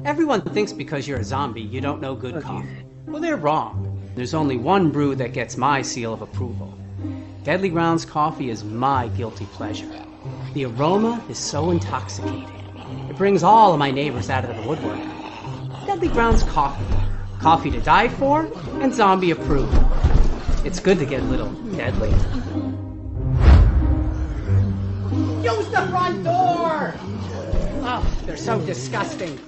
Everyone thinks because you're a zombie, you don't know good coffee. Well, they're wrong. There's only one brew that gets my seal of approval. Deadly Grounds coffee is my guilty pleasure. The aroma is so intoxicating. It brings all of my neighbors out of the woodwork. Deadly Grounds coffee. Coffee to die for and zombie approved. It's good to get a little deadly. Use the front door! Oh, they're so disgusting.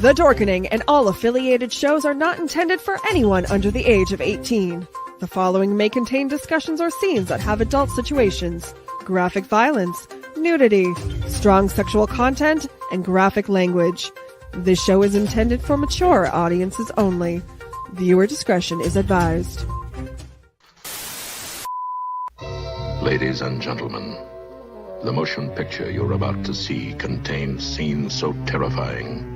The Dorkening and all affiliated shows are not intended for anyone under the age of 18. The following may contain discussions or scenes that have adult situations, graphic violence, nudity, strong sexual content, and graphic language. This show is intended for mature audiences only. Viewer discretion is advised. Ladies and gentlemen, the motion picture you're about to see contains scenes so terrifying,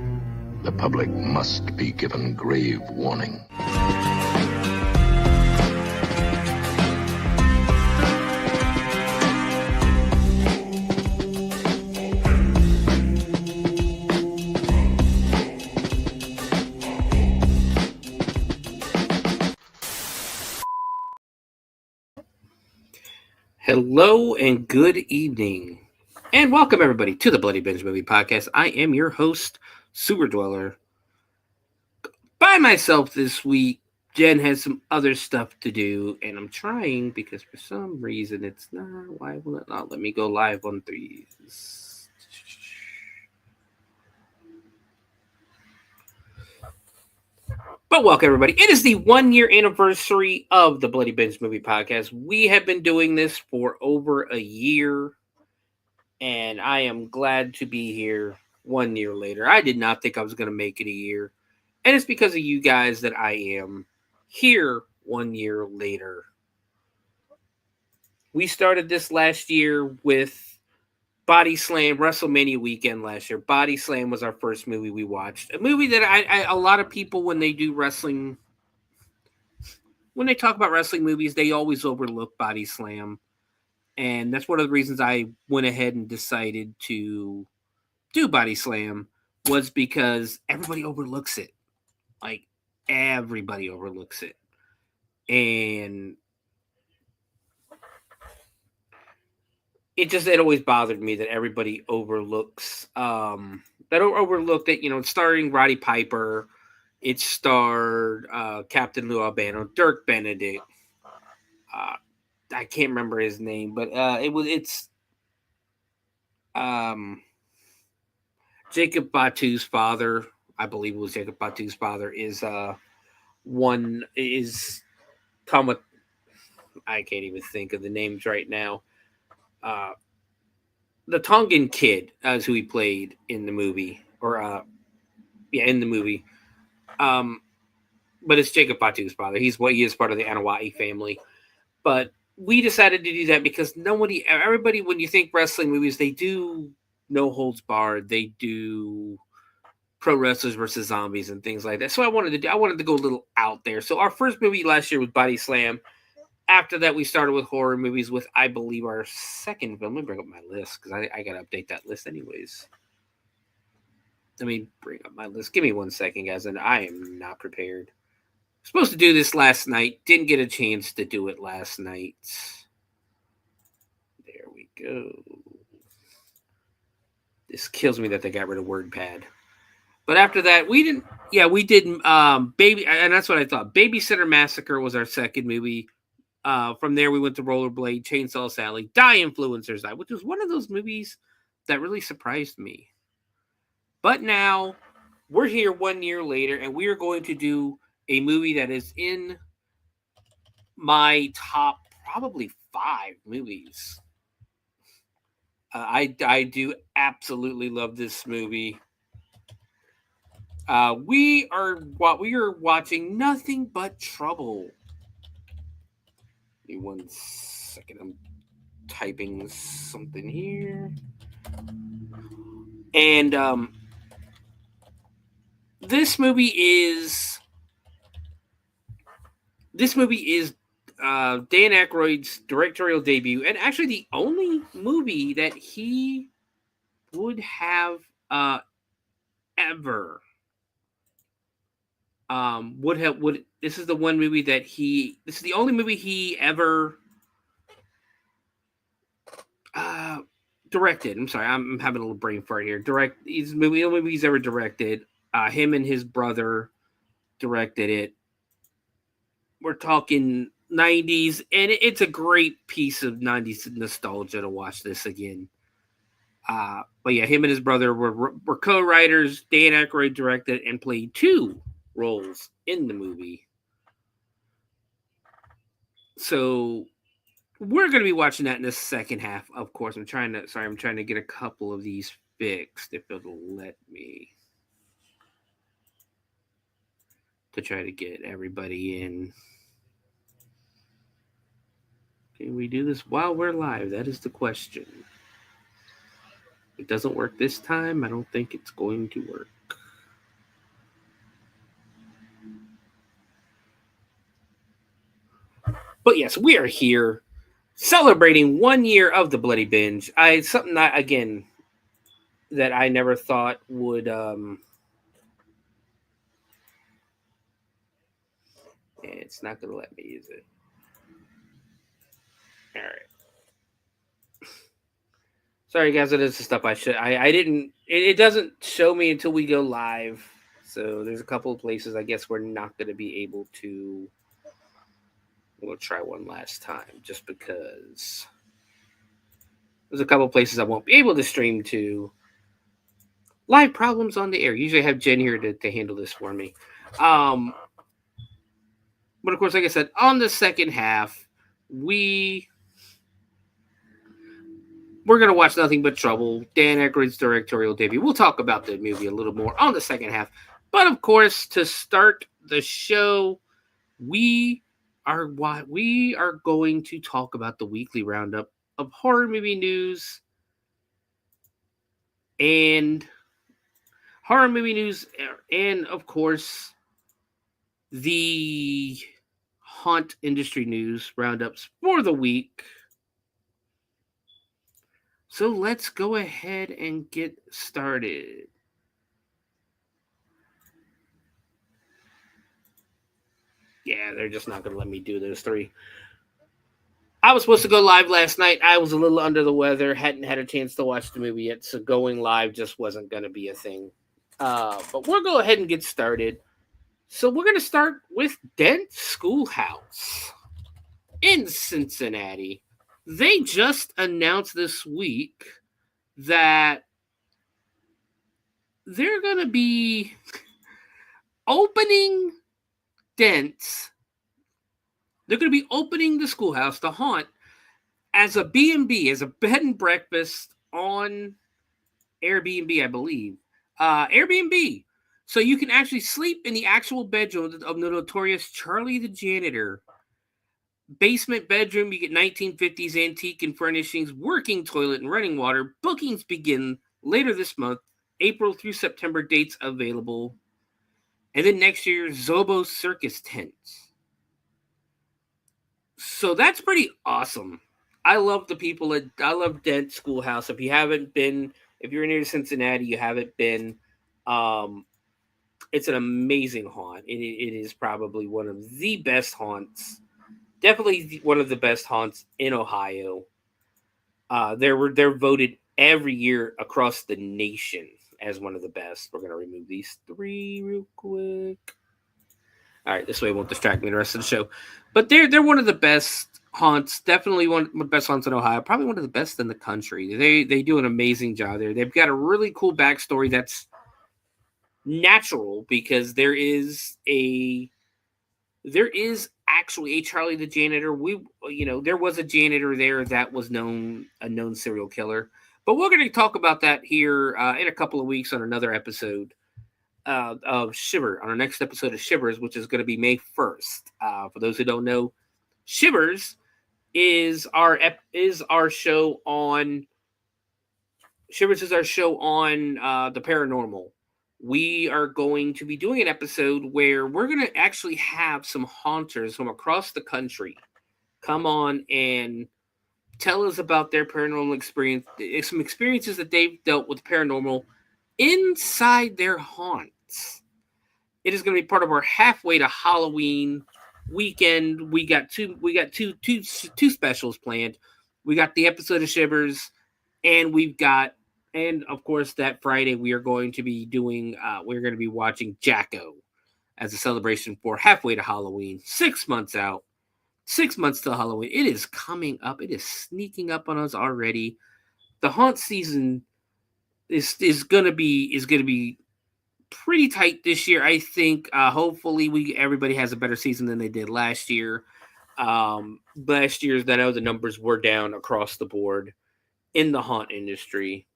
the public must be given grave warning. Hello and good evening, and welcome everybody to the Bloody Binge Movie Podcast. I am your host, Sewer Dweller. By myself this week. Jen has some other stuff to do, and I'm trying because for some reason it's not. Why will it not let me go live on threes? But welcome everybody. It is the 1 year anniversary of the Bloody Binge Movie Podcast. We have been doing this for over a year, and I am glad to be here 1 year later. I did not think I was going to make it a year, and it's because of you guys that I am here 1 year later. We started this last year with Body Slam, WrestleMania weekend last year. Body Slam was our first movie we watched. A movie that a lot of people, when they do wrestling, when they talk about wrestling movies, they always overlook Body Slam. And that's one of the reasons I went ahead and decided to do Body Slam, was because everybody overlooks it. Like, everybody overlooks it. And it always bothered me that everybody overlooks that, it's starring Roddy Piper. It starred Captain Lou Albano, Dirk Benedict. I can't remember his name, but it's Jacob Batu's father. I believe it was Jacob Batu's father is Thomas. I can't even think of the names right now. The Tongan kid is who he played in the movie, in the movie. But it's Jacob Batu's father. He is part of the Anawai family. But we decided to do that because everybody, when you think wrestling movies, they do No Holds Barred. They do Pro Wrestlers versus Zombies and things like that. So I wanted to go a little out there. So our first movie last year was Body Slam. After that, we started with horror movies with, I believe, our second film. Let me bring up my list because I got to update that list anyways. Let me bring up my list. Give me 1 second, guys, and I am not prepared. I'm supposed to do this last night. Didn't get a chance to do it last night. There we go. This kills me that they got rid of WordPad. But after that, we did, Baby, and that's what I thought. Babysitter Massacre was our second movie. From there, we went to Rollerblade, Chainsaw Sally, Die Influencers Die, which was one of those movies that really surprised me. But now, we're here 1 year later, and we are going to do a movie that is in my top probably 5 movies. I do absolutely love this movie. We are watching Nothing But Trouble. Give me 1 second. I'm typing something here. And this movie is Dan Akroyd's directorial debut, and actually the only movie that he would have ever this is the one movie that this is the only movie he ever directed. I'm sorry, I'm having a little brain fart here. He's the only movie he's ever directed. Him and his brother directed it. We're talking 90s, and it's a great piece of 90s nostalgia to watch this again. But yeah, him and his brother were co-writers. Dan Akroyd directed and played 2 roles in the movie. So we're going to be watching that in the second half. Of course, I'm trying to get a couple of these fixed if it'll let me, to try to get everybody in. Can we do this while we're live? That is the question. If it doesn't work this time, I don't think it's going to work. But yes, we are here celebrating 1 year of the Bloody Binge. Something that, again, that I never thought would it's not gonna let me use it. All right. Sorry guys, it is the stuff I didn't it doesn't show me until we go live. So there's a couple of places I guess we're not gonna be able to. We'll try one last time just because there's a couple of places I won't be able to stream to. Live problems on the air. Usually I have Jen here to handle this for me. But of course, like I said, on the second half, we're going to watch Nothing But Trouble, Dan Akroyd's directorial debut. We'll talk about the movie a little more on the second half. But of course, to start the show, we are going to talk about the weekly roundup of horror movie news and of course the haunt industry news roundups for the week. So let's go ahead and get started. Yeah, they're just not going to let me do those 3. I was supposed to go live last night. I was a little under the weather. Hadn't had a chance to watch the movie yet, so going live just wasn't going to be a thing. But we'll go ahead and get started. So we're going to start with Dent Schoolhouse in Cincinnati. They just announced this week that they're going to be opening Dent's. They're going to be opening the schoolhouse, the haunt, as a B&B, as a bed and breakfast on Airbnb, I believe. Airbnb. So you can actually sleep in the actual bedroom of the notorious Charlie the Janitor. Basement bedroom, you get 1950s antique and furnishings, working toilet and running water. Bookings begin later this month, April through September, dates available. And then next year, Zobo Circus tents. So that's pretty awesome. I love I love Dent Schoolhouse. If you're near Cincinnati, you haven't been, it's an amazing haunt. It is probably one of the best haunts. Definitely one of the best haunts in Ohio. They're voted every year across the nation as one of the best. We're going to remove these 3 real quick. All right, this way it won't distract me the rest of the show. But they're one of the best haunts. Definitely one of the best haunts in Ohio. Probably one of the best in the country. They do an amazing job there. They've got a really cool backstory that's natural because there is actually a Charlie the janitor. There was a janitor there that was a known serial killer. But we're going to talk about that here in a couple of weeks on another episode of Shiver, on our next episode of Shivers, which is going to be May 1st. For those who don't know, Shivers is our show on Shivers is our show on the paranormal. We are going to be doing an episode where we're going to actually have some haunters from across the country come on and tell us about their paranormal experience, some experiences that they've dealt with paranormal inside their haunts. It is going to be part of our halfway to Halloween weekend. We got two specials planned. We got the episode of Shivers, and of course that Friday we are going to be doing. We're going to be watching Jacko as a celebration for halfway to Halloween. 6 months out. 6 months till Halloween. It is coming up. It is sneaking up on us already. The haunt season is gonna be pretty tight this year. I think hopefully everybody has a better season than they did last year. Last year's, I know the numbers were down across the board in the haunt industry.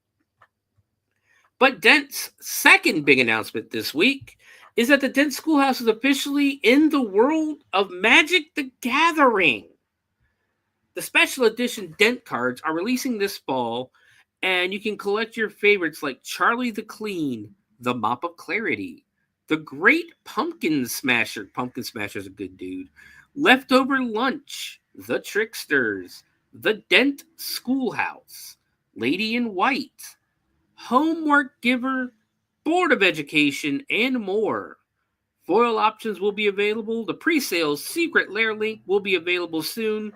But Dent's second big announcement this week is that the Dent Schoolhouse is officially in the world of Magic the Gathering. The special edition Dent cards are releasing this fall, and you can collect your favorites like Charlie the Clean, the Mop of Clarity, the Great Pumpkin Smasher. Pumpkin Smasher's a good dude. Leftover Lunch, the Tricksters, the Dent Schoolhouse, Lady in White, Homework Giver, Board of Education, and more. Foil options will be available. The pre-sale secret lair link will be available soon.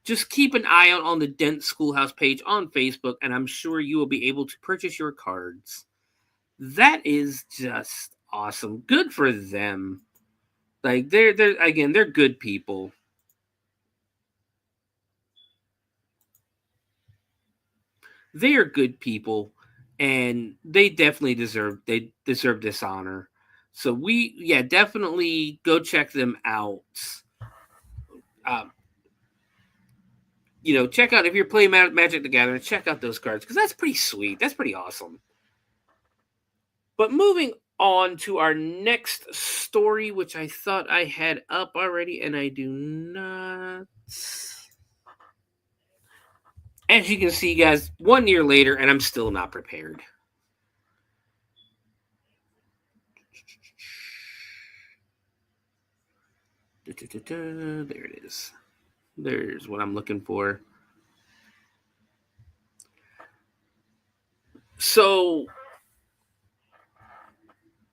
Just keep an eye out on the Dent Schoolhouse page on Facebook, and I'm sure you will be able to purchase your cards. That is just awesome. Good for them. Like they're good people. They are good people, and they definitely deserve this honor. So definitely go check them out. Check out, if you're playing Magic the Gathering, check out those cards, because that's pretty sweet. That's pretty awesome. But moving on to our next story, which I thought I had up already, and I do not. As you can see, guys, 1 year later, and I'm still not prepared. There it is. There's what I'm looking for. So,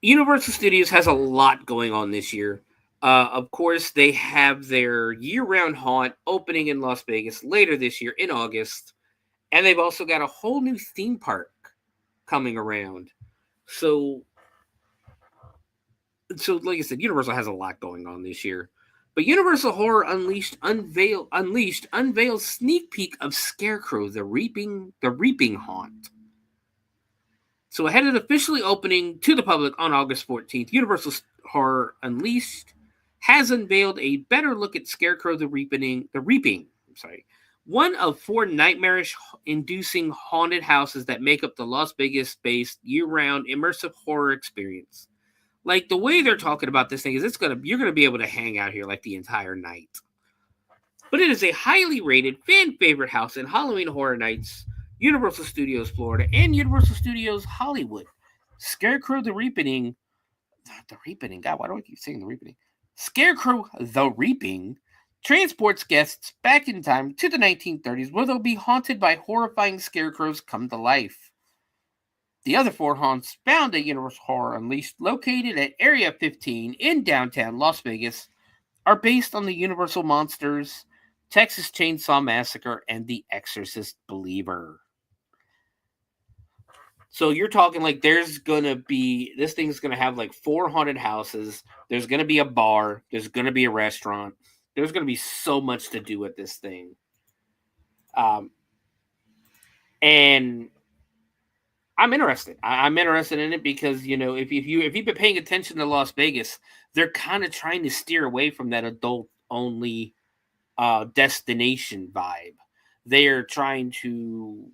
Universal Studios has a lot going on this year. Of course, they have their year-round haunt opening in Las Vegas later this year in August. And they've also got a whole new theme park coming around. So like I said, Universal has a lot going on this year. But Universal Horror Unleashed unveils sneak peek of Scarecrow, the Reaping Haunt. So ahead of officially opening to the public on August 14th, Universal Horror Unleashed has unveiled a better look at Scarecrow, the Reaping. One of 4 nightmarish-inducing haunted houses that make up the Las Vegas-based year-round immersive horror experience. Like, the way they're talking about this thing is you're gonna be able to hang out here like the entire night. But it is a highly rated fan favorite house in Halloween Horror Nights, Universal Studios Florida, and Universal Studios Hollywood. Scarecrow the Reaping. God, why do I keep saying the Reaping? Scarecrow the Reaping transports guests back in time to the 1930s, where they'll be haunted by horrifying scarecrows come to life. The other 4 haunts found at Universal Horror Unleashed, located at Area 15 in downtown Las Vegas, are based on the Universal Monsters, Texas Chainsaw Massacre, and The Exorcist Believer. So you're talking like this thing's going to have like 4 haunted houses. There's going to be a bar. There's going to be a restaurant. There's going to be so much to do with this thing. And I'm interested. I'm interested in it because, if you've been paying attention to Las Vegas, they're kind of trying to steer away from that adult only destination vibe. They are trying to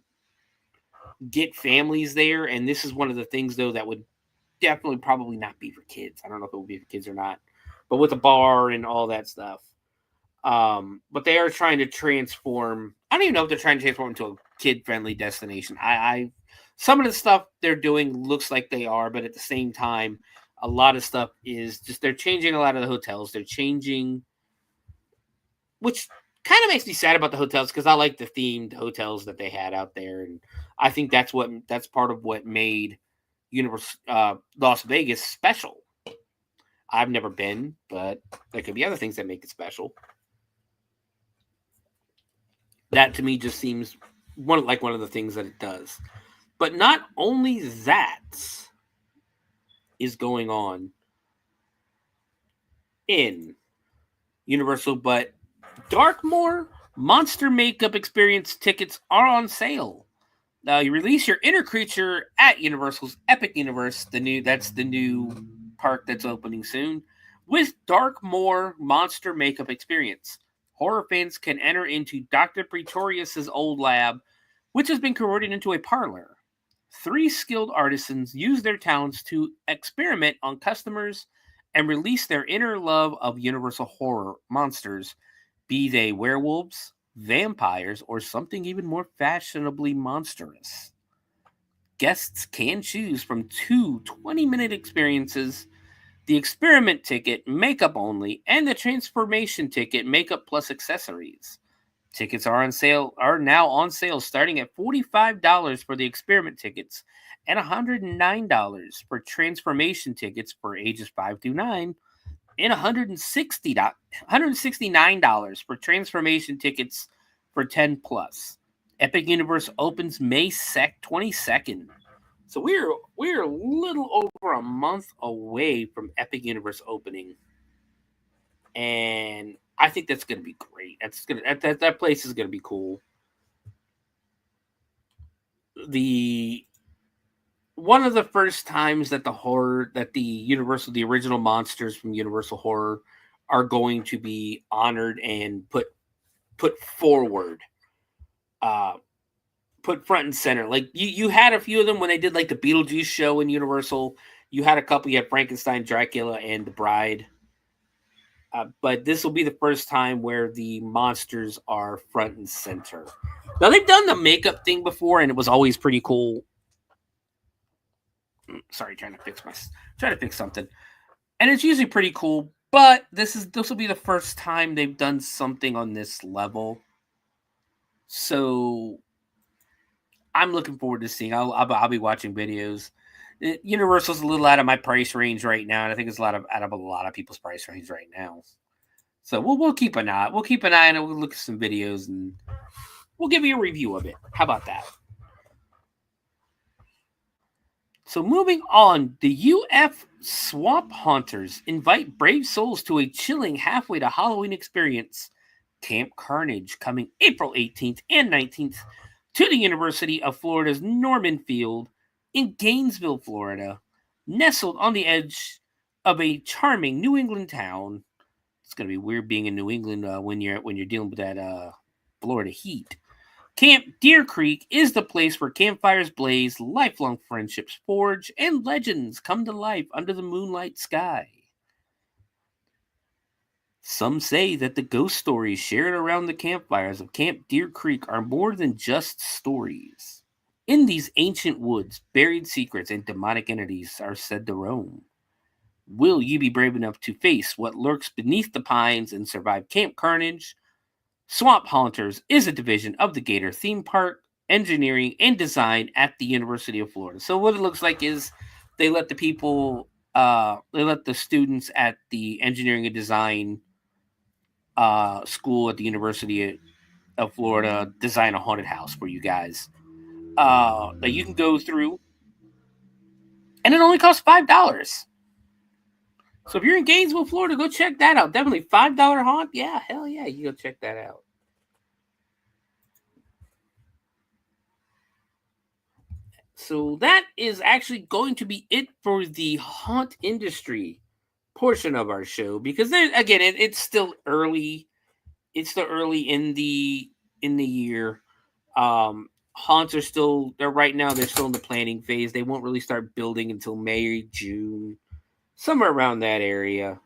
get families there, and this is one of the things though that would definitely probably not be for kids. I don't know if it will be for kids or not, but with a bar and all that stuff. But they are trying to transform. I don't even know if they're trying to transform into a kid-friendly destination. I some of the stuff they're doing looks like they are, but at the same time, a lot of stuff is just they're changing a lot of the hotels. They're changing, which kind of makes me sad about the hotels because I like the themed hotels that they had out there, and I think that's part of what made Las Vegas special. I've never been, but there could be other things that make it special. That to me just seems one of the things that it does. But not only that is going on in Universal, but Darkmoor Monster Makeup Experience tickets are on sale. Now you release your inner creature at Universal's Epic Universe. That's the new park that's opening soon with Darkmoor Monster Makeup Experience. Horror fans can enter into Dr. Pretorius's old lab, which has been converted into a parlor. 3 skilled artisans use their talents to experiment on customers and release their inner love of Universal horror monsters, be they werewolves, vampires, or something even more fashionably monstrous. Guests can choose from 2 20-minute experiences: the experiment ticket, makeup only, and the transformation ticket, makeup plus accessories. Tickets are now on sale, starting at $45 for the experiment tickets and $109 for transformation tickets for ages 5 through 9, and $169 for transformation tickets for 10 plus. Epic Universe opens May 22nd. So we're a little over a month away from Epic Universe opening, and I think that's going to be great. That place is going to be cool. One of the first times that the original monsters from Universal Horror are going to be honored and put forward. Put front and center. Like you had a few of them when they did like the Beetlejuice show in Universal. You had a couple. You had Frankenstein, Dracula, and the Bride. But this will be the first time where the monsters are front and center. Now they've done the makeup thing before, and it was always pretty cool. Sorry, trying to fix something, and it's usually pretty cool. But this will be the first time they've done something on this level. So I'm looking forward to seeing. I'll be watching videos. Universal's a little out of my price range right now, and I think it's out of a lot of people's price range right now. So we'll keep an eye. We'll keep an eye on it. We'll look at some videos and we'll give you a review of it. How about that? So moving on, the UF Swamp Haunters invite brave souls to a chilling halfway to Halloween experience. Camp Carnage coming April 18th and 19th to the University of Florida's Norman Field in Gainesville, Florida, nestled on the edge of a charming New England town. It's going to be weird being in New England when you're dealing with that Florida heat. Camp Deer Creek is the place where campfires blaze, lifelong friendships forge, and legends come to life under the moonlight sky. Some say that the ghost stories shared around the campfires of Camp Deer Creek are more than just stories. In these ancient woods, buried secrets and demonic entities are said to roam. Will you be brave enough to face what lurks beneath the pines and survive Camp Carnage? Swamp Haunters is a division of the Gator Theme Park, Engineering, and Design at the University of Florida. So what it looks like is they let the students at the Engineering and Design school at the University of Florida design a haunted house for you guys that you can go through, and it only costs $5. So if you're in Gainesville, Florida, go check that out. Definitely $5 haunt. Yeah, hell yeah, you go check that out. So that is actually going to be it for the haunt industry portion of our show, because there again, it's still early. It's still early in the year. Haunts are still they're right now. They're still in the planning phase. They won't really start building until May, June, somewhere around that area.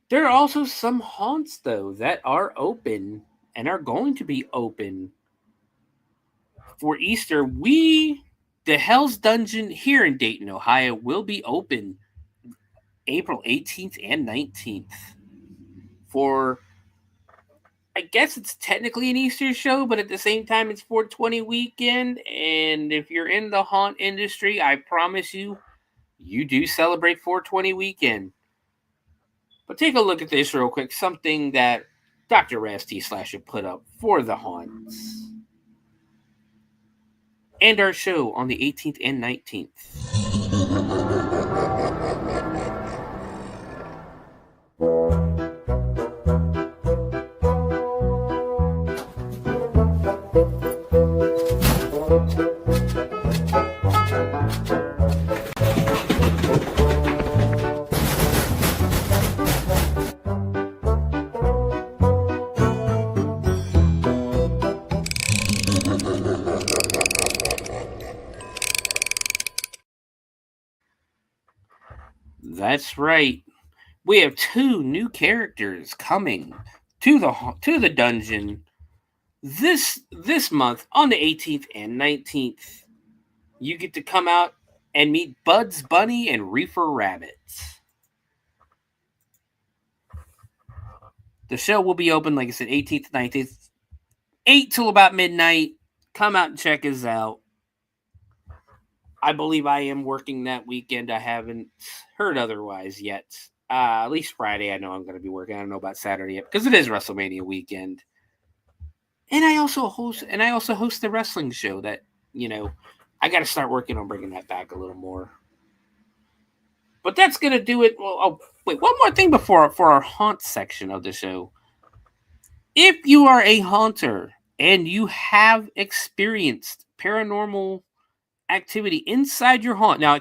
There are also some haunts though that are open and are going to be open for Easter. The Hell's Dungeon here in Dayton, Ohio, will be open April 18th and 19th for, I guess it's technically an Easter show, but at the same time, it's 420 weekend. And if you're in the haunt industry, I promise you, you do celebrate 420 weekend. But take a look at this real quick. Something that Dr. Rasty Slasher put up for the haunts. And our show on the 18th and 19th. That's right. We have 2 new characters coming to the dungeon this month on the 18th and 19th. You get to come out and meet Buds Bunny and Reefer Rabbits. The show will be open, like I said, 18th, 19th, 8 till about midnight. Come out and check us out. I believe I am working that weekend. I haven't heard otherwise yet. At least Friday, I know I'm going to be working. I don't know about Saturday yet because it is WrestleMania weekend. And I also host the wrestling show that, I got to start working on bringing that back a little more. But that's going to do it. Well, wait, one more thing for our haunt section of the show. If you are a haunter and you have experienced paranormal activity inside your haunt. Now, I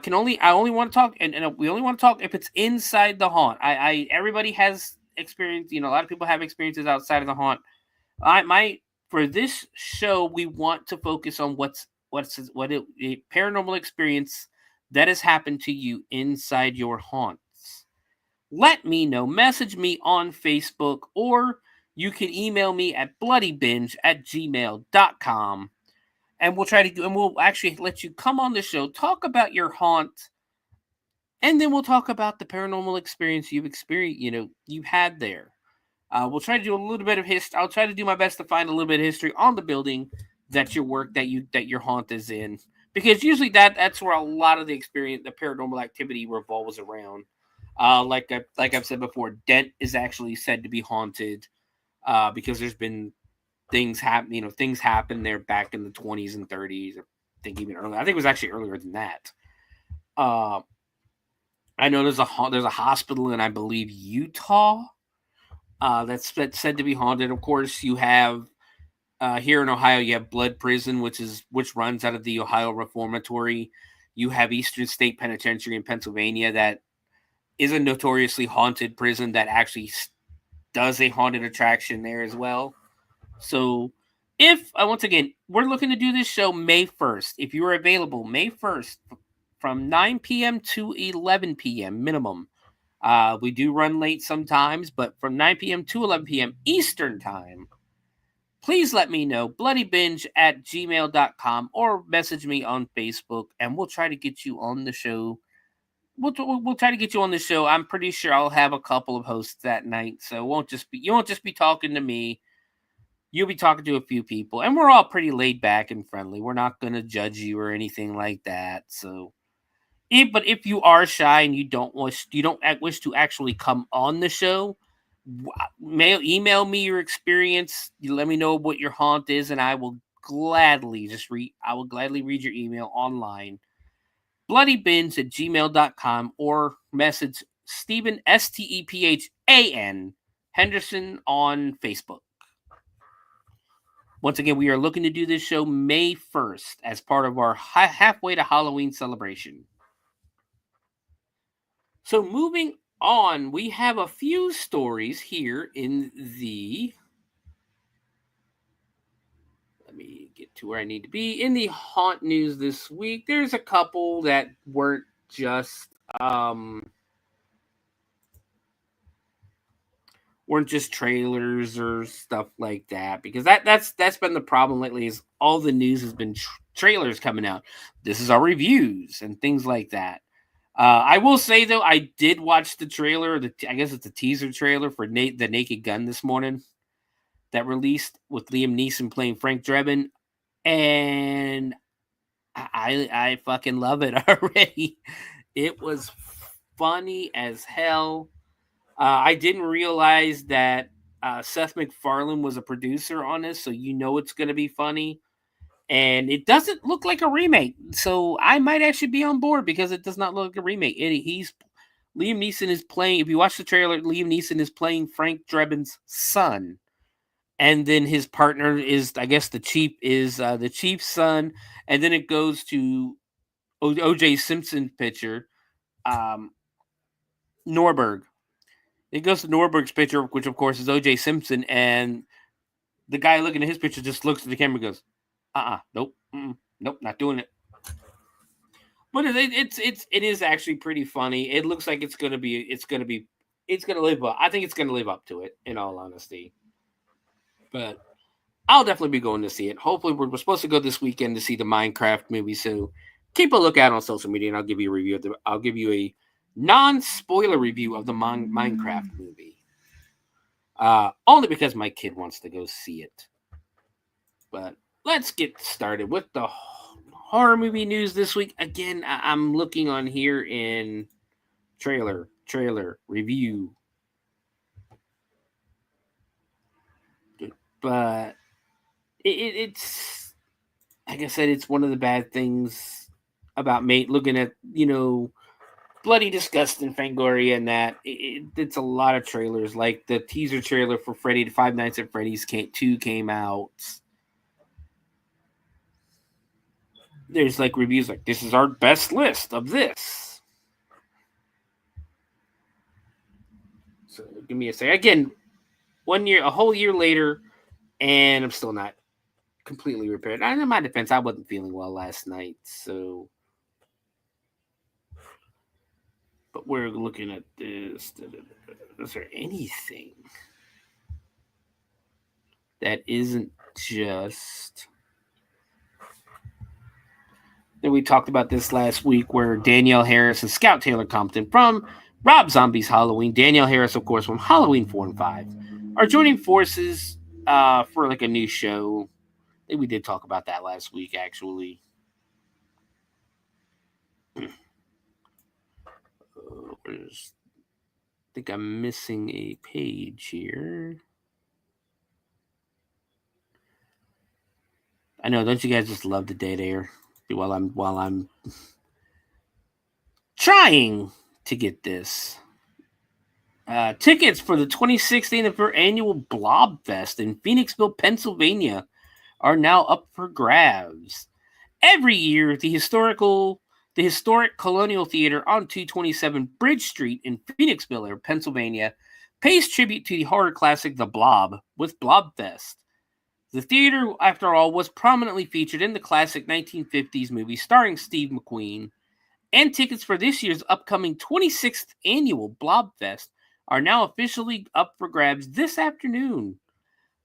only want to talk, and we only want to talk if it's inside the haunt. Everybody has experience. A lot of people have experiences outside of the haunt. For this show, we want to focus on a paranormal experience that has happened to you inside your haunts. Let me know. Message me on Facebook, or you can email me at bloodybinge@gmail.com. And we'll actually let you come on the show, talk about your haunt, and then we'll talk about the paranormal experience you've had there. We'll try to do a little bit of history. I'll try to do my best to find a little bit of history on the building that your haunt is in, because usually that's where a lot of the paranormal activity revolves around. Like I've said before, Dent is actually said to be haunted, because there's been things happen there back in the 20s and 30s. I think even earlier. I think it was actually earlier than that. I know there's a hospital in, I believe, Utah, that's said to be haunted. Of course, you have here in Ohio, you have Blood Prison, which runs out of the Ohio Reformatory. You have Eastern State Penitentiary in Pennsylvania, that is a notoriously haunted prison that actually does a haunted attraction there as well. So, once again, we're looking to do this show May 1st. If you are available, May 1st, from 9 p.m. to 11 p.m. minimum. We do run late sometimes, but from 9 p.m. to 11 p.m. Eastern Time, please let me know. bloodybinge@gmail.com, or message me on Facebook, and we'll try to get you on the show. We'll try to get you on the show. I'm pretty sure I'll have a couple of hosts that night, so you won't just be talking to me. You'll be talking to a few people, and we're all pretty laid back and friendly. We're not going to judge you or anything like that. So, if you are shy and you don't wish to actually come on the show, email me your experience. You let me know what your haunt is, and I will gladly read your email online. bloodybinge@gmail.com, or message Stephen Stephan Henderson on Facebook. Once again, we are looking to do this show May 1st as part of our halfway to Halloween celebration. So moving on, we have a few stories here in the... Let me get to where I need to be. In the haunt news this week, there's a couple that weren't just trailers or stuff like that, because that's been the problem lately. Is all the news has been trailers coming out. This is our reviews and things like that. I will say though, I did watch the trailer. I guess it's a teaser trailer for the Naked Gun this morning that released with Liam Neeson playing Frank Drebin, and I fucking love it already. It was funny as hell. I didn't realize that Seth MacFarlane was a producer on this, so you know it's going to be funny. And it doesn't look like a remake, so I might actually be on board because it does not look like a remake. Liam Neeson is playing. If you watch the trailer, Liam Neeson is playing Frank Drebin's son, and then his partner is, I guess, the chief's son, and then it goes to O.J. Simpson's picture, Norberg. It goes to Norberg's picture, which of course is O.J. Simpson, and the guy looking at his picture just looks at the camera and goes, nope, nope, not doing it. But it is actually pretty funny. It looks like it's gonna live up. I think it's gonna live up to it, in all honesty. But I'll definitely be going to see it. Hopefully, we're supposed to go this weekend to see the Minecraft movie, so keep a lookout on social media, and I'll give you a review. I'll give you a non-spoiler review of the Minecraft movie. Only because my kid wants to go see it. But let's get started with the horror movie news this week. Again, I'm looking on here in trailer review. But it's, like I said, it's one of the bad things about looking at, bloody, disgusting Fangoria, and that it's a lot of trailers. Like the teaser trailer for Five Nights at Freddy's 2 came out. There's like reviews like, this is our best list of this. So give me a second. Again, a whole year later, and I'm still not completely repaired. And in my defense, I wasn't feeling well last night, so. But we're looking at this. Is there anything that isn't just... Then we talked about this last week, where Danielle Harris and Scout Taylor Compton from Rob Zombie's Halloween, Danielle Harris, of course, from Halloween 4 and 5, are joining forces for like a new show. I think we did talk about that last week, actually. I think I'm missing a page here. I know, don't you guys just love the dead air while I'm trying to get this? Tickets for the 26th annual Blob Fest in Phoenixville, Pennsylvania are now up for grabs. Every year, the historic Colonial Theater on 227 Bridge Street in Phoenixville, Pennsylvania, pays tribute to the horror classic The Blob with Blobfest. The theater, after all, was prominently featured in the classic 1950s movie starring Steve McQueen, and tickets for this year's upcoming 26th annual Blobfest are now officially up for grabs this afternoon.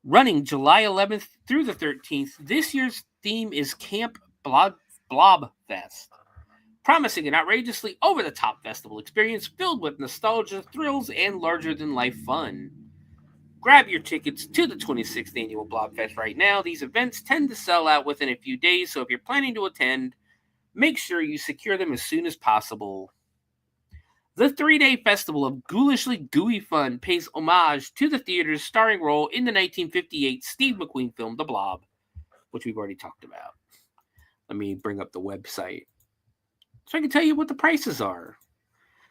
Running July 11th through the 13th, this year's theme is Camp Blobfest, promising an outrageously over-the-top festival experience filled with nostalgia, thrills, and larger-than-life fun. Grab your tickets to the 26th annual Blobfest right now. These events tend to sell out within a few days, so if you're planning to attend, make sure you secure them as soon as possible. The 3-day festival of ghoulishly gooey fun pays homage to the theater's starring role in the 1958 Steve McQueen film The Blob, which we've already talked about. Let me bring up the website so I can tell you what the prices are.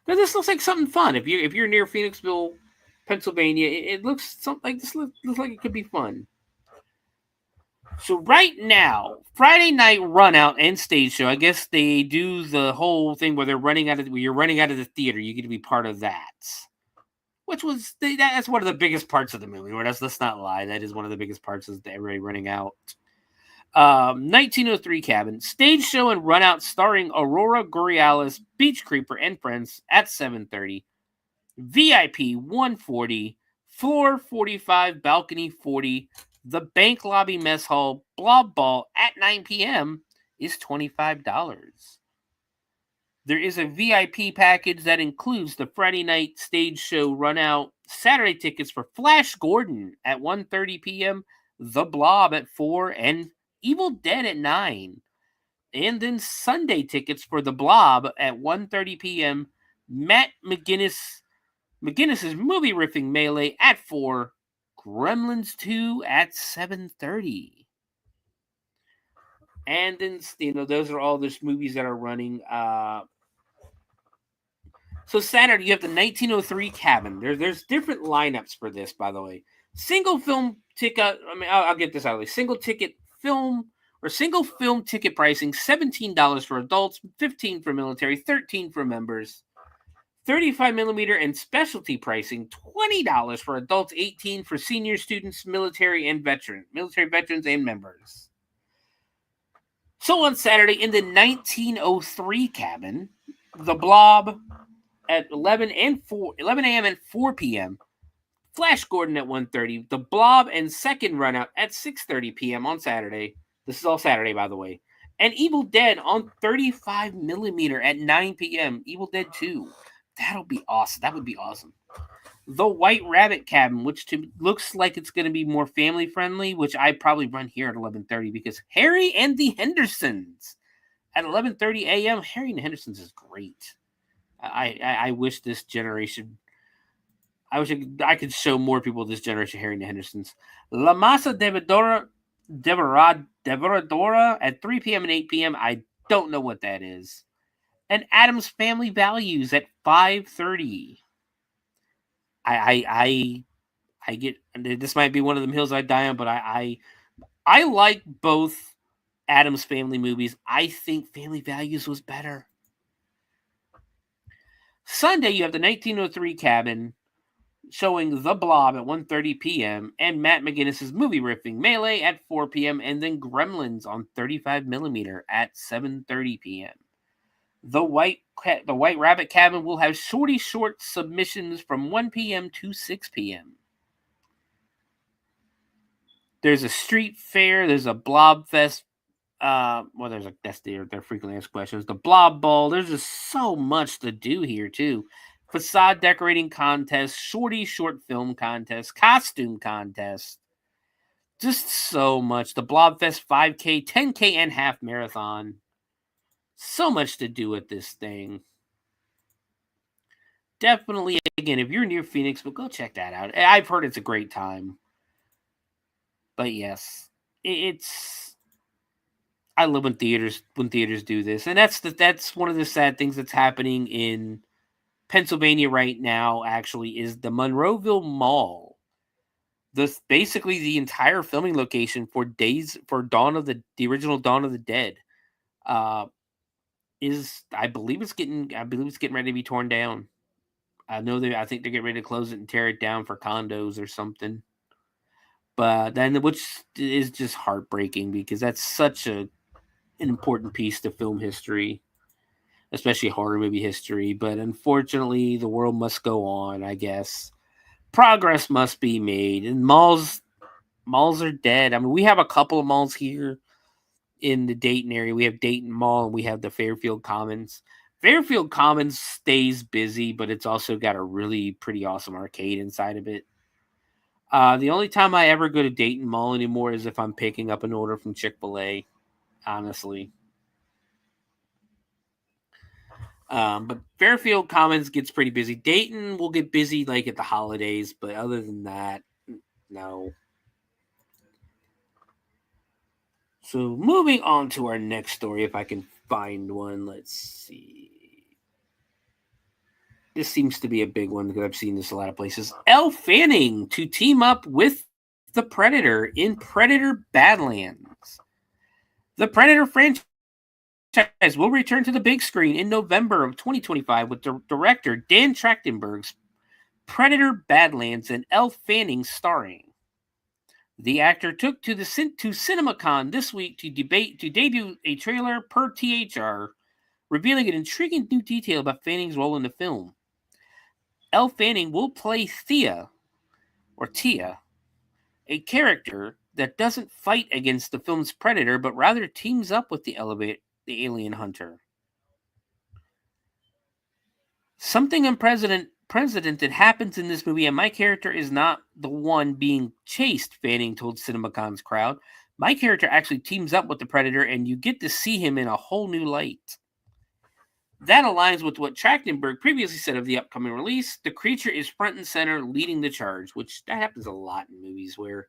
Now, this looks like something fun. If you're near Phoenixville, Pennsylvania, it looks like it could be fun. So right now, Friday night run out and stage show. I guess they do the whole thing where you're running out of the theater. You get to be part of that, which was that's one of the biggest parts of the movie. Let's not lie, that is one of the biggest parts is everybody running out. 1903 Cabin stage show and run out starring Aurora Borealis, Beach Creeper, and friends at 7:30. VIP 140, floor 45, balcony 40. The bank lobby mess hall blob ball at 9 p.m. is $25. There is a VIP package that includes the Friday night stage show run out, Saturday tickets for Flash Gordon at 1:30 p.m., The Blob at 4, and Evil Dead at 9. And then Sunday tickets for The Blob at 1:30 p.m., Matt McGinnis's movie riffing melee at 4, Gremlins 2 at 7:30. And then, those are all the movies that are running. So Saturday, you have the 1903 Cabin. There's different lineups for this, by the way. Single film ticket, I'll get this out of the way. Single film ticket pricing, $17 for adults, $15 for military, $13 for members. 35mm and specialty pricing, $20 for adults, $18 for senior students, military veterans and members. So on Saturday, in the 1903 Cabin, The Blob at 11 a.m. and 4 p.m., Flash Gordon at 1:30, The Blob and second run out at 6:30 p.m. on Saturday. This is all Saturday, by the way. And Evil Dead on 35mm at 9 p.m. Evil Dead 2. That'll be awesome. That would be awesome. The White Rabbit Cabin, which looks like it's going to be more family friendly, which I probably run here at 11:30 because Harry and the Hendersons at 11:30 a.m. Harry and the Hendersons is great. I wish this generation. I wish I could show more people this generation Harry and the Hendersons. La Masa Devoradora at 3 p.m. and 8 p.m. I don't know what that is. And Addams Family Values at 5:30. I get, this might be one of them hills I die on, but I like both Addams Family movies. I think Family Values was better. Sunday, you have the 1903 Cabin showing The Blob at 1:30 p.m. and Matt McGinnis's movie riffing melee at 4 p.m. and then Gremlins on 35mm at 7:30 p.m. The White Rabbit Cabin will have short submissions from 1 p.m. to 6 p.m. There's a street fair. There's a Blob Fest. That's their frequently asked questions. The Blob Ball. There's just so much to do here too. Facade decorating contest, short film contest, costume contest. Just so much. The Blob Fest 5K, 10K, and half marathon. So much to do with this thing. Definitely, again, if you're near Phoenix, but go check that out. I've heard it's a great time. But yes, I love when theaters do this, and that's one of the sad things that's happening in Pennsylvania right now. Actually, is the Monroeville Mall. Basically the entire filming location for the original Dawn of the Dead. I believe it's getting ready to be torn down. I think they're getting ready to close it and tear it down for condos or something. But then, which is just heartbreaking because that's such an important piece to film history, especially horror movie history. But unfortunately, the world must go on, I guess. Progress must be made, and malls are dead. I mean, we have a couple of malls here in the Dayton area. We have Dayton Mall and we have the Fairfield Commons. Fairfield Commons stays busy, but it's also got a really pretty awesome arcade inside of it. The only time I ever go to Dayton Mall anymore is if I'm picking up an order from Chick-fil-A, honestly. But Fairfield Commons gets pretty busy. Dayton will get busy like at the holidays, but other than that, no. So moving on to our next story, if I can find one. Let's see. This seems to be a big one because I've seen this a lot of places. Elle Fanning to team up with the Predator in Predator Badlands. The Predator franchise will return to the big screen in November of 2025 with director Dan Trachtenberg's Predator Badlands and Elle Fanning starring. The actor took to CinemaCon this week to debut a trailer per THR, revealing an intriguing new detail about Fanning's role in the film. Elle Fanning will play Tia, a character that doesn't fight against the film's predator, but rather teams up with the alien hunter. Something unprecedented happens in this movie, and my character is not the one being chased, Fanning told CinemaCon's crowd. My character actually teams up with the predator, and you get to see him in a whole new light. That aligns with what Trachtenberg previously said of the upcoming release. The creature is front and center, leading the charge, which that happens a lot in movies where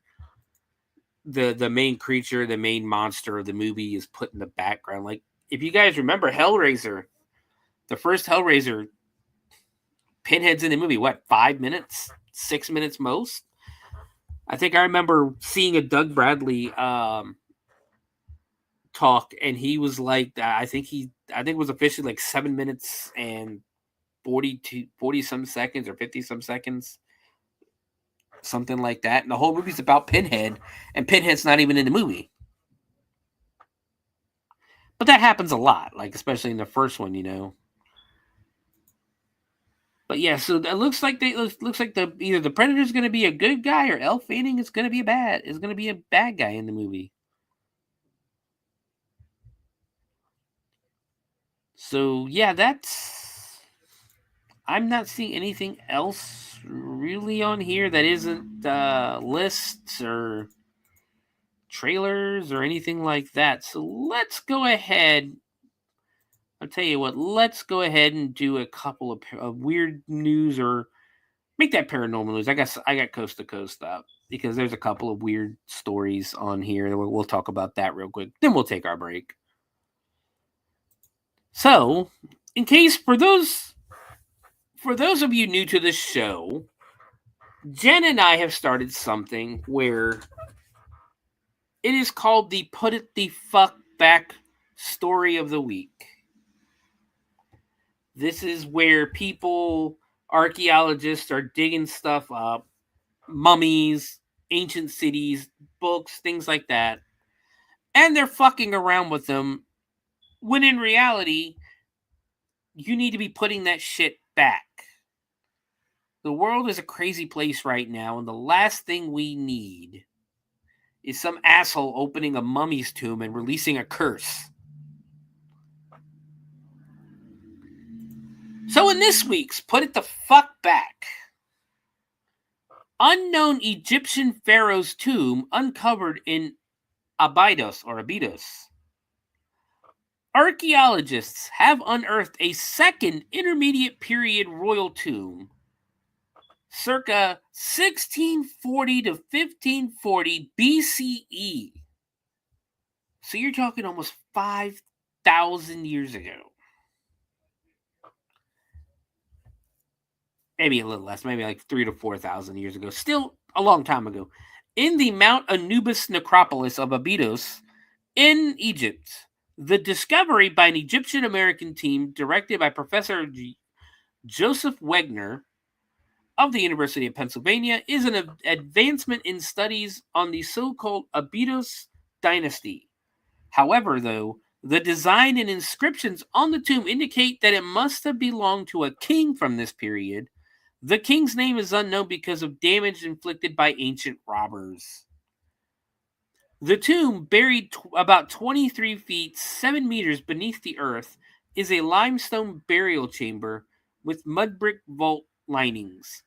the main creature, the main monster of the movie is put in the background. Like, if you guys remember Hellraiser, the first Hellraiser, Pinhead's in the movie, 5 minutes? 6 minutes most? I think I remember seeing a Doug Bradley talk, and he was like, I think it was officially like 7 minutes and 40 some seconds or 50 some seconds, something like that. And the whole movie's about Pinhead, and Pinhead's not even in the movie. But that happens a lot, like especially in the first one, you know. But yeah, so it looks like either the Predator's going to be a good guy or Elle Fanning is going to be a bad guy in the movie. So yeah, I'm not seeing anything else really on here that isn't lists or trailers or anything like that. So let's go ahead. I'll tell you what, let's go ahead and do a couple of weird news, or make that paranormal news. I got coast to coast up because there's a couple of weird stories on here. We'll talk about that real quick. Then we'll take our break. So, in case for those of you new to this show, Jen and I have started something where it is called the Put It the Fuck Back Story of the Week. This is where archaeologists are digging stuff up, mummies, ancient cities, books, things like that, and they're fucking around with them, when in reality, you need to be putting that shit back. The world is a crazy place right now, and the last thing we need is some asshole opening a mummy's tomb and releasing a curse. So in this week's Put It the Fuck Back, unknown Egyptian pharaoh's tomb uncovered in Abydos. Archaeologists have unearthed a second intermediate period royal tomb, circa 1640 to 1540 BCE. So you're talking almost 5,000 years ago. Maybe a little less, maybe like 3,000 to 4,000 years ago. Still a long time ago. In the Mount Anubis necropolis of Abydos in Egypt, the discovery by an Egyptian-American team directed by Professor Joseph Wegner of the University of Pennsylvania is an advancement in studies on the so-called Abydos dynasty. However, though, the design and inscriptions on the tomb indicate that it must have belonged to a king from this period. The king's name is unknown because of damage inflicted by ancient robbers. The tomb, buried about 23 feet, 7 meters beneath the earth, is a limestone burial chamber with mud brick vault linings.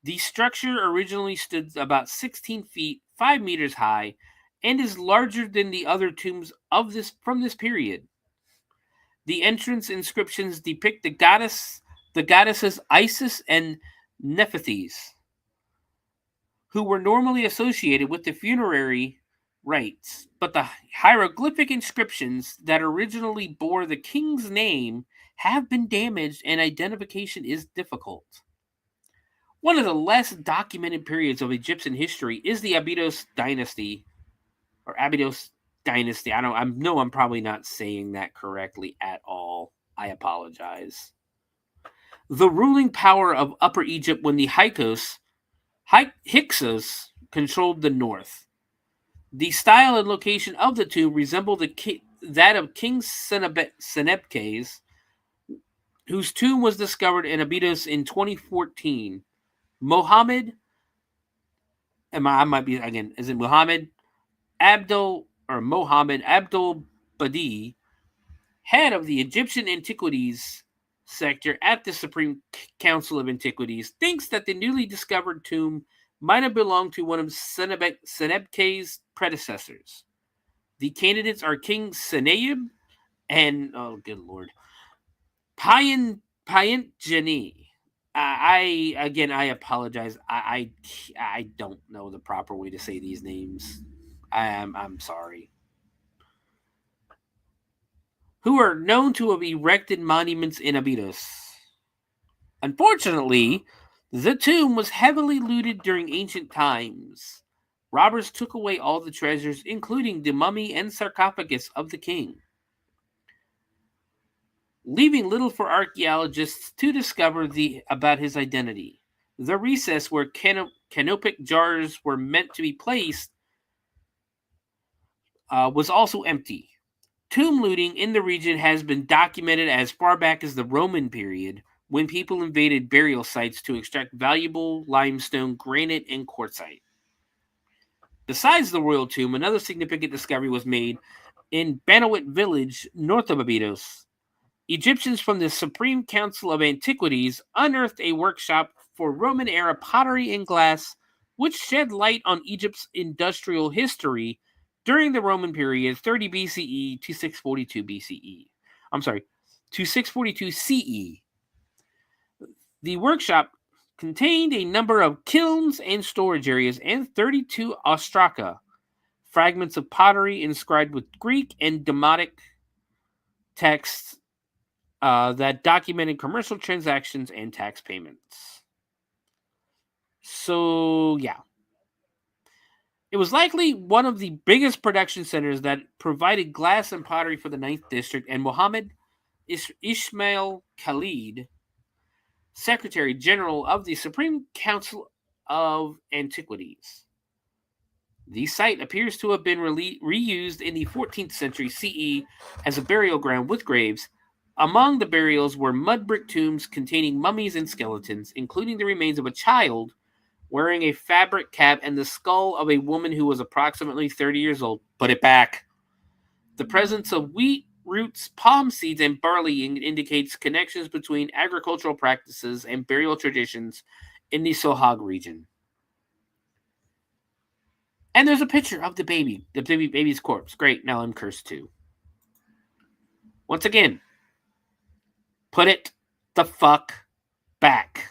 The structure originally stood about 16 feet, 5 meters high, and is larger than the other tombs from this period. The entrance inscriptions depict the goddesses Isis and Nephthys, who were normally associated with the funerary rites, but the hieroglyphic inscriptions that originally bore the king's name have been damaged and identification is difficult. One of the less documented periods of Egyptian history is the Abydos dynasty, or Abydos dynasty. I know I'm probably not saying that correctly at all. I apologize. The ruling power of Upper Egypt when the Hyksos controlled the north. The style and location of the tomb resemble that of King Senebkes, whose tomb was discovered in Abydos in 2014. Mohammed, I might be again, is it Mohammed Abdul Badi, head of the Egyptian Antiquities sector at the Supreme Council of Antiquities, thinks that the newly discovered tomb might have belonged to one of Senebkes' predecessors. The candidates are King Senayib and, oh, good lord, Payintjeni. I apologize. I don't know the proper way to say these names. I'm sorry. Who are known to have erected monuments in Abydos. Unfortunately, the tomb was heavily looted during ancient times. Robbers took away all the treasures, including the mummy and sarcophagus of the king, leaving little for archaeologists to discover about his identity. The recess where canopic jars were meant to be placed was also empty. Tomb looting in the region has been documented as far back as the Roman period, when people invaded burial sites to extract valuable limestone, granite, and quartzite. Besides the royal tomb, another significant discovery was made in Banawit village, north of Abydos. Egyptians from the Supreme Council of Antiquities unearthed a workshop for Roman-era pottery and glass, which shed light on Egypt's industrial history during the Roman period, 30 BCE to 642 BCE. To 642 CE. The workshop contained a number of kilns and storage areas and 32 ostraka, fragments of pottery inscribed with Greek and Demotic texts that documented commercial transactions and tax payments. So, yeah. It was likely one of the biggest production centers that provided glass and pottery for the 9th District, and Muhammad Ismail Khalid, Secretary General of the Supreme Council of Antiquities. The site appears to have been reused in the 14th century CE as a burial ground with graves. Among the burials were mud brick tombs containing mummies and skeletons, including the remains of a child wearing a fabric cap and the skull of a woman who was approximately 30 years old. Put it back. The presence of wheat, roots, palm seeds, and barley indicates connections between agricultural practices and burial traditions in the Sohag region. And there's a picture of the baby's corpse. Great, now I'm cursed too. Once again, put it the fuck back.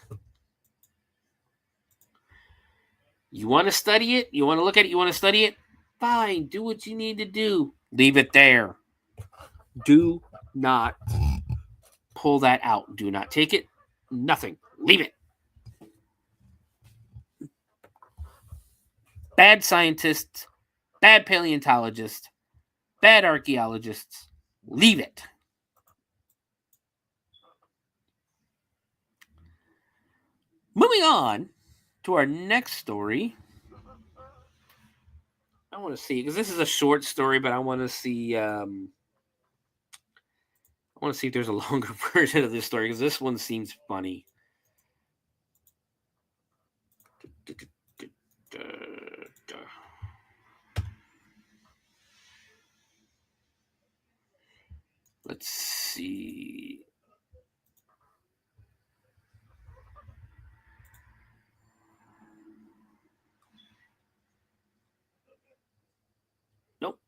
You want to study it? You want to look at it? You want to study it? Fine, do what you need to do. Leave it there. Do not pull that out. Do not take it. Nothing. Leave it. Bad scientists, bad paleontologists, bad archaeologists. Leave it. Moving on to our next story. I want to see, because this is a short story, but I want to see if there's a longer version of this story, because this one seems funny. Let's see. Nope.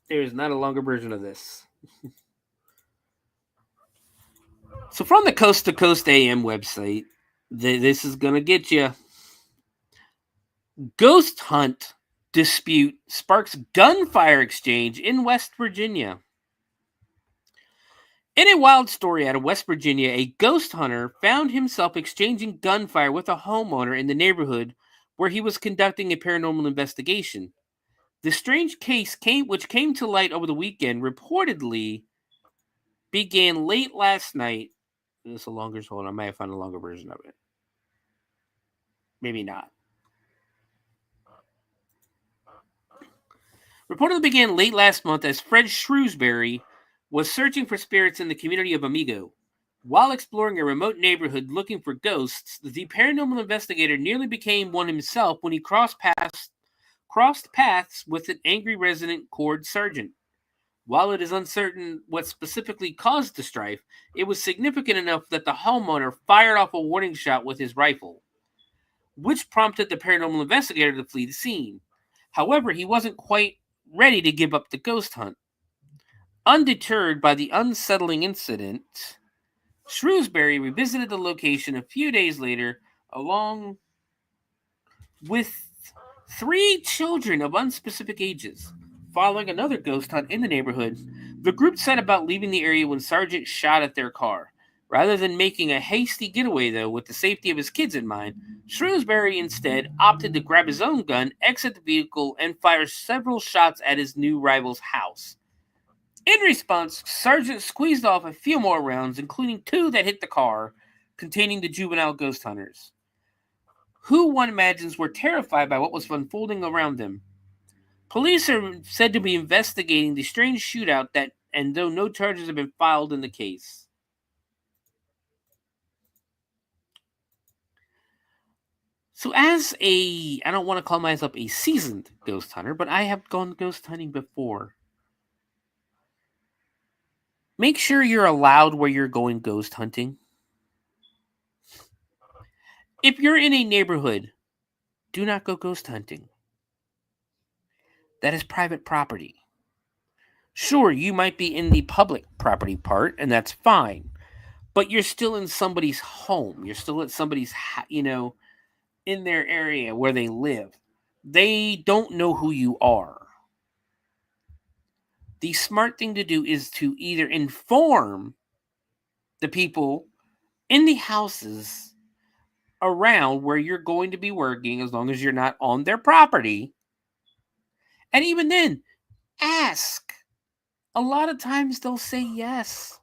There is not a longer version of this. So from the Coast to Coast AM website, this is going to get you. Ghost hunt dispute sparks gunfire exchange in West Virginia. In a wild story out of West Virginia, a ghost hunter found himself exchanging gunfire with a homeowner in the neighborhood where he was conducting a paranormal investigation. The strange case which came to light over the weekend reportedly began late last night. This is a longer, hold on, I might have found a longer version of it. Maybe not. Reportedly began late last month as Fred Shrewsbury was searching for spirits in the community of Amigo. While exploring a remote neighborhood looking for ghosts, the paranormal investigator nearly became one himself when he crossed paths with an angry resident Cord Sargent. While it is uncertain what specifically caused the strife, it was significant enough that the homeowner fired off a warning shot with his rifle, which prompted the paranormal investigator to flee the scene. However, he wasn't quite ready to give up the ghost hunt. Undeterred by the unsettling incident, Shrewsbury revisited the location a few days later, along with 3 children of unspecific ages. Following another ghost hunt in the neighborhood, the group set about leaving the area when Sargent shot at their car. Rather than making a hasty getaway, though, with the safety of his kids in mind, Shrewsbury instead opted to grab his own gun, exit the vehicle, and fire several shots at his new rival's house. In response, Sargent squeezed off a few more rounds, including 2 that hit the car containing the juvenile ghost hunters, who one imagines were terrified by what was unfolding around them. Police are said to be investigating the strange shootout and though no charges have been filed in the case. So I don't want to call myself a seasoned ghost hunter, but I have gone ghost hunting before. Make sure you're allowed where you're going ghost hunting. If you're in a neighborhood, do not go ghost hunting. That is private property. Sure, you might be in the public property part, and that's fine. But you're still in somebody's home. You're still at somebody's, in their area where they live. They don't know who you are. The smart thing to do is to either inform the people in the houses around where you're going to be working, as long as you're not on their property. And even then, ask. A lot of times they'll say yes.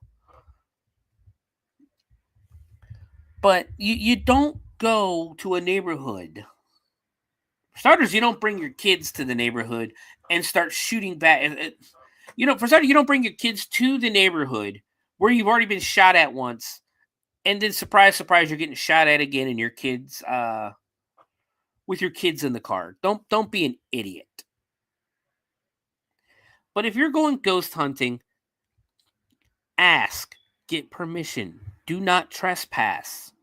But you don't go to a neighborhood. For starters, you don't bring your kids to the neighborhood and start shooting back. For starters, you don't bring your kids to the neighborhood where you've already been shot at once, and then surprise, surprise, you're getting shot at again, and your kids, with your kids in the car. Don't be an idiot. But if you're going ghost hunting, ask, get permission. Do not trespass.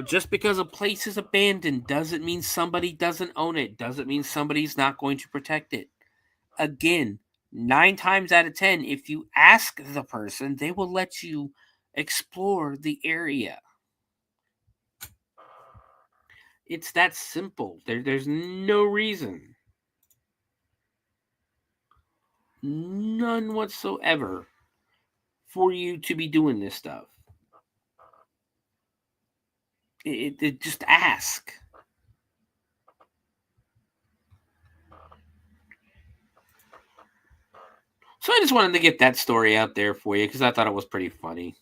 Just because a place is abandoned doesn't mean somebody doesn't own it. Doesn't mean somebody's not going to protect it. Again, 9 times out of 10, if you ask the person, they will let you explore the area. It's that simple. There's no reason. None whatsoever for you to be doing this stuff. It just ask. So I just wanted to get that story out there for you because I thought it was pretty funny.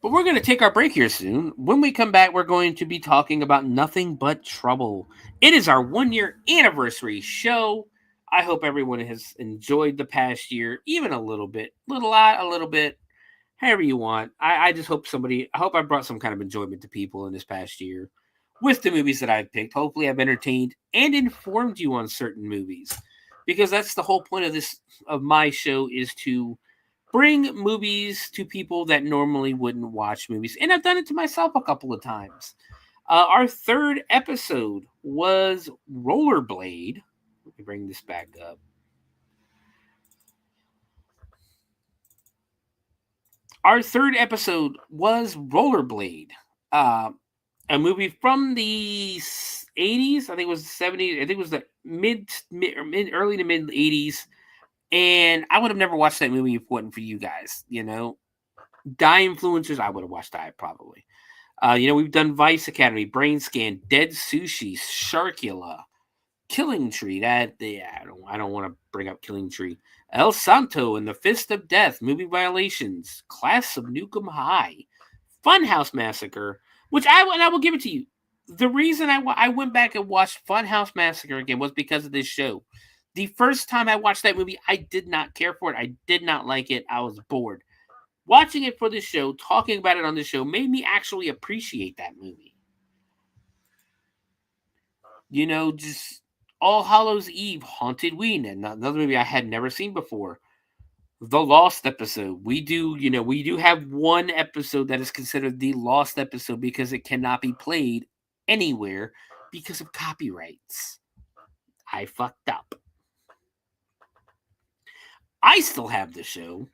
But we're going to take our break here soon. When we come back, we're going to be talking about Nothing But Trouble. It is our 1-year anniversary show. I hope everyone has enjoyed the past year, even a little bit. A little bit, however you want. I just hope I hope I brought some kind of enjoyment to people in this past year with the movies that I've picked. Hopefully I've entertained and informed you on certain movies, because that's the whole point of my show, is to bring movies to people that normally wouldn't watch movies. And I've done it to myself a couple of times. Our 3rd episode was Rollerblade. Let me bring this back up. Our 3rd episode was Rollerblade, a movie from the 80s. I think it was the 70s. I think it was the early to mid 80s. And I would have never watched that movie if it wasn't for you guys, Die influencers, I would have watched Die probably. We've done Vice Academy, Brain Scan, Dead Sushi, Sharkula, Killing Tree. I don't want to bring up Killing Tree. El Santo and the Fist of Death, Movie Violations, Class of Nukem High, Funhouse Massacre, which I will give it to you. The reason I went back and watched Funhouse Massacre again was because of this show. The first time I watched that movie, I did not care for it. I did not like it. I was bored. Watching it for this show, talking about it on the show, made me actually appreciate that movie. Just All Hallows Eve, Haunted Ween, and another movie I had never seen before. The Lost episode. We do have one episode that is considered the Lost episode because it cannot be played anywhere because of copyrights. I fucked up. I still have the show,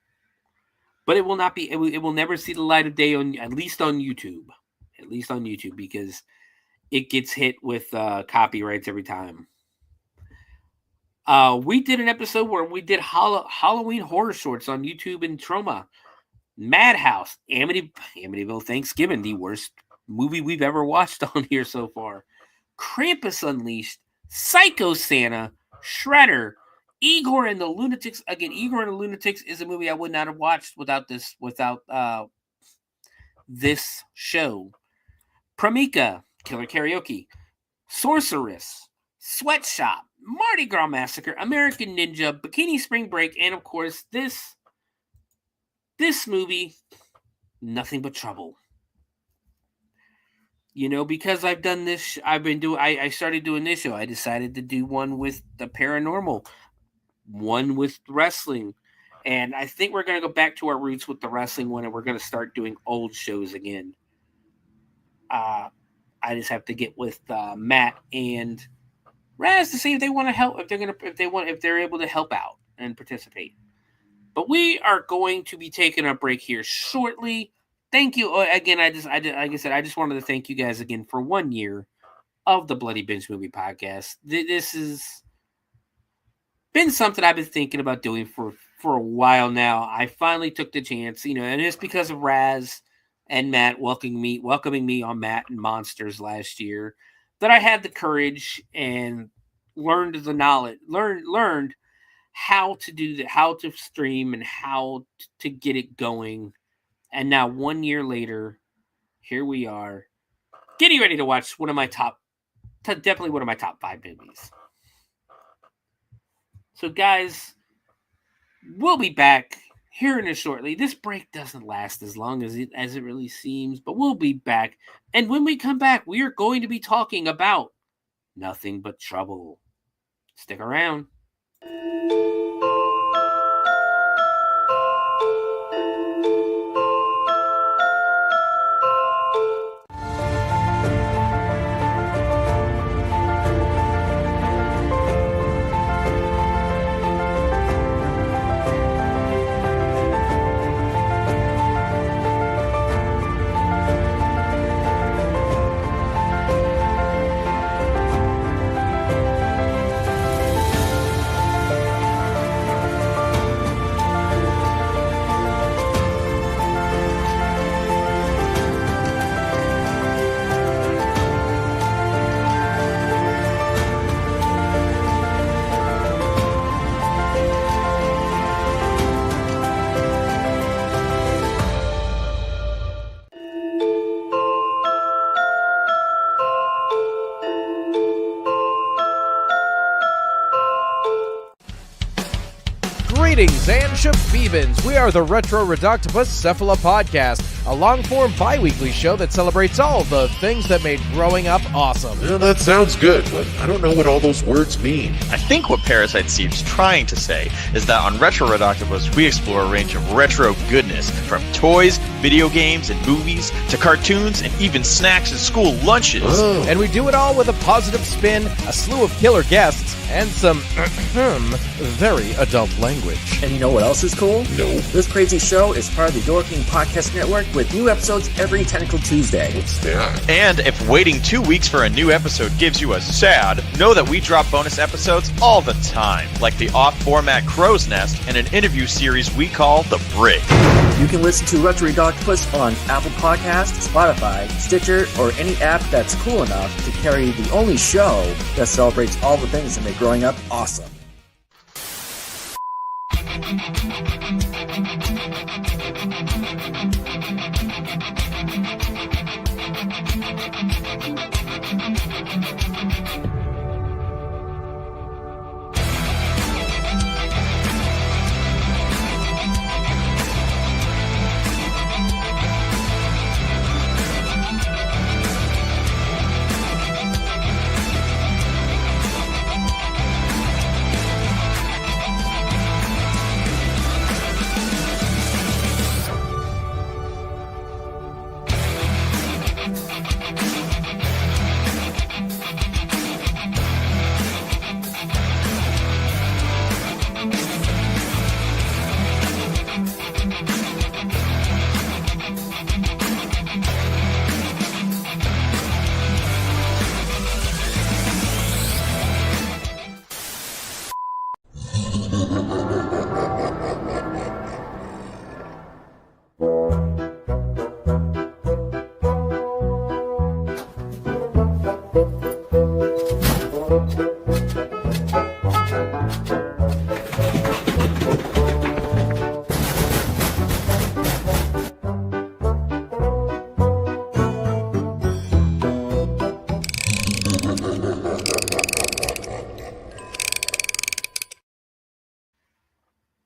but it will not be. It will never see the light of day at least on YouTube. At least on YouTube, because it gets hit with copyrights every time. We did an episode where we did Halloween horror shorts on YouTube and Troma. Madhouse, Amityville Thanksgiving, the worst movie we've ever watched on here so far. Krampus Unleashed, Psycho Santa, Shredder, Igor and the Lunatics. Again, Igor and the Lunatics is a movie I would not have watched without this show. Pramika, Killer Karaoke, Sorceress, Sweatshop, Mardi Gras Massacre, American Ninja, Bikini Spring Break, and of course this movie, Nothing But Trouble. Because I've done this, I started doing this show. I decided to do one with the paranormal, one with wrestling, and I think we're going to go back to our roots with the wrestling one, and we're going to start doing old shows again. I just have to get with Matt and Raz to see if they want to help, if they're able to help out and participate. But we are going to be taking a break here shortly. Thank you again. Like I said, I just wanted to thank you guys again for 1 year of the Bloody Binge Movie Podcast. This has been something I've been thinking about doing for a while now. I finally took the chance, and it's because of Raz and Matt welcoming me on Matt and Monsters last year that I had the courage and learned the knowledge, learned how to do that, how to stream and how to get it going. And now 1 year later, here we are, getting ready to watch definitely one of my top 5 movies. So guys, we'll be back here in a shortly. This break doesn't last as long as it really seems, but we'll be back. And when we come back, we are going to be talking about Nothing But Trouble. Stick around. Greetings and shabibans. We are the Retro Reductibus Cephala Podcast, a long-form bi-weekly show that celebrates all the things that made growing up awesome. Yeah, that sounds good, but I don't know what all those words mean. I think what Parasite Steve's trying to say is that on Retro Reductibus, we explore a range of retro goodness, from toys, video games, and movies, to cartoons, and even snacks and school lunches. And we do it all with a positive spin, a slew of killer guests, and some very adult language. And you know what else is cool? No. This crazy show is part of the Your King Podcast Network with new episodes every Tentacle Tuesday. What's that? And if waiting 2 weeks for a new episode gives you a sad, know that we drop bonus episodes all the time, like the off-format Crow's Nest and an interview series we call The Brig. You can listen to Retro Octopus on Apple Podcasts, Spotify, Stitcher, or any app that's cool enough to carry the only show that celebrates all the things that make growing up awesome.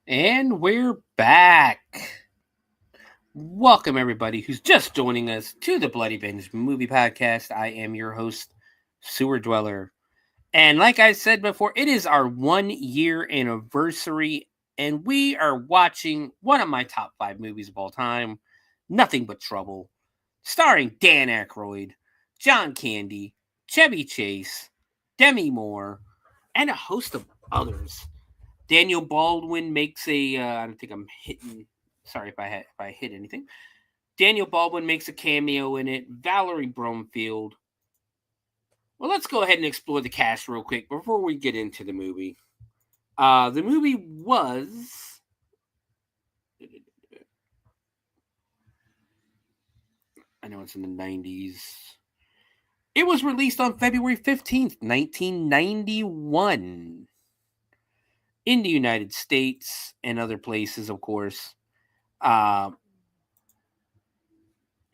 And we're back. Welcome, everybody who's just joining us to the Bloody Binge Movie Podcast. I am your host, Sewer Dweller. And like I said before, it is our 1 year anniversary, and we are watching one of my top 5 movies of all time, Nothing But Trouble, starring Dan Akroyd, John Candy, Chevy Chase, Demi Moore, and a host of others. Daniel Baldwin makes a, I don't think I'm hitting, sorry if I hit anything. Daniel Baldwin makes a cameo in it. Valerie Bromfield. Well, let's go ahead and explore the cast real quick before we get into the movie. The movie was... I know it's in the 90s. It was released on February 15th, 1991. In the United States and other places, of course. It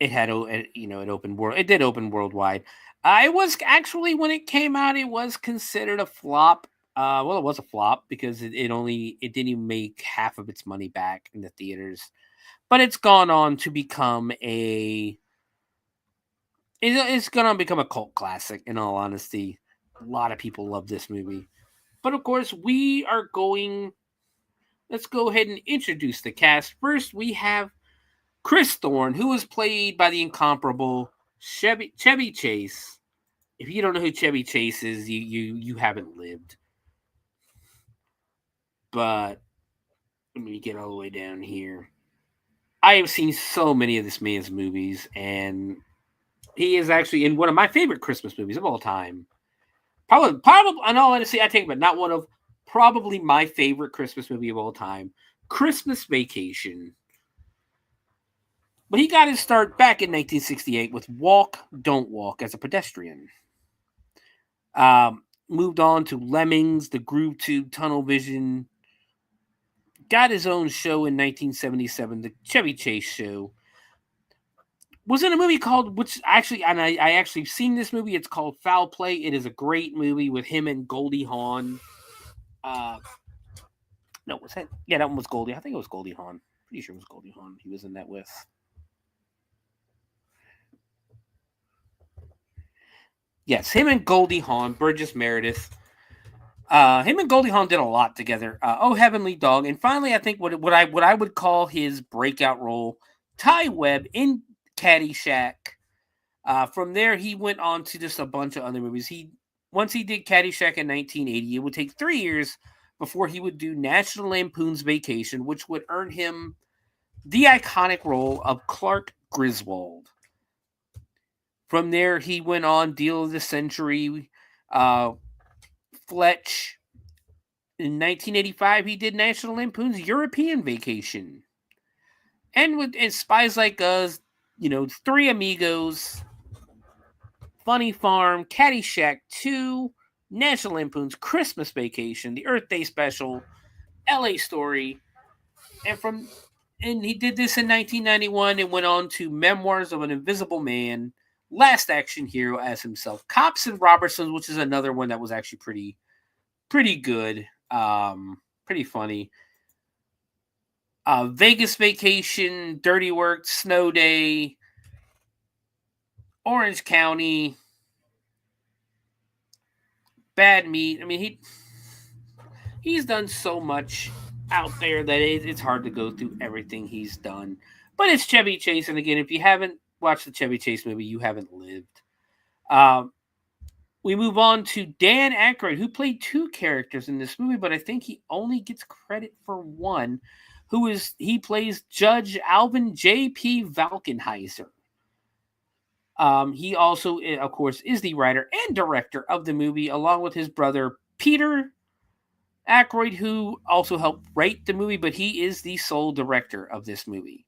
had, it opened world. It did open worldwide. It was actually, when it came out, it was considered a flop. Well, it was a flop because it didn't even make half of its money back in the theaters. But it's gone on to become it's going to become a cult classic, in all honesty. A lot of people love this movie. But of course, let's go ahead and introduce the cast. First, we have Chris Thorne, who was played by the incomparable Chevy Chase. If you don't know who Chevy Chase is, you haven't lived. But let me get all the way down here. I have seen so many of this man's movies, and he is actually in one of my favorite Christmas movies of all time. Probably, in all honesty, I take it, but not one of probably my favorite Christmas movie of all time, Christmas Vacation. But he got his start back in 1968 with Walk, Don't Walk as a pedestrian. Moved on to Lemmings, The Groove Tube, Tunnel Vision. Got his own show in 1977, The Chevy Chase Show. Was in a movie called, which actually, and I actually seen this movie. It's called Foul Play. It is a great movie with him and Goldie Hawn. No, was that? Yeah, that one was Goldie. I think it was Goldie Hawn. Pretty sure it was Goldie Hawn. He was in that with. Yes, him and Goldie Hawn, Burgess Meredith. Him and Goldie Hawn did a lot together. Oh Heavenly Dog, and finally, I think what I would call his breakout role, Ty Webb in Caddyshack. From there, he went on to just a bunch of other movies. He once he did Caddyshack in 1980, it would take 3 years before he would do National Lampoon's Vacation, which would earn him the iconic role of Clark Griswold. From there, he went on Deal of the Century, Fletch. In 1985, he did National Lampoon's European Vacation. And with Spies Like Us, Three Amigos, Funny Farm, Caddyshack 2, National Lampoon's Christmas Vacation, The Earth Day Special, LA Story, and he did this in 1991 and went on to Memoirs of an Invisible Man, Last Action Hero as himself, Cops and Robertsons, which is another one that was actually pretty good, pretty funny. Vegas Vacation, Dirty Work, Snow Day, Orange County, Bad Meat. I mean, he's done so much out there that it's hard to go through everything he's done. But it's Chevy Chase, and again, if you haven't watched the Chevy Chase movie, you haven't lived. We move on to Dan Akroyd, who played 2 characters in this movie, but I think he only gets credit for one. He plays Judge Alvin J.P. Valkenheiser. He also, of course, is the writer and director of the movie, along with his brother Peter Akroyd, who also helped write the movie, but he is the sole director of this movie.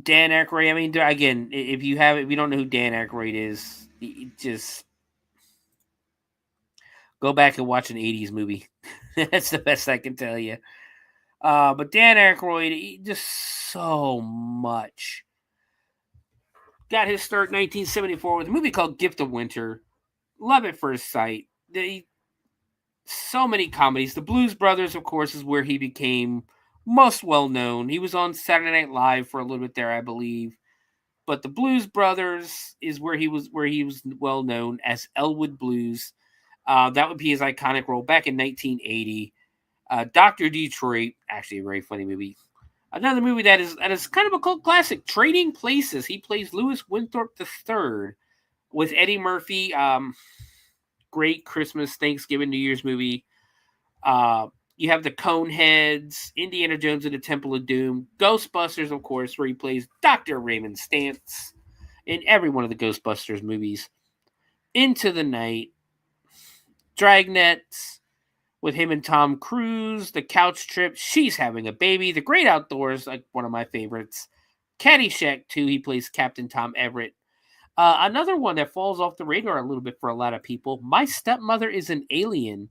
Dan Akroyd, I mean, again, if you don't know who Dan Akroyd is, just go back and watch an 80s movie. That's the best I can tell you. But Dan Akroyd, just so much. Got his start in 1974 with a movie called Gift of Winter. Love at First Sight. So many comedies. The Blues Brothers, of course, is where he became most well known. He was on Saturday Night Live for a little bit there, I believe. But the Blues Brothers is where he was well known as Elwood Blues. That would be his iconic role back in 1980. Dr. Detroit, actually a very funny movie. Another movie that is kind of a cult classic, Trading Places. He plays Lewis Winthorpe III with Eddie Murphy. Great Christmas, Thanksgiving, New Year's movie. You have the Coneheads, Indiana Jones and the Temple of Doom, Ghostbusters, of course, where he plays Dr. Raymond Stantz in every one of the Ghostbusters movies. Into the Night, Dragnets with him and Tom Cruise, The Couch Trip, She's Having a Baby, The Great Outdoors, like one of my favorites. Caddyshack 2, he plays Captain Tom Everett. Another one that falls off the radar a little bit for a lot of people, My Stepmother is an Alien.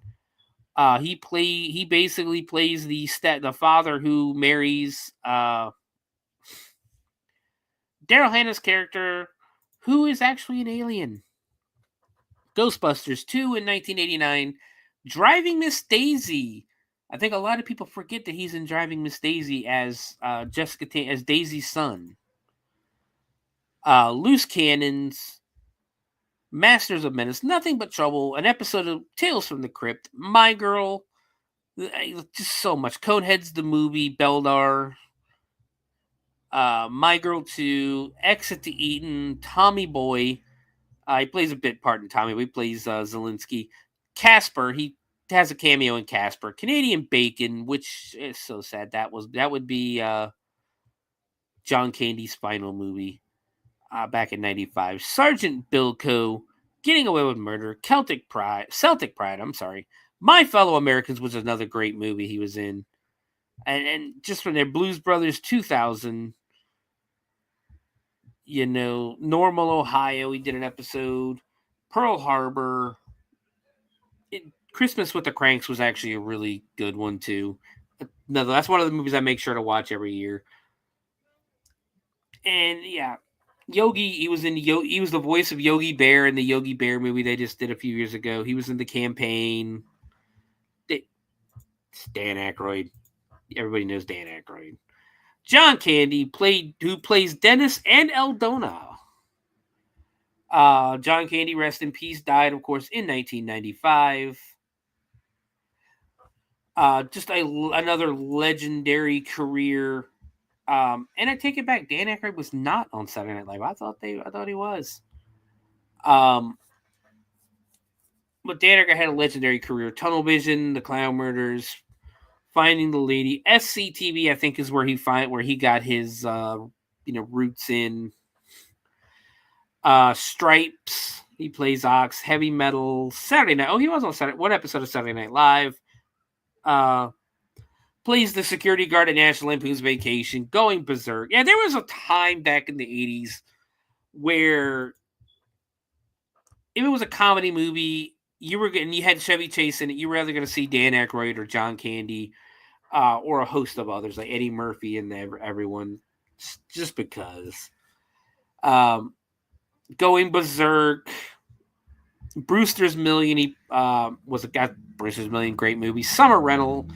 He basically plays the father who marries Daryl Hannah's character, who is actually an alien. Ghostbusters 2 in 1989. Driving Miss Daisy. I think a lot of people forget that he's in Driving Miss Daisy as as Daisy's son. Loose Cannons, Masters of Menace, Nothing But Trouble, an episode of Tales from the Crypt, My Girl, just so much. Coneheads the movie, Beldar, My Girl 2, Exit to Eden, Tommy Boy. He plays a bit part in Tommy Boy. He plays Zelensky. Casper, he has a cameo in Casper. Canadian Bacon, which is so sad. That would be John Candy's final movie back in 95. Sergeant Bilko, Getting Away with Murder, Celtic Pride, I'm sorry. My Fellow Americans was another great movie he was in. And just from there, Blues Brothers 2000, Normal, Ohio, he did an episode. Pearl Harbor. Christmas with the Cranks was actually a really good one, too. No, that's one of the movies I make sure to watch every year. And, yeah, Yogi, he was the voice of Yogi Bear in the Yogi Bear movie they just did a few years ago. He was in The Campaign. Dan Akroyd. Everybody knows Dan Akroyd. John Candy, who plays Dennis and Eldona. John Candy, rest in peace, died, of course, in 1995. Just another legendary career. And I take it back. Dan Akroyd was not on Saturday Night Live. I thought he was. But Daniker had a legendary career. Tunnel Vision, The Clown Murders, Finding the Lady. SCTV, I think, is where he got his roots in. Stripes, he plays Ox. Heavy Metal, Saturday Night. Oh, he was on one episode of Saturday Night Live. Plays the security guard at National Lampoon's Vacation. Going Berserk. Yeah, there was a time back in the 80s where if it was a comedy movie, you had Chevy Chase in it, you were either going to see Dan Akroyd or John Candy, or a host of others like Eddie Murphy and everyone, just because. Going Berserk, Brewster's Million. He Brewster's Million, great movie. Summer Rental,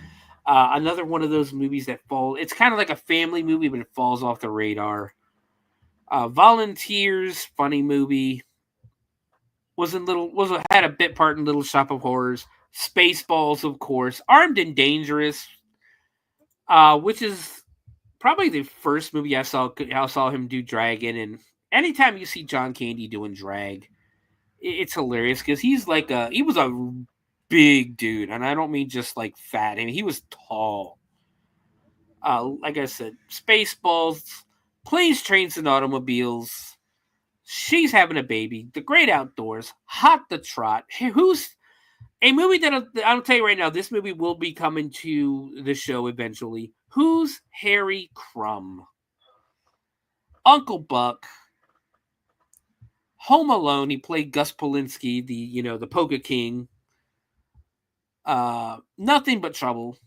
another one of those movies that it's kind of like a family movie, but it falls off the radar. Volunteers, funny movie. Had a bit part in Little Shop of Horrors. Spaceballs, of course. Armed and Dangerous, which is probably the first movie I saw him do drag in. And anytime you see John Candy doing drag, it's hilarious because he was a big dude, and I don't mean just like fat. I mean, he was tall. Like I said, Spaceballs, Planes, Trains, and Automobiles. She's Having a Baby, The Great Outdoors, Hot the Trot. Who's a movie that I'll tell you right now, this movie will be coming to the show eventually. Who's Harry Crumb? Uncle Buck. Home Alone, he played Gus Polinski, the Polka King. Nothing But Trouble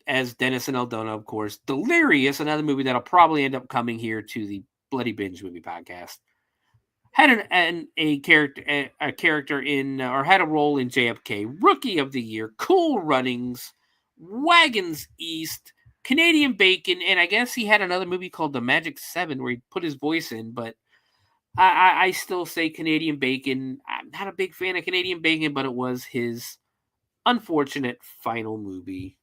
as Dennis and Eldona, of course. Delirious, another movie that'll probably end up coming here to the Bloody Binge Movie Podcast. Had a character in, or had a role in JFK, Rookie of the Year, Cool Runnings, Wagons East, Canadian Bacon, and I guess he had another movie called The Magic 7 where he put his voice in, but I still say Canadian Bacon. I'm not a big fan of Canadian Bacon, but it was his unfortunate final movie.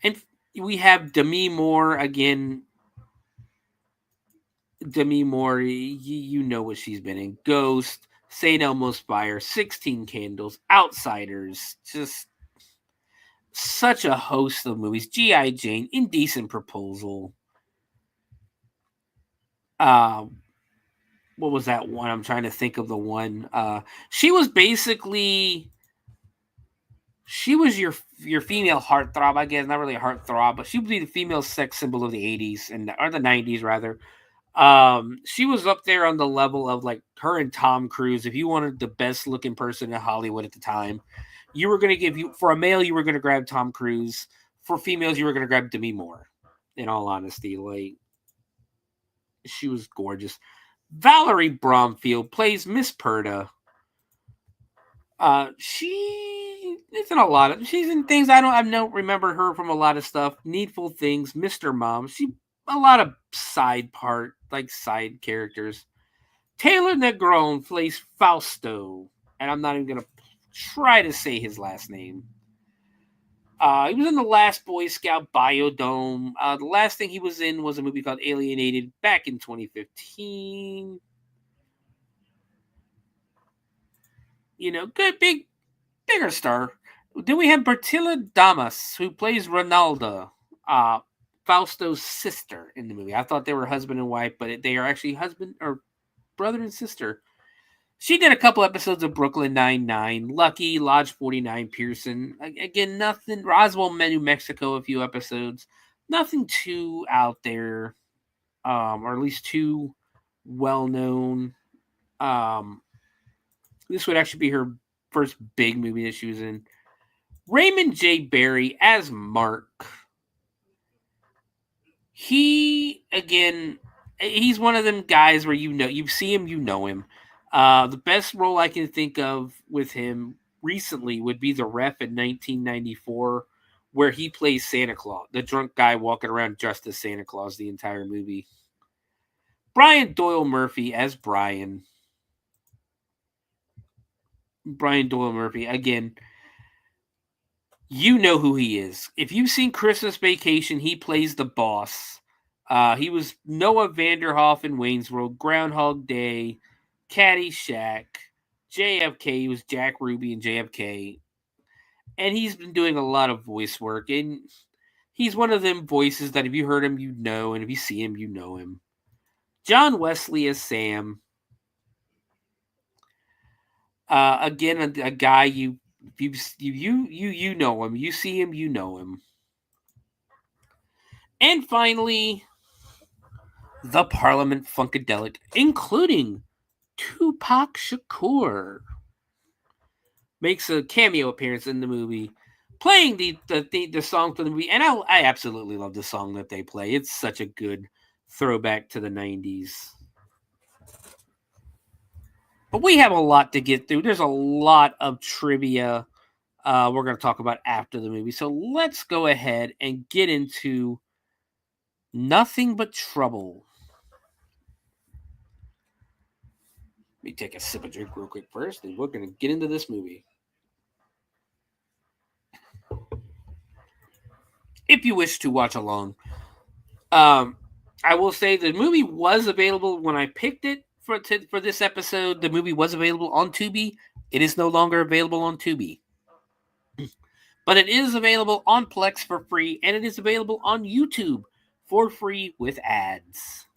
And we have Demi Moore again. Demi Moore, you know what she's been in. Ghost, St. Elmo's Fire, 16 Candles, Outsiders, just such a host of movies. G.I. Jane, Indecent Proposal. What was that one? I'm trying to think of the one. She was your female heartthrob, I guess. Not really a heartthrob, but she would be the female sex symbol of the 80s or the 90s rather. She was up there on the level of like her and Tom Cruise. If you wanted the best looking person in Hollywood at the time, you were going to for a male, you were going to grab Tom Cruise. For females, you were going to grab Demi Moore. In all honesty, like, she was gorgeous. Valerie Bromfield plays Miss Perda. She's in things I don't remember her from a lot of stuff. Needful Things, Mr. Mom. A lot of side characters. Taylor Negron plays Fausto, and I'm not even gonna try to say his last name. He was in The Last Boy Scout, Biodome. The last thing he was in was a movie called Alienated back in 2015. Good, bigger star. Then we have Bertilla Damas, who plays Ronalda, Fausto's sister in the movie. I thought they were husband and wife, but they are actually husband or brother and sister. She did a couple episodes of Brooklyn Nine-Nine, Lucky, Lodge 49, Pearson. Again, nothing. Roswell, New Mexico, a few episodes. Nothing too out there, or at least too well-known. This would actually be her first big movie that she was in. Raymond J. Barry as Mark. He's one of them guys where you see him, you know him. The best role I can think of with him recently would be The Ref in 1994, where he plays Santa Claus, the drunk guy walking around dressed as Santa Claus the entire movie. Brian Doyle Murphy as Brian. Brian Doyle Murphy, again, you know who he is. If you've seen Christmas Vacation, he plays the boss. He was Noah Vanderhoff in Wayne's World, Groundhog Day, Caddyshack, JFK. He was Jack Ruby and JFK. And he's been doing a lot of voice work. And he's one of them voices that if you heard him, you know. And if you see him, you know him. John Wesley as Sam. Again, a guy you know him. You see him, you know him. And finally, the Parliament Funkadelic, including Tupac Shakur, makes a cameo appearance in the movie, playing the song for the movie. And I absolutely love the song that they play. It's such a good throwback to the 90s. But we have a lot to get through. There's a lot of trivia we're going to talk about after the movie. So let's go ahead and get into Nothing But Trouble. Let me take a sip of drink real quick first, and we're going to get into this movie. If you wish to watch along, I will say the movie was available when I picked it for this episode. The movie was available on Tubi. It is no longer available on Tubi. But it is available on Plex for free, and it is available on YouTube for free with ads.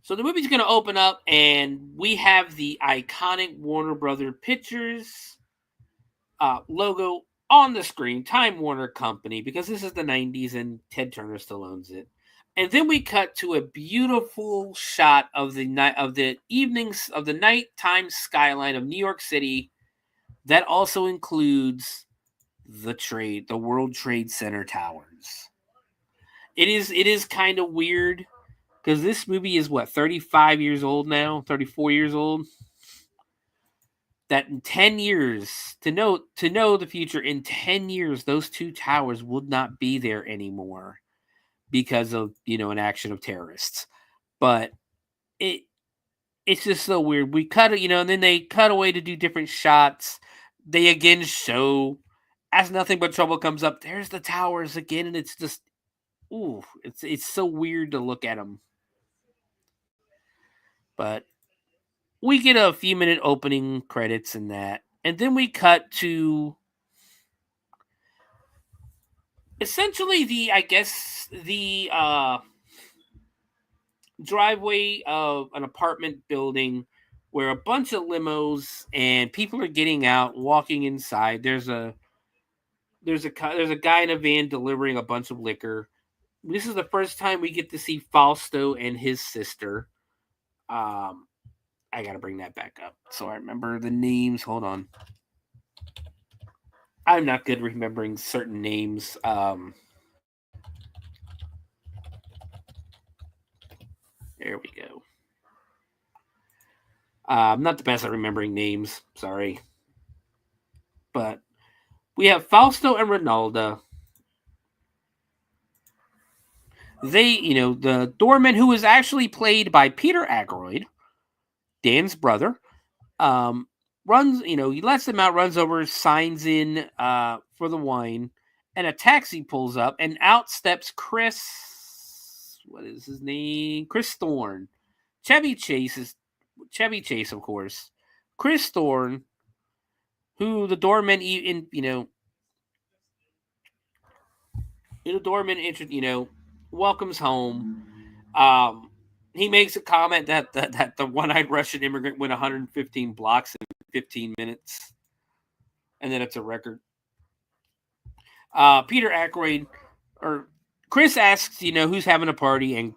So the movie's going to open up, and we have the iconic Warner Brothers Pictures logo on the screen, Time Warner Company, because this is the 90s and Ted Turner still owns it. And then we cut to a beautiful shot of the nighttime skyline of New York City. That also includes the World Trade Center towers. It is kind of weird because this movie is 35 years old now, 34 years old. That in 10 years, to know the future, in 10 years, those two towers would not be there anymore because of, an action of terrorists. But it's just so weird. We cut it, and then they cut away to do different shots. They again show, as Nothing But Trouble comes up, there's the towers again, and it's just, it's so weird to look at them. But we get a few minute opening credits and that. And then we cut to essentially the driveway of an apartment building where a bunch of limos and people are getting out, walking inside. There's a guy in a van delivering a bunch of liquor. This is the first time we get to see Fausto and his sister. I got to bring that back up so I remember the names. Hold on. I'm not good remembering certain names. There we go. I'm not the best at remembering names. Sorry. But we have Fausto and Ronaldo. They, the doorman, who is actually played by Peter Akroyd, Dan's brother, runs, he lets them out, runs over, signs in for the wine, and a taxi pulls up, and out steps Chris, what is his name? Chris Thorne. Chevy Chase, of course. Chris Thorne, who the doorman, welcomes home. He makes a comment that the one-eyed Russian immigrant went 115 blocks in 15 minutes. And then it's a record. Peter Akroyd, or Chris asks, who's having a party, and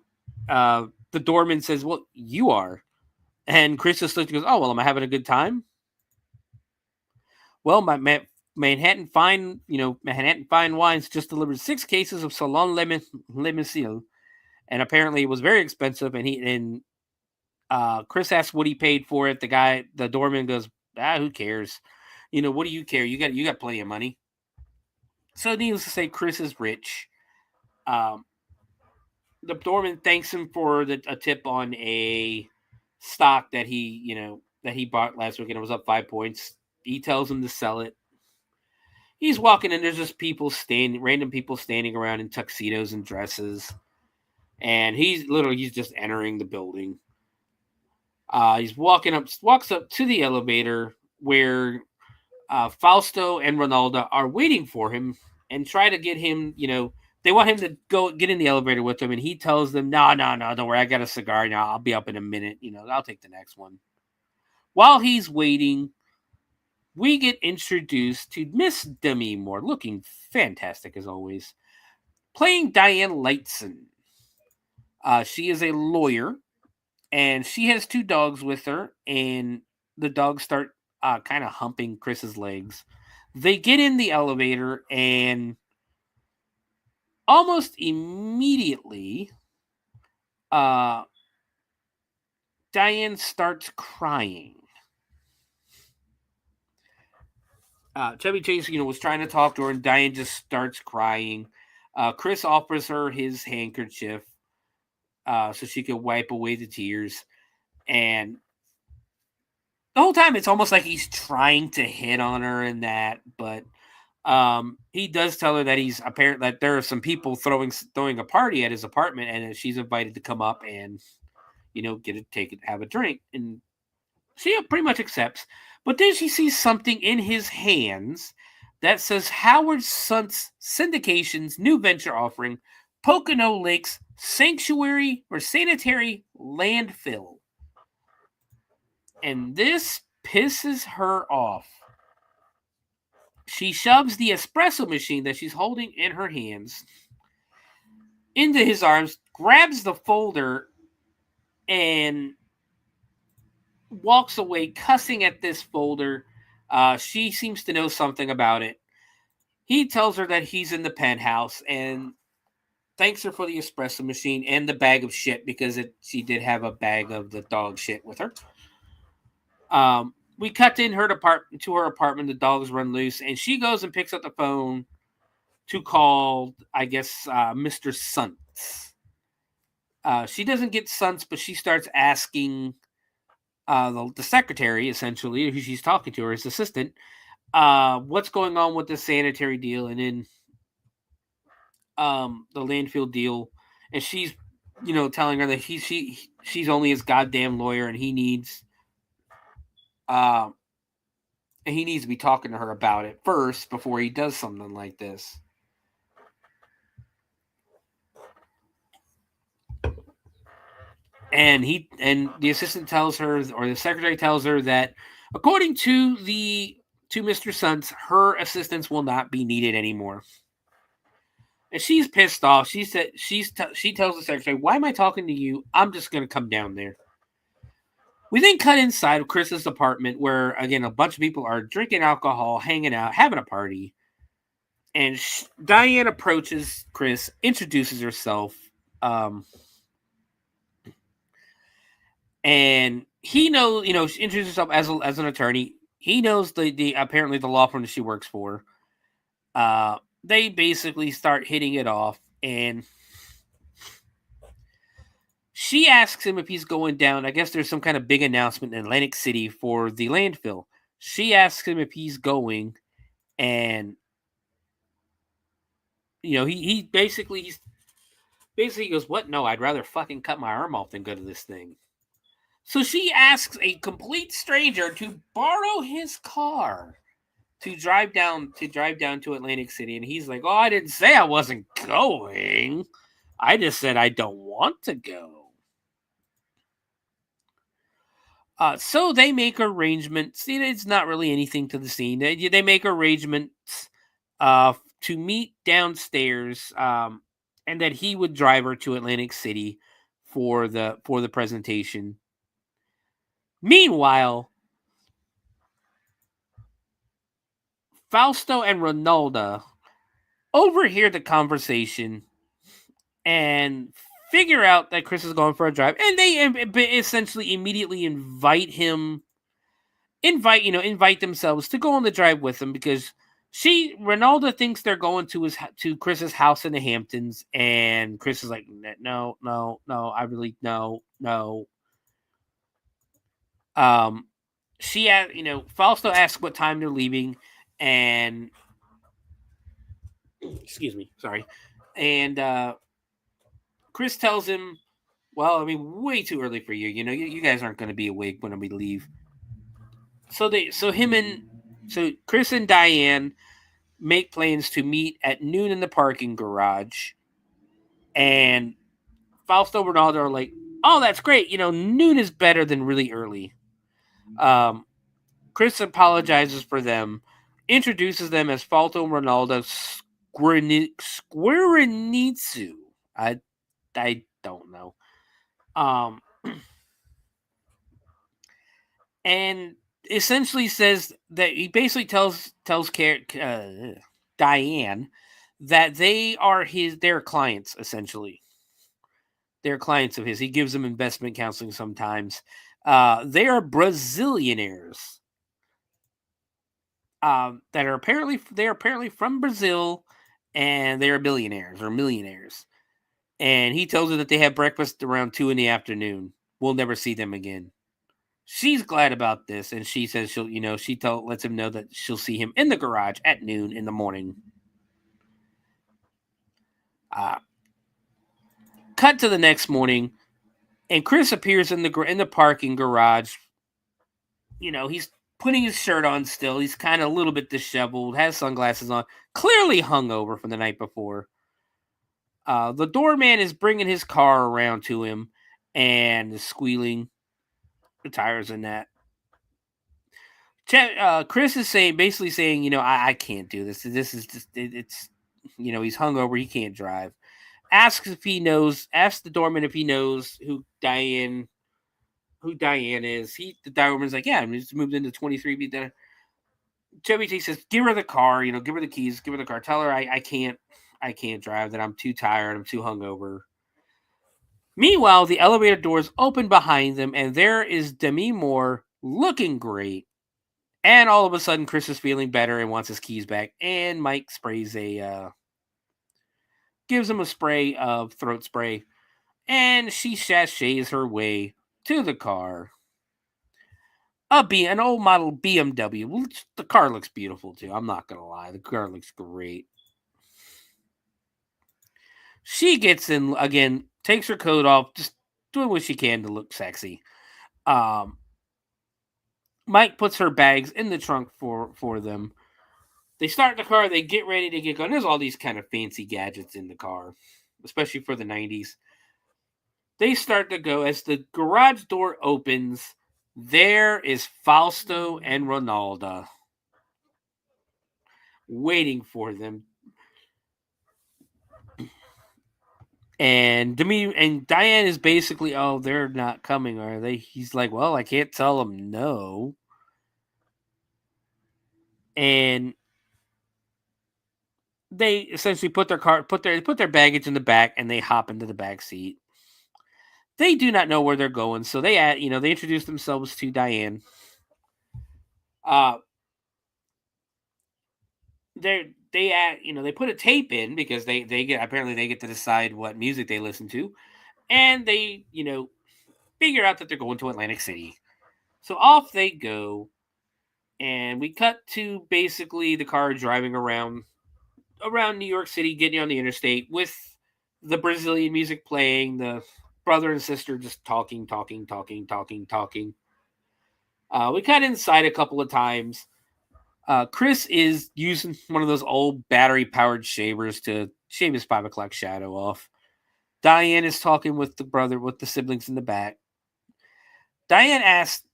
the doorman says, well, you are. And Chris just looks and goes, oh, well, am I having a good time? Well, my Manhattan Fine Wines just delivered 6 cases of Salon Limousine. And apparently it was very expensive. And Chris asked what he paid for it. The doorman goes, who cares? What do you care? You got plenty of money. So needless to say, Chris is rich. The doorman thanks him for a tip on a stock that he bought last week, and it was up 5 points. He tells him to sell it. He's walking, and there's just random people standing around in tuxedos and dresses. And he's just entering the building. He walks up to the elevator where Fausto and Ronaldo are waiting for him and try to get him, they want him to go get in the elevator with them, and he tells them, no, don't worry, I got a cigar now, I'll be up in a minute, I'll take the next one. While he's waiting, we get introduced to Miss Demi Moore, looking fantastic as always, playing Diane Lightson. She is a lawyer, and she has 2 dogs with her, and the dogs start kind of humping Chris's legs. They get in the elevator, and almost immediately, Diane starts crying. Chevy Chase, was trying to talk to her, and Diane just starts crying. Chris offers her his handkerchief so she can wipe away the tears. And the whole time, it's almost like he's trying to hit on her and that, but he does tell her that that there are some people throwing a party at his apartment, and that she's invited to come up and have a drink, and she pretty much accepts. But then she sees something in his hands that says Howard Sunt's Syndication's new venture offering, Pocono Lakes Sanctuary or Sanitary Landfill. And this pisses her off. She shoves the espresso machine that she's holding in her hands into his arms, grabs the folder, and walks away cussing at this folder. She seems to know something about it. He tells her that he's in the penthouse and thanks her for the espresso machine and the bag of shit, because she did have a bag of the dog shit with her. We cut in to her apartment. The dogs run loose, and she goes and picks up the phone to call, I guess, Mr. Suntz. She doesn't get Suntz, but she starts asking the secretary, essentially, who she's talking to, her his assistant, what's going on with the sanitary deal and in the landfill deal. And she's, telling her that she's only his goddamn lawyer, and he needs to be talking to her about it first before he does something like this. And the assistant tells her, or the secretary tells her, that according to Mr. Suntz, her assistance will not be needed anymore. And she's pissed off. She tells the secretary, "Why am I talking to you? I'm just going to come down there." We then cut inside of Chris's apartment, where again a bunch of people are drinking alcohol, hanging out, having a party. And Diane approaches Chris, introduces herself. And he knows, she introduces herself as an attorney. He knows the apparently the law firm that she works for. They basically start hitting it off, and she asks him if he's going down. I guess there's some kind of big announcement in Atlantic City for the landfill. She asks him if he's going, and he basically goes, "What? No, I'd rather fucking cut my arm off than go to this thing." So she asks a complete stranger to borrow his car to drive down to Atlantic City, and he's like, "Oh, I didn't say I wasn't going. I just said I don't want to go." So they make arrangements. It's not really anything to the scene. They make arrangements to meet downstairs, and that he would drive her to Atlantic City for the presentation. Meanwhile, Fausto and Ronaldo overhear the conversation and figure out that Chris is going for a drive, and they essentially immediately invite themselves to go on the drive with them, because Ronaldo thinks they're going to Chris's house in the Hamptons, and Chris is like, no, I really no. Fausto asks what time they're leaving, and excuse me, sorry. And Chris tells him Well, I mean, way too early for you. You guys aren't going to be awake when we leave. So Chris and Diane make plans to meet at noon in the parking garage, and Fausto and Ronaldo are like, "Oh, that's great. Noon is better than really early." Chris apologizes for them, introduces them as Fausto and Ronaldo Squarenitsu. I don't know. And essentially says that he basically tells Diane that they're clients, essentially. They're clients of his. He gives them investment counseling sometimes. They are Brazilianaires that are apparently from Brazil, and they are billionaires or millionaires. And he tells her that they have breakfast around 2 p.m. We'll never see them again. She's glad about this, and she says lets him know that she'll see him in the garage at noon in the morning. Cut to the next morning, and Chris appears in the parking garage. He's putting his shirt on still. He's kind of a little bit disheveled, has sunglasses on, clearly hungover from the night before. The doorman is bringing his car around to him and is squealing the tires and that. Chris is basically saying, I can't do this. This is just, it's, he's hungover. He can't drive. Asks the doorman if he knows who Diane is. The doorman's like, yeah, he's moved into 23B. Then Chevy Chase says, give her the car, give her the keys, give her the car. Tell her I can't drive, that I'm too tired. I'm too hungover. Meanwhile, the elevator doors open behind them, and there is Demi Moore looking great. And all of a sudden, Chris is feeling better and wants his keys back. And Mike gives him a spray of throat spray. And she sashays her way to the car. An old model BMW. The car looks beautiful, too. I'm not going to lie. The car looks great. She gets in again, takes her coat off, just doing what she can to look sexy. Mike puts her bags in the trunk for them. They start the car. They get ready to get going. There's all these kind of fancy gadgets in the car, especially for the 90s. They start to go. As the garage door opens, there is Fausto and Ronaldo waiting for them. And Diane is basically, oh, they're not coming, are they? He's like, well, I can't tell them no. And they essentially put their baggage in the back, and they hop into the back seat. They do not know where they're going, so they introduce themselves to Diane. They put a tape in because they get to decide what music they listen to, and they figure out that they're going to Atlantic City. So off they go, and we cut to basically the car driving around New York City, getting on the interstate with the Brazilian music playing, the brother and sister just talking. We cut inside a couple of times. Chris is using one of those old battery-powered shavers to shave his 5 o'clock shadow off. Diane is talking with the siblings in the back. Diane asks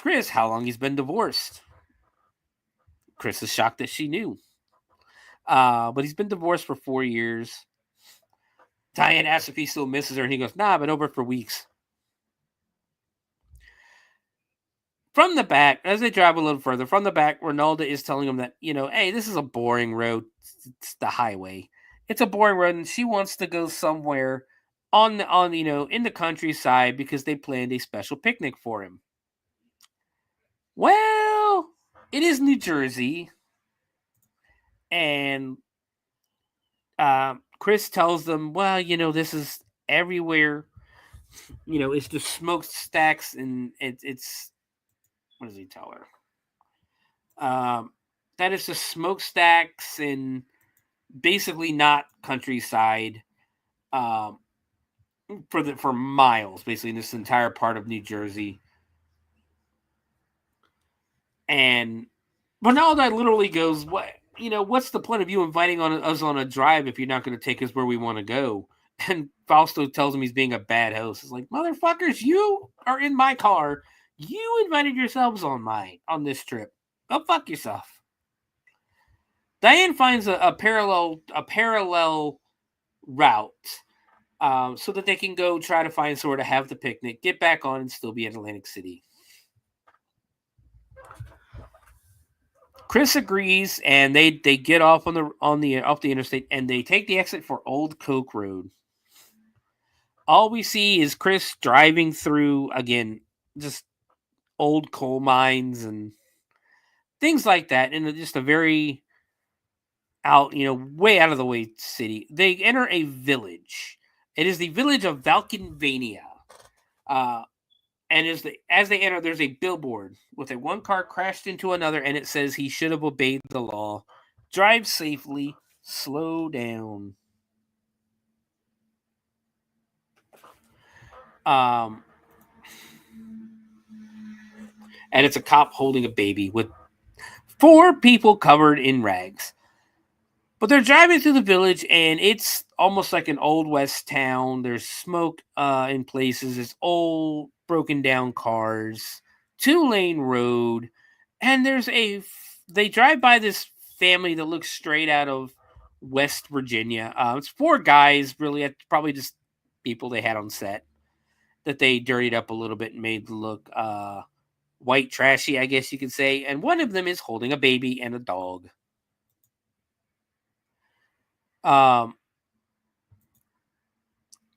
Chris how long he's been divorced. Chris is shocked that she knew. But he's been divorced for 4 years. Diane asks if he still misses her, and he goes, nah, I've been over for weeks. From the back, as they drive a little further, from the back, Ronaldo is telling him that, hey, this is a boring road. It's the highway. It's a boring road, and she wants to go somewhere in the countryside because they planned a special picnic for him. Well, it is New Jersey. And Chris tells them, well, this is everywhere. It's just smokestacks, and it's what does he tell her? That is just smokestacks and basically not countryside. for miles, basically in this entire part of New Jersey. And Ronaldo literally goes, "What? What's the point of you inviting us on a drive if you're not going to take us where we want to go?" And Fausto tells him he's being a bad host. It's like, motherfuckers, you are in my car. You invited yourselves on this trip. Go fuck yourself. Diane finds a parallel route so that they can go try to find somewhere to have the picnic, get back on, and still be in Atlantic City. Chris agrees, and they get off off the interstate, and they take the exit for Old Coke Road. All we see is Chris driving through, again, just old coal mines and things like that, in just a very way out of the way city. They enter a village. It is the village of Valkenvania. And as they enter, there's a billboard with a one car crashed into another, and it says he should have obeyed the law. Drive safely, slow down. And it's a cop holding a baby with 4 people covered in rags. But they're driving through the village, and it's almost like an old west town. There's smoke in places. It's old, broken down cars, 2-lane road, and they drive by this family that looks straight out of West Virginia. It's 4 guys, really, probably just people they had on set that they dirtied up a little bit and made look white trashy, I guess you could say. And one of them is holding a baby and a dog.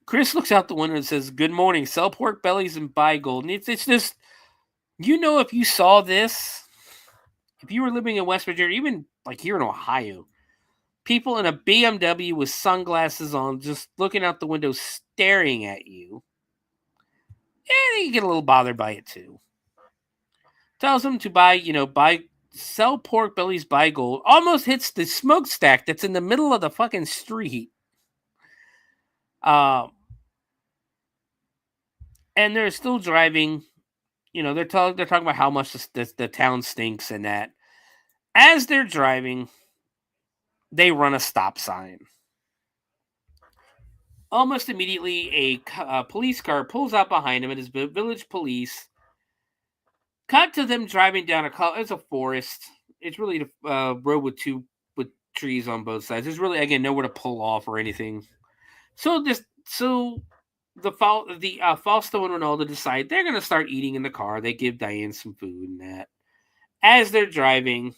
Chris looks out the window and says, "Good morning, sell pork bellies and buy gold." And it's just, if you saw this, if you were living in West Virginia, even like here in Ohio, people in a BMW with sunglasses on, just looking out the window, staring at you, you get a little bothered by it too. Tells them to sell pork bellies, buy gold. Almost hits the smokestack that's in the middle of the fucking street. And they're still driving. They're talking about how much the town stinks and that. As they're driving, they run a stop sign. Almost immediately, a police car pulls out behind them. It is village police. Cut to them driving down it's a forest. It's really a road with trees on both sides. There's really, again, nowhere to pull off or anything. So Fausto and Ronaldo decide they're going to start eating in the car. They give Diane some food and that. As they're driving,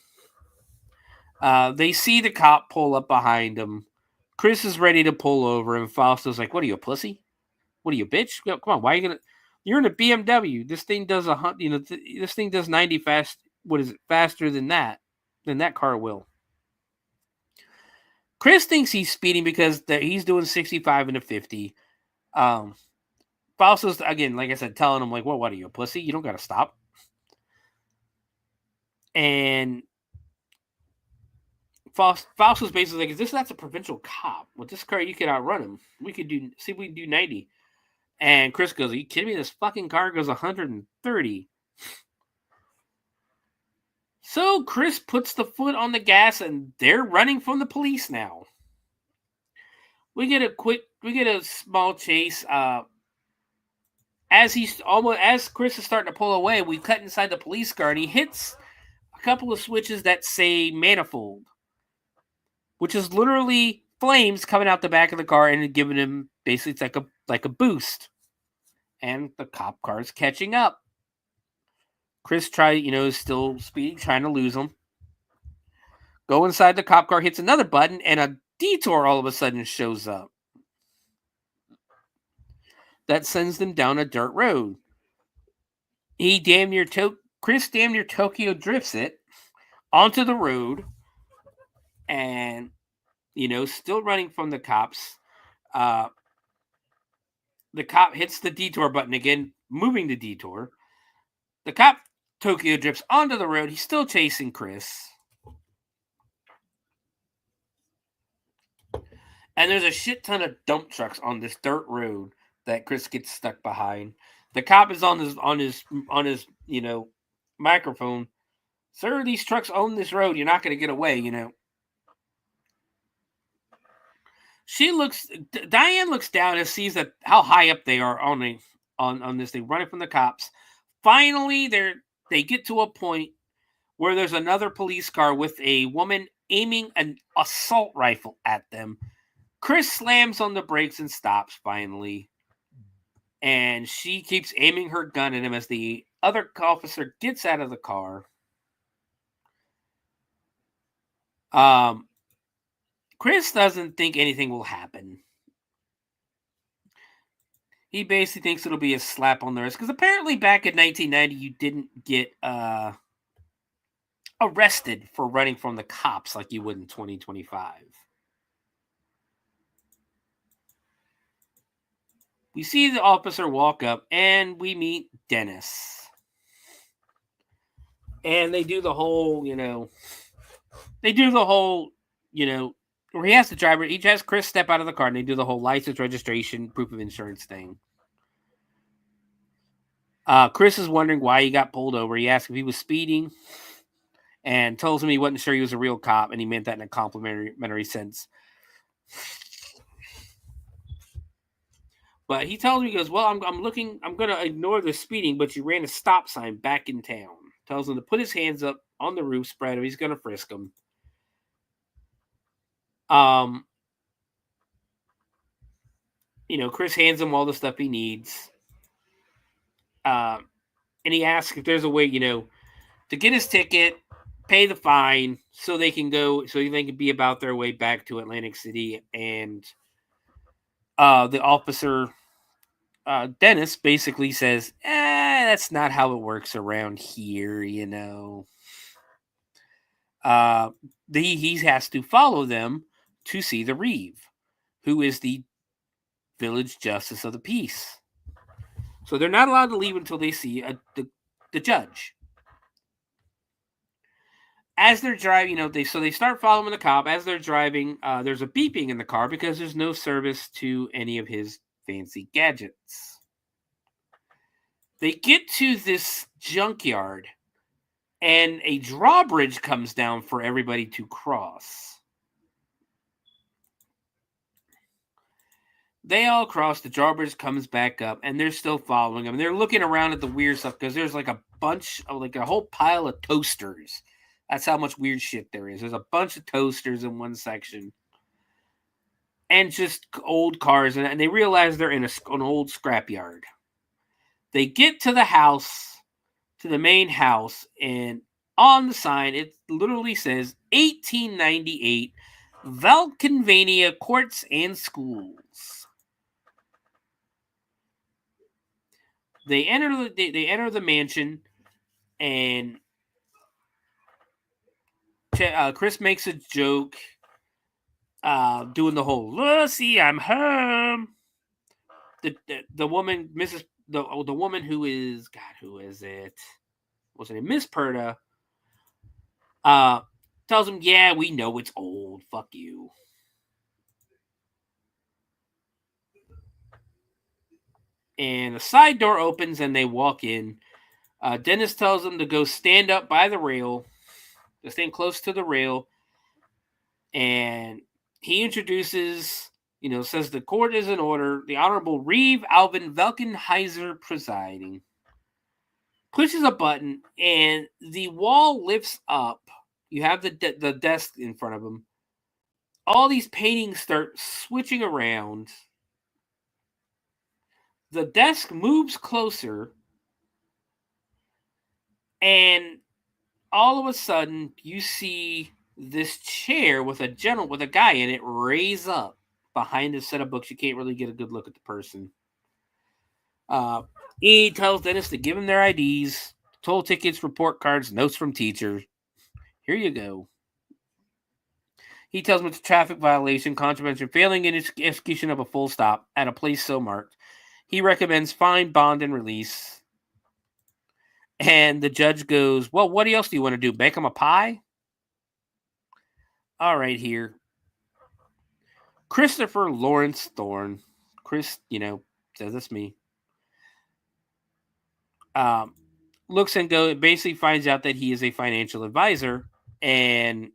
they see the cop pull up behind them. Chris is ready to pull over, and Fausto's like, "What are you, a pussy? What are you, bitch? Come on, why are you gonna? You're in a BMW. This thing does this thing does 90 fast. What is it? Faster than that car will." Chris thinks he's speeding because he's doing 65 and a 50. Fausto's, again, like I said, telling him, like, "Well, what are you, a pussy? You don't got to stop." And Fausto's basically like, that's a provincial cop. With this car, you could outrun him. We could do 90. And Chris goes, "Are you kidding me? This fucking car goes 130. So Chris puts the foot on the gas, and they're running from the police now. We get a small chase. As Chris is starting to pull away, we cut inside the police car, and he hits a couple of switches that say manifold, which is literally flames coming out the back of the car and giving him, basically, it's like a boost. And the cop car is catching up. Chris is still speeding, trying to lose him. Go inside the cop car, hits another button, and a detour all of a sudden shows up. That sends them down a dirt road. Chris damn near Tokyo drifts it onto the road, and still running from the cops. The cop hits the detour button again, moving the detour. The cop Tokyo drifts onto the road. He's still chasing Chris. And there's a shit ton of dump trucks on this dirt road that Chris gets stuck behind. The cop is on his microphone. Sir, these trucks own this road. You're not going to get away, Diane looks down and sees that how high up they are on this thing, running from the cops. Finally, they get to a point where there's another police car with a woman aiming an assault rifle at them. Chris slams on the brakes and stops finally. And she keeps aiming her gun at him as the other officer gets out of the car. Chris doesn't think anything will happen. He basically thinks it'll be a slap on the wrist. Because apparently back in 1990, you didn't get arrested for running from the cops like you would in 2025. We see the officer walk up, and we meet Dennis. And they do the whole, where he has the driver, he has Chris step out of the car, and they do the whole license, registration, proof of insurance thing. Chris is wondering why he got pulled over. He asks if he was speeding, and tells him he wasn't sure he was a real cop, and he meant that in a complimentary sense. But he tells me, he goes, well, I'm going to ignore the speeding, but you ran a stop sign back in town. Tells him to put his hands up on the roof spread, or he's going to frisk him. Chris hands him all the stuff he needs. And he asks if there's a way, to get his ticket, pay the fine, so they can be about their way back to Atlantic City. And the officer, Dennis, basically says, that's not how it works around here, He has to follow them to see the Reeve, who is the village justice of the peace. So they're not allowed to leave until they see the judge. As they're driving, they start following the cop. As they're driving, there's a beeping in the car because there's no service to any of his fancy gadgets. They get to this junkyard, and a drawbridge comes down for everybody to cross. They all cross, the drawbridge comes back up, and they're still following them. And they're looking around at the weird stuff because there's like a bunch of, like a whole pile of toasters. That's how much weird shit there is. There's a bunch of toasters in one section. And just old cars. And they realize they're in an old scrapyard. They get to the house, to the main house, and on the sign, it literally says 1898 Valkenvania Courts and Schools. They enter the mansion, and Chris makes a joke, doing the whole "Lucy, I'm home." The woman, the woman who is who is it? What's her name? Miss Perda. Tells him, "Yeah, we know it's old. Fuck you." And a side door opens and they walk in. Dennis tells them to go stand up by the rail, to stand close to the rail. And he introduces, says the court is in order. The Honorable Reeve Alvin Velkenheiser presiding. Pushes a button and the wall lifts up. You have the desk in front of him. All these paintings start switching around. The desk moves closer, and all of a sudden, you see this chair with a guy in it raise up behind a set of books. You can't really get a good look at the person. He tells Dennis to give him their IDs, toll tickets, report cards, notes from teachers. Here you go. He tells him it's a traffic violation, contravention, failing in execution of a full stop at a place so marked. He recommends fine, bond, and release. And the judge goes, well, what else do you want to do? Bake him a pie? All right, here. Christopher Lawrence Thorne. Chris, Says it's me. Looks and basically finds out that he is a financial advisor, and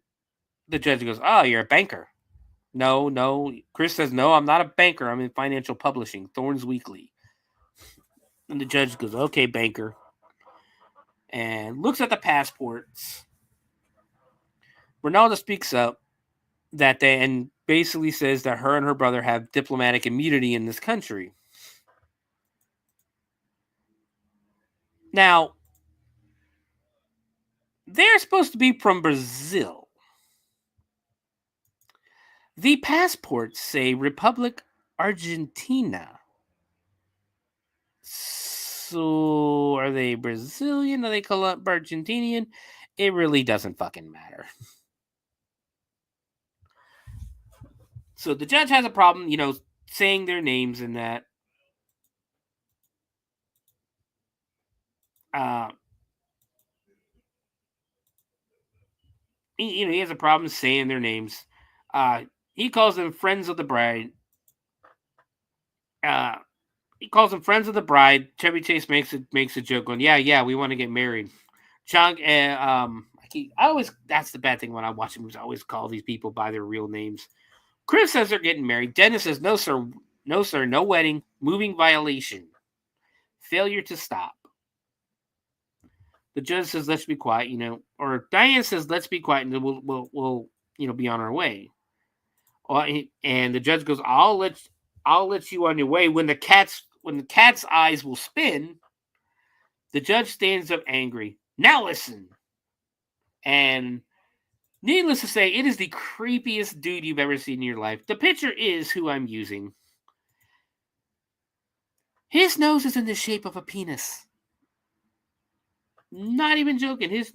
the judge goes, "Oh, you're a banker." No. Chris says, "No, I'm not a banker. I'm in financial publishing, Thorns Weekly." And the judge goes, "Okay, banker." And looks at the passports. Ronaldo speaks up that day and basically says that her and her brother have diplomatic immunity in this country. Now, they're supposed to be from Brazil. The passports say Republic Argentina. So, are they Brazilian? Are they Argentinian? It really doesn't fucking matter. So the judge has a problem, saying their names and that. He has a problem saying their names. He calls them friends of the bride. He calls them friends of the bride. Chevy Chase makes a joke going, yeah, we want to get married. Chunk and that's the bad thing when I watch movies. I always call these people by their real names. Chris says they're getting married. Dennis says, no, sir, no wedding, moving violation, failure to stop. The judge says, let's be quiet, or Diane says, let's be quiet, and we'll be on our way. And the judge goes, I'll let you on your way. When the cat's eyes will spin, the judge stands up angry. Now listen. And needless to say, it is the creepiest dude you've ever seen in your life. The picture is who I'm using. His nose is in the shape of a penis. Not even joking. His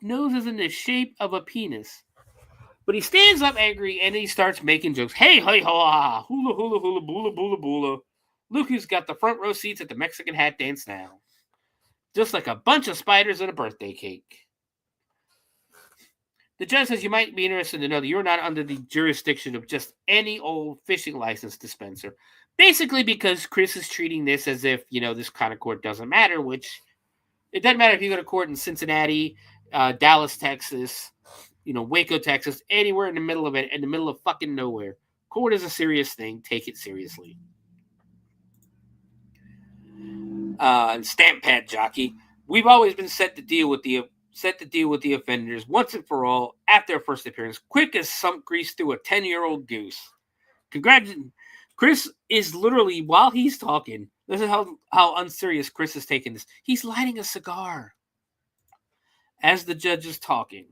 nose is in the shape of a penis. But he stands up angry and he starts making jokes. Hey, ha, hula, hula, hula, bula, bula, bula. Look who's got the front row seats at the Mexican hat dance now. Just like a bunch of spiders at a birthday cake. The judge says you might be interested to know that you're not under the jurisdiction of just any old fishing license dispenser. Basically because Chris is treating this as if, this kind of court doesn't matter, which it doesn't matter if you go to court in Cincinnati, Dallas, Texas, Waco, Texas, anywhere in the middle of it, in the middle of fucking nowhere. Court is a serious thing. Take it seriously. Stamp pad jockey. We've always been set to deal with the offenders once and for all after their first appearance, quick as sump grease through a 10-year-old goose. Congratulations. Chris is literally, while he's talking, this is how unserious Chris is taking this. He's lighting a cigar as the judge is talking.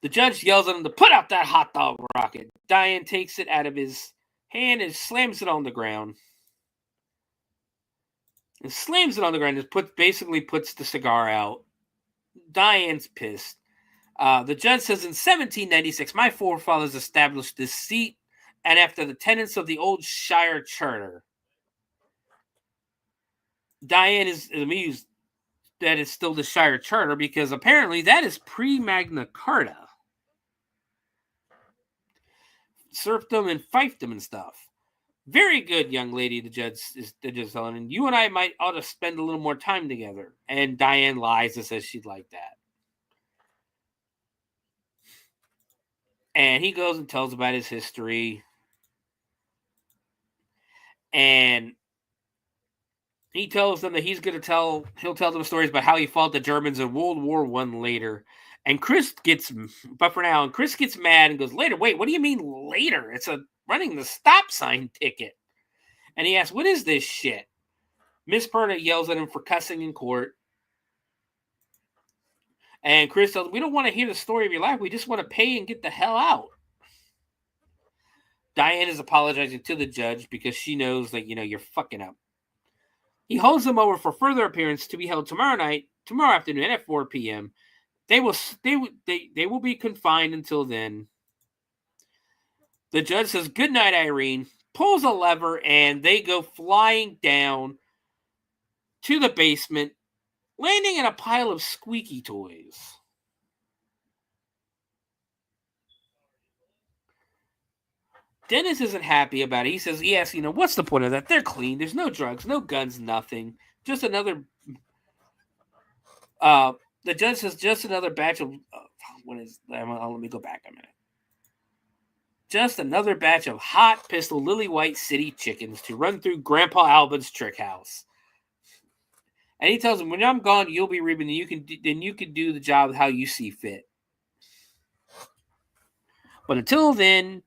The judge yells at him to put out that hot dog rocket. Diane takes it out of his hand and slams it on the ground. And slams it on the ground and basically puts the cigar out. Diane's pissed. The judge says in 1796, my forefathers established this seat, and after the tenets of the old Shire Charter. Diane is amused that it's still the Shire Charter because apparently that is pre-Magna Carta. Serfdom and fiefdom and stuff. Very good, young lady, the judge is telling, and you and I ought to spend a little more time together. And Diane lies and says she'd like that. And he goes and tells about his history. And he tells them that he'll tell them stories about how he fought the Germans in World War I later. And Chris gets mad and goes, later? Wait, what do you mean later? It's a running the stop sign ticket. And he asks, what is this shit? Miss Perna yells at him for cussing in court. And Chris says, we don't want to hear the story of your life. We just want to pay and get the hell out. Diane is apologizing to the judge because she knows that, you're fucking up. He holds them over for further appearance to be held tomorrow afternoon at 4 p.m. They will be confined until then. The judge says, good night, Irene, pulls a lever, and they go flying down to the basement, landing in a pile of squeaky toys. Dennis isn't happy about it. He says, yes, what's the point of that? They're clean. There's no drugs, no guns, nothing. Just another... the judge says, just another batch of... let me go back a minute. Just another batch of hot pistol lily white city chickens to run through Grandpa Albin's trick house. And he tells him, when I'm gone, you'll be reaping, and you can do the job how you see fit. But until then,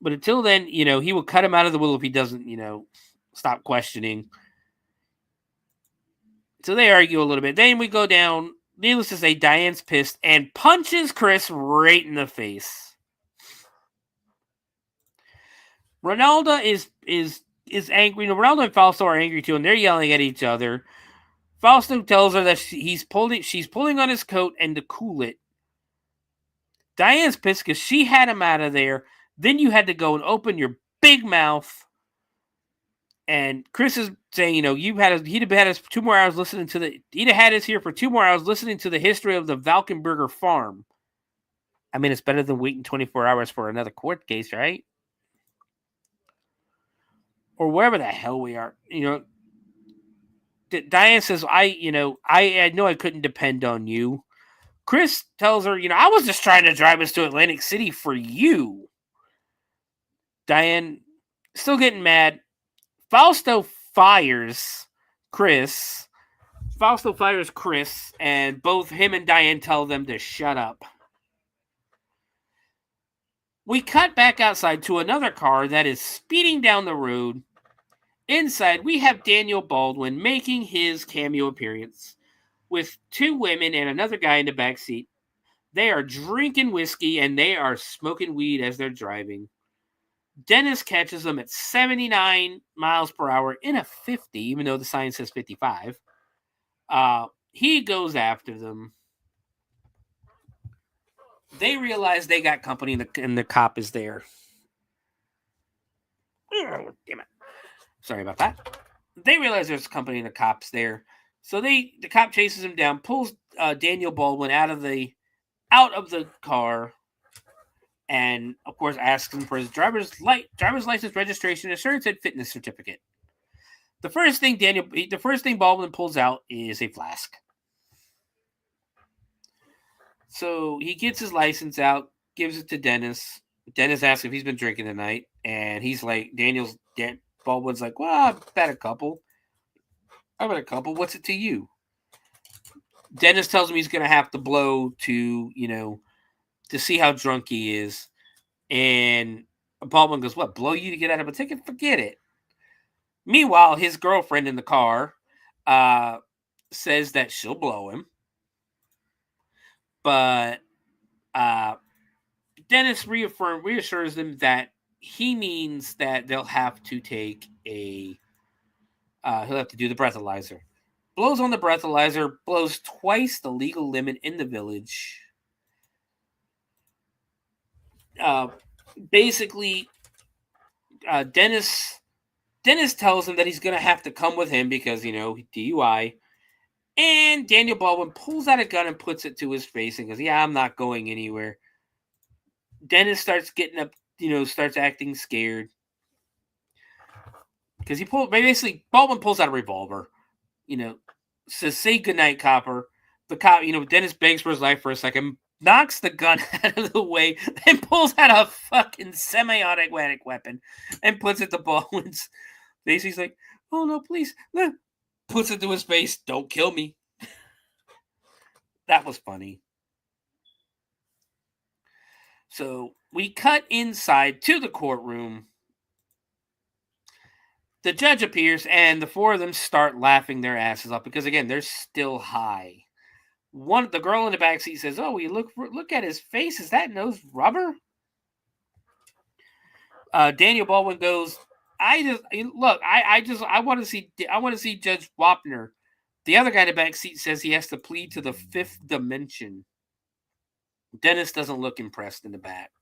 he will cut him out of the will if he doesn't, stop questioning. So they argue a little bit. Then we go down. Needless to say, Diane's pissed and punches Chris right in the face. Ronaldo is angry. Ronaldo and Fausto are angry too, and they're yelling at each other. Fausto tells her that she's pulling on his coat and to cool it. Diane's pissed because she had him out of there. Then you had to go and open your big mouth. And Chris is saying, he'd have had us 2 more hours listening to he'd have had us here for 2 more hours listening to the history of the Valkenburger farm. I mean, it's better than waiting 24 hours for another court case, right? Or wherever the hell we are, Diane says, I know I couldn't depend on you. Chris tells her, I was just trying to drive us to Atlantic City for you. Diane still getting mad. Fausto fires Chris, and both him and Diane tell them to shut up. We cut back outside to another car that is speeding down the road. Inside, we have Daniel Baldwin making his cameo appearance with 2 women and another guy in the back seat. They are drinking whiskey and they are smoking weed as they're driving. Dennis catches them at 79 miles per hour in a 50, even though the sign says 55. He goes after them. They realize they got company and the cop is there. Oh, damn it. Sorry about that. They realize there's company and the cop's there. So the cop chases him down, pulls Daniel Baldwin out of the car, and of course asks him for his driver's license, registration, insurance, and fitness certificate. The first thing Baldwin pulls out is a flask. So he gets his license out, gives it to Dennis. Dennis asks if he's been drinking tonight, and he's like, Baldwin's like, well, I've had a couple. What's it to you? Dennis tells him he's going to have to blow to see how drunk he is. And Baldwin goes, what, blow you to get out of a ticket? Forget it. Meanwhile, his girlfriend in the car says that she'll blow him. But Dennis reassures them that he means that they'll have to take he'll have to do the breathalyzer. Blows on the breathalyzer, blows twice the legal limit in the village. Basically, Dennis tells him that he's going to have to come with him because, DUI. And Daniel Baldwin pulls out a gun and puts it to his face and goes, yeah, I'm not going anywhere. Dennis starts getting up, starts acting scared. Because Baldwin pulls out a revolver, says, say goodnight, copper. The cop, Dennis begs for his life for a second, knocks the gun out of the way, and pulls out a fucking semi-automatic weapon and puts it to Baldwin's face. He's like, oh no, please. Puts it to his face, don't kill me. That was funny. So we cut inside to the courtroom. The judge appears, and the 4 of them start laughing their asses off because, again, they're still high. The girl in the backseat says, "Oh, you look at his face. Is that nose rubber?" Daniel Baldwin goes, "I want to see Judge Wapner." The other guy in the back seat says he has to plead to the 5th dimension. Dennis doesn't look impressed in the back.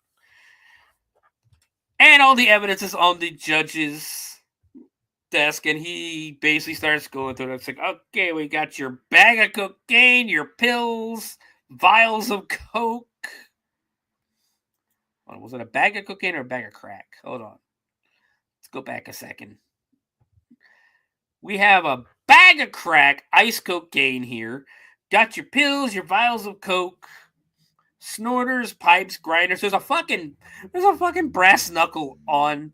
And all the evidence is on the judge's desk, and he basically starts going through it. It's like, okay, we got your bag of cocaine, your pills, vials of coke. Was it a bag of cocaine or a bag of crack? Hold on. Let's go back a second. We have a bag of crack, ice cocaine here. Got your pills, your vials of coke, snorters, pipes, grinders. There's a fucking brass knuckle on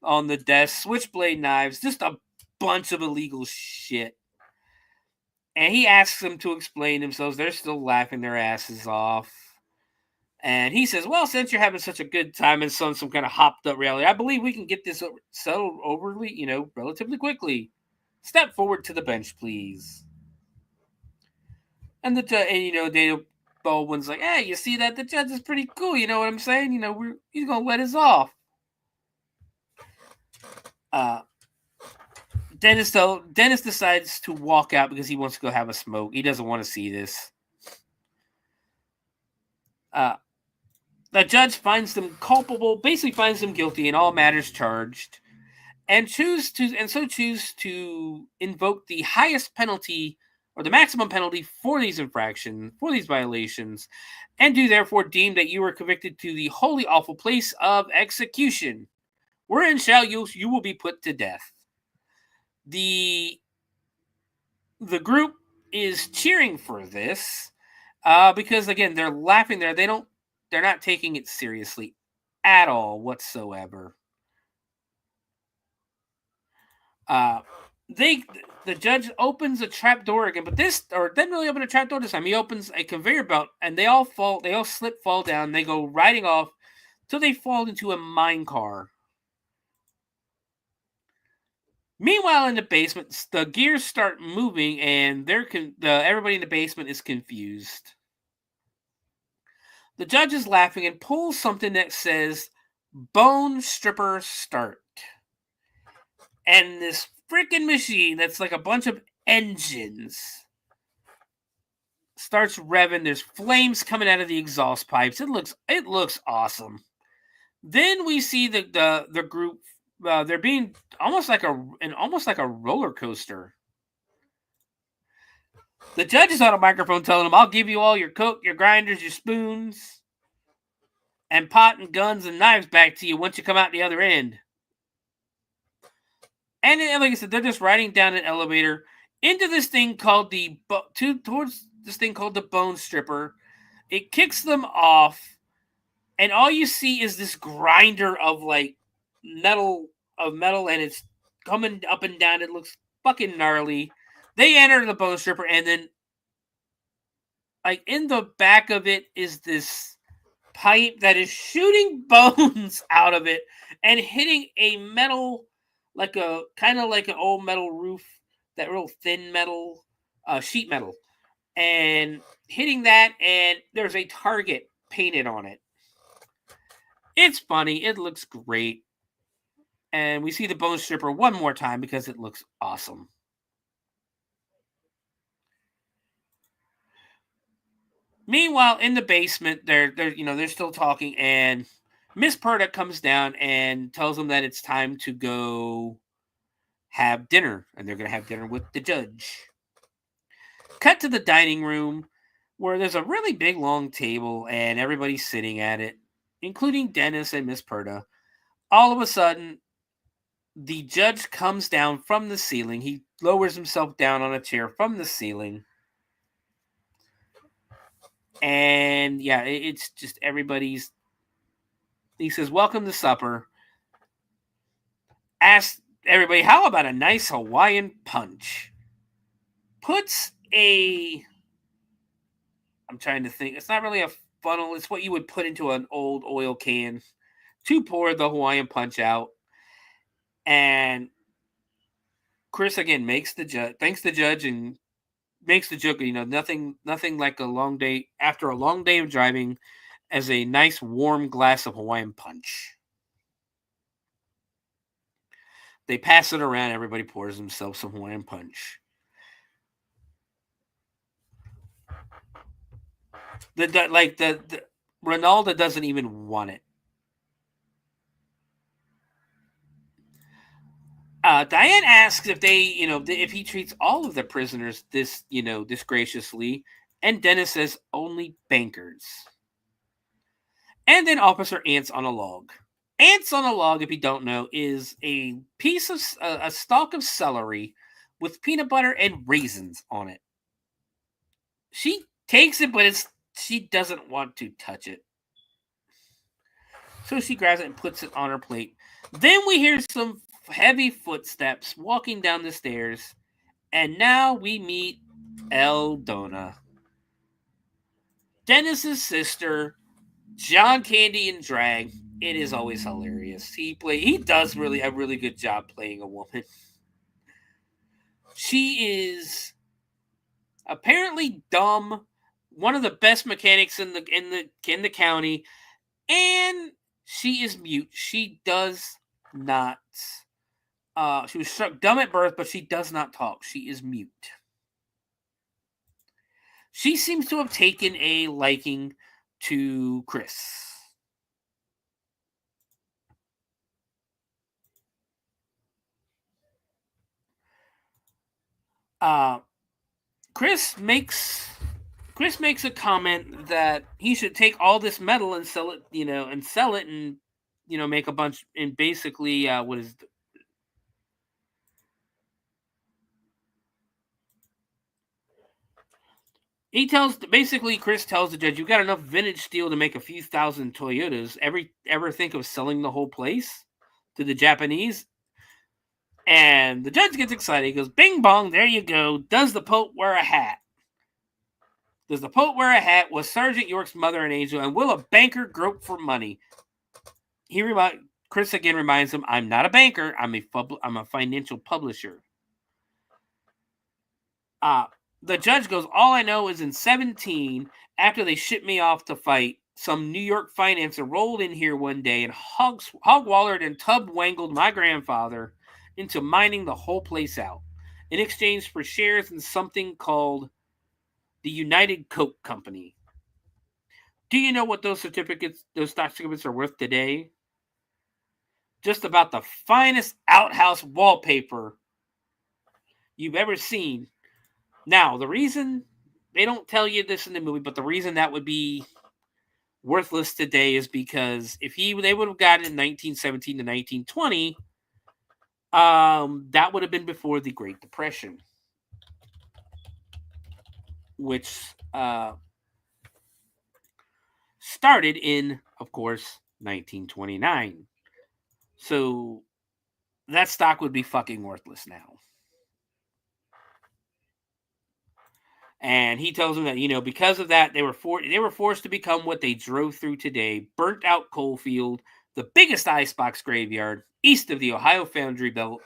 the desk, switchblade knives, just a bunch of illegal shit. And he asks them to explain themselves. They're still laughing their asses off. And he says, well, since you're having such a good time in some kind of hopped up reality, I believe we can get this settled relatively quickly. Step forward to the bench, please. And Daniel Baldwin's like, hey, you see that? The judge is pretty cool. You know what I'm saying? He's going to let us off. Dennis decides to walk out because he wants to go have a smoke. He doesn't want to see this. The judge finds them culpable, basically finds them guilty in all matters charged, and choose to invoke the highest penalty or the maximum penalty for these infractions, for these violations, and do therefore deem that you are convicted to the holy awful place of execution, wherein you will be put to death. The group is cheering for this because again they're laughing there. They're not taking it seriously at all whatsoever. The judge opens a trap door again, but doesn't really open a trap door this time. He opens a conveyor belt, and they all fall down. They go riding off till they fall into a mine car. Meanwhile, in the basement, the gears start moving, and everybody in the basement is confused. The judge is laughing and pulls something that says, "Bone Stripper Start." And this freaking machine that's like a bunch of engines starts revving. There's flames coming out of the exhaust pipes. It looks awesome. Then we see the group. They're being almost like a roller coaster. The judge is on a microphone telling them, "I'll give you all your coke, your grinders, your spoons, and pot and guns and knives back to you once you come out the other end." And like I said, they're just riding down an elevator into this thing called towards this thing called the Bone Stripper. It kicks them off, and all you see is this grinder of like metal, and it's coming up and down. It looks fucking gnarly. They enter the Bone Stripper, and then like in the back of it is this pipe that is shooting bones out of it and hitting a metal, like a kind of like an old metal roof, that real thin metal, sheet metal, and hitting that, and there's a target painted on it. It's funny. It looks great. And we see the Bone Stripper one more time because it looks awesome. Meanwhile, in the basement, they're still talking, and Miss Purda comes down and tells them that it's time to go have dinner, and they're going to have dinner with the judge. Cut to the dining room, where there's a really big, long table, and everybody's sitting at it, including Dennis and Miss Purda. All of a sudden, the judge comes down from the ceiling. He lowers himself down on a chair from the ceiling. And yeah, it's just everybody's. He says, "Welcome to supper." Asks everybody, "How about a nice Hawaiian punch?" Puts I'm trying to think. It's not really a funnel. It's what you would put into an old oil can to pour the Hawaiian punch out. And Chris again thanks the judge, and makes the joke, nothing like a long day after a long day of driving as a nice warm glass of Hawaiian punch. They pass it around. Everybody pours themselves some Hawaiian punch. The Ronaldo doesn't even want it. Diane asks if he treats all of the prisoners this graciously, and Dennis says only bankers. And then Officer Ants on a Log. Ants on a Log, if you don't know, is a piece of a stalk of celery with peanut butter and raisins on it. She takes it, but she doesn't want to touch it. So she grabs it and puts it on her plate. Then we hear some heavy footsteps walking down the stairs. And now we meet Eldona, Dennis's sister, John Candy in drag. It is always hilarious. He does a really good job playing a woman. She is apparently dumb, one of the best mechanics in the county, and she is mute. She does not. She was struck dumb at birth, but she does not talk. She is mute. She seems to have taken a liking to Chris. Chris makes a comment that he should take all this metal and sell it, and make a bunch, and basically, Chris tells the judge, you've got enough vintage steel to make a few thousand Toyotas. Ever think of selling the whole place to the Japanese? And the judge gets excited. He goes, bing bong, there you go. Does the Pope wear a hat? Does the Pope wear a hat? Was Sergeant York's mother an angel? And will a banker grope for money? Chris again reminds him, I'm not a banker. I'm a financial publisher. The judge goes, all I know is in 17, after they shipped me off to fight, some New York financier rolled in here one day and hog-wallered and tub-wangled my grandfather into mining the whole place out in exchange for shares in something called the United Coke Company. Do you know what those stock certificates are worth today? Just about the finest outhouse wallpaper you've ever seen. Now, the reason, they don't tell you this in the movie, but the reason that would be worthless today is because if they would have gotten it in 1917 to 1920, that would have been before the Great Depression, which started in, of course, 1929. So that stock would be fucking worthless now. And he tells them that, because of that, they were forced to become what they drove through today: burnt out coal field, the biggest icebox graveyard east of the Ohio Foundry Belt.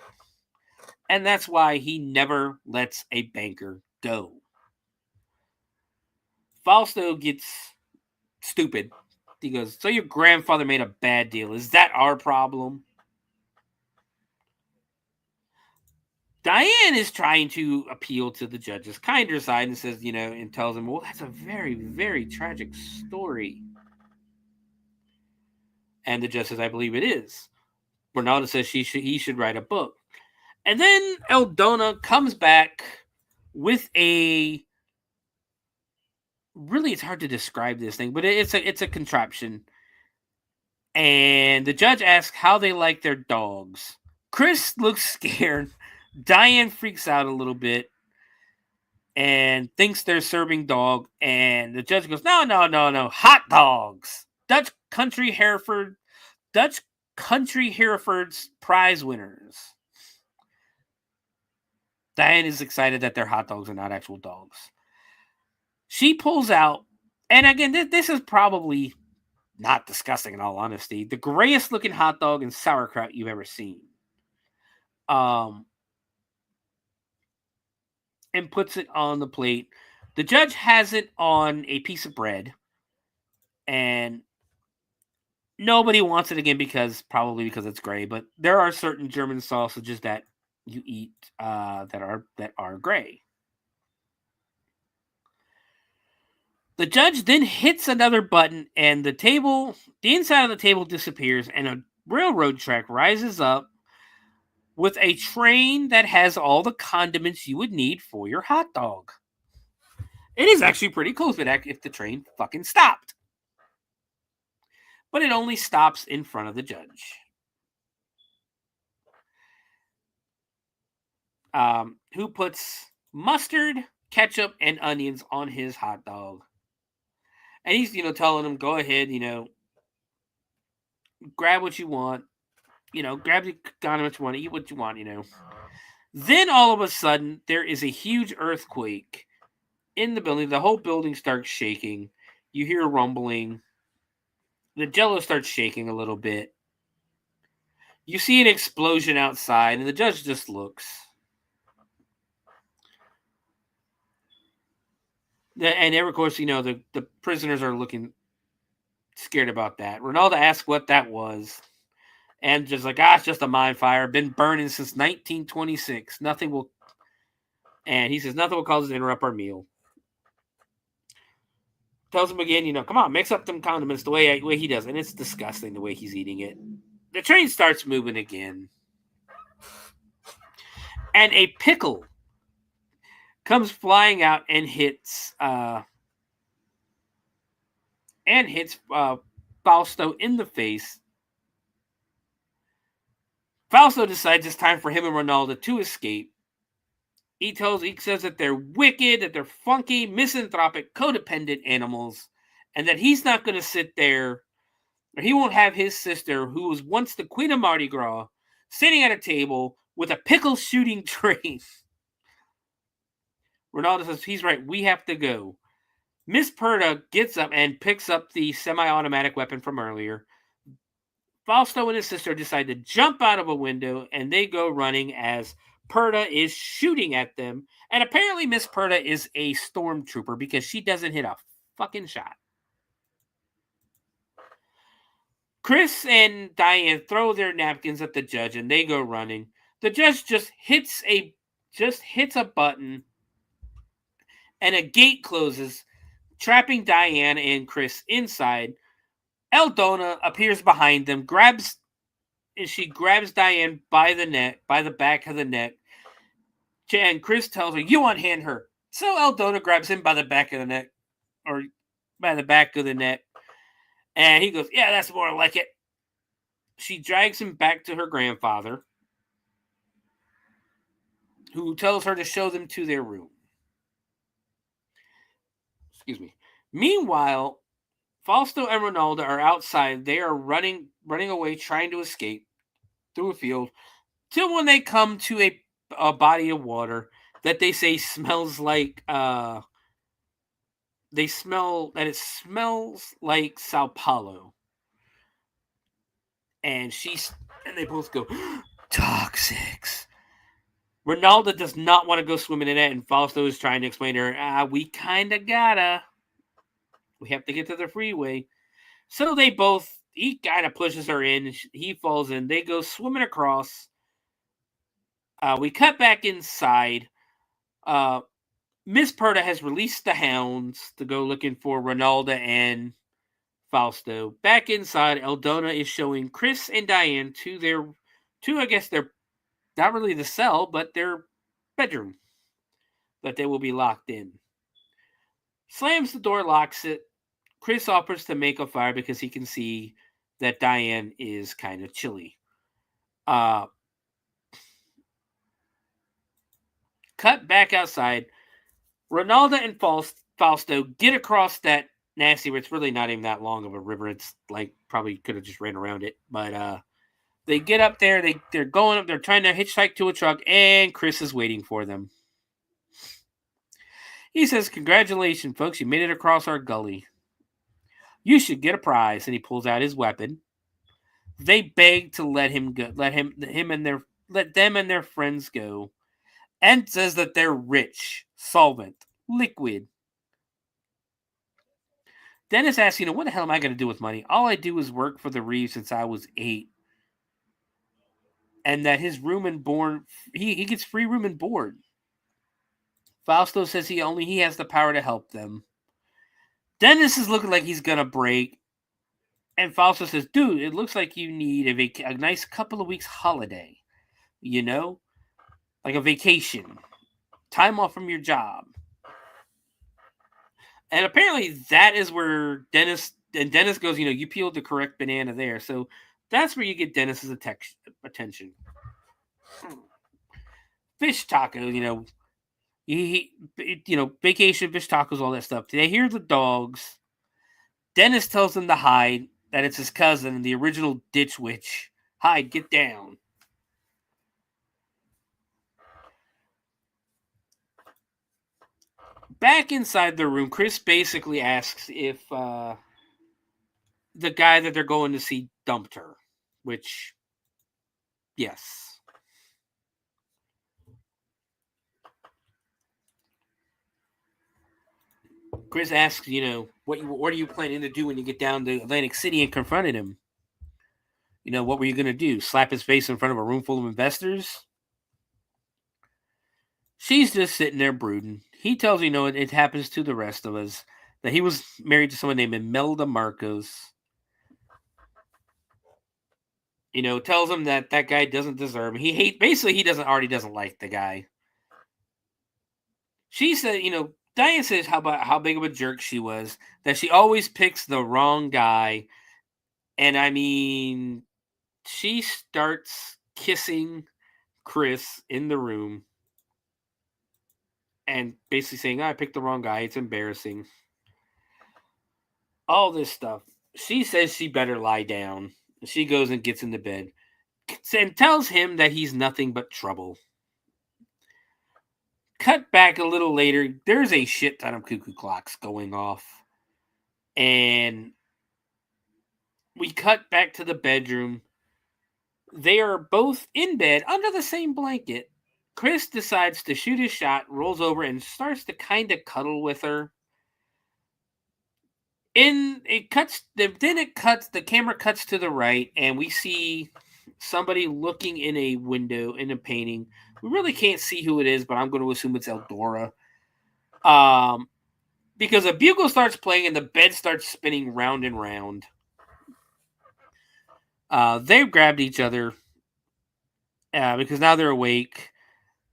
And that's why he never lets a banker go. Fausto gets stupid. He goes, so your grandfather made a bad deal. Is that our problem? Diane is trying to appeal to the judge's kinder side and says, and tells him, well, that's a very, very tragic story. And the judge says, I believe it is. Bernalda says he should write a book. And then Eldona comes back with really, it's hard to describe this thing, but it's a contraption. And the judge asks how they like their dogs. Chris looks scared. Diane freaks out a little bit and thinks they're serving dog. And the judge goes, no. Hot dogs. Dutch Country Hereford's prize winners. Diane is excited that their hot dogs are not actual dogs. She pulls out, and again, this is probably not disgusting in all honesty, the grayest looking hot dog and sauerkraut you've ever seen. And puts it on the plate. The judge has it on a piece of bread, and nobody wants it again probably because it's gray. But there are certain German sausages that you eat that are gray. The judge then hits another button, and the inside of the table disappears, and a railroad track rises up with a train that has all the condiments you would need for your hot dog. It is actually pretty cool if the train fucking stopped. but it only stops in front of the judge. Who puts mustard, ketchup, and onions on his hot dog. And he's, telling him, go ahead, grab what you want, grab the condiments you want, eat what you want, Then all of a sudden, there is a huge earthquake in the building. The whole building starts shaking. You hear rumbling. The Jell-O starts shaking a little bit. You see an explosion outside, and the judge just looks. And of course, the prisoners are looking scared about that. Ronaldo asks what that was. And just like, it's just a mine fire. Been burning since 1926. And he says, nothing will cause us to interrupt our meal. Tells him again, come on, mix up them condiments the way he does. And it's disgusting the way he's eating it. The train starts moving again. And a pickle comes flying out and hits Fausto in the face. Fausto decides it's time for him and Ronaldo to escape. He says that they're wicked, that they're funky, misanthropic, codependent animals, and that he's not going to sit there, or he won't have his sister, who was once the Queen of Mardi Gras, sitting at a table with a pickle shooting train. Ronaldo says he's right, we have to go. Miss Perda gets up and picks up the semi-automatic weapon from earlier. Fausto and his sister decide to jump out of a window, and they go running as Perda is shooting at them. And apparently Miss Perda is a stormtrooper because she doesn't hit a fucking shot. Chris and Diane throw their napkins at the judge, and they go running. The judge just hits a button, and a gate closes, trapping Diane and Chris inside. Eldona appears behind them, grabs Diane by the back of the neck. And Chris tells her, you unhand her. So Eldona grabs him by the back of the neck. And he goes, yeah, that's more like it. She drags him back to her grandfather, who tells her to show them to their room. Excuse me. Meanwhile, Fausto and Ronaldo are outside. They are running away, trying to escape through a field, till when they come to a body of water that they say smells like it smells like Sao Paulo. And they both go, toxics. Ronaldo does not want to go swimming in it, and Fausto is trying to explain to her, we kind of gotta. We have to get to the freeway. So he kind of pushes her in. He falls in. They go swimming across. We cut back inside. Miss Perda has released the hounds to go looking for Ronaldo and Fausto. Back inside, Eldona is showing Chris and Diane to I guess their, not really the cell, but their bedroom that they will be locked in. Slams the door, locks it. Chris offers to make a fire because he can see that Diane is kind of chilly. Cut back outside. Ronaldo and Fausto get across that nasty river. It's really not even that long of a river. It's like probably could have just ran around it. But they get up there. They're going up. They're trying to hitchhike to a truck, and Chris is waiting for them. He says, "Congratulations, folks! You made it across our gully. You should get a prize." And he pulls out his weapon. They beg to let him go. Let them and their friends go. And says that they're rich, solvent, liquid. Dennis asks, what the hell am I going to do with money? All I do is work for the Reeves since I was 8. And that his room and board, he gets free room and board. Fausto says he has the power to help them. Dennis is looking like he's going to break. And Fausto says, dude, it looks like you need a nice couple of weeks holiday. Like a vacation. Time off from your job. And apparently that is where Dennis Dennis goes, you peeled the correct banana there. So that's where you get Dennis's attention. Fish tacos, he vacation, fish tacos, all that stuff. They hear the dogs. Dennis tells them to hide, that it's his cousin, the original ditch witch. Hide, get down. Back inside the room, Chris basically asks if the guy that they're going to see dumped her, which, yes. Chris asks, what are you planning to do when you get down to Atlantic City and confronted him? What were you going to do? Slap his face in front of a room full of investors? She's just sitting there brooding. He tells her, it happens to the rest of us, that he was married to someone named Imelda Marcos. Tells him that guy doesn't deserve him. He already doesn't like the guy. She said, Diane says how big of a jerk she was, that she always picks the wrong guy. And I mean, she starts kissing Chris in the room and basically saying, I picked the wrong guy. It's embarrassing. All this stuff. She says she better lie down. She goes and gets into bed and tells him that he's nothing but trouble. Cut back a little later, there's a shit ton of cuckoo clocks going off. And we cut back to the bedroom. They are both in bed under the same blanket. Chris decides to shoot his shot, rolls over, and starts to kind of cuddle with her. The camera cuts to the right, and we see somebody looking in a window in a painting. We really can't see who it is, but I'm going to assume it's Eldora. Because a bugle starts playing and the bed starts spinning round and round. They've grabbed each other because now they're awake.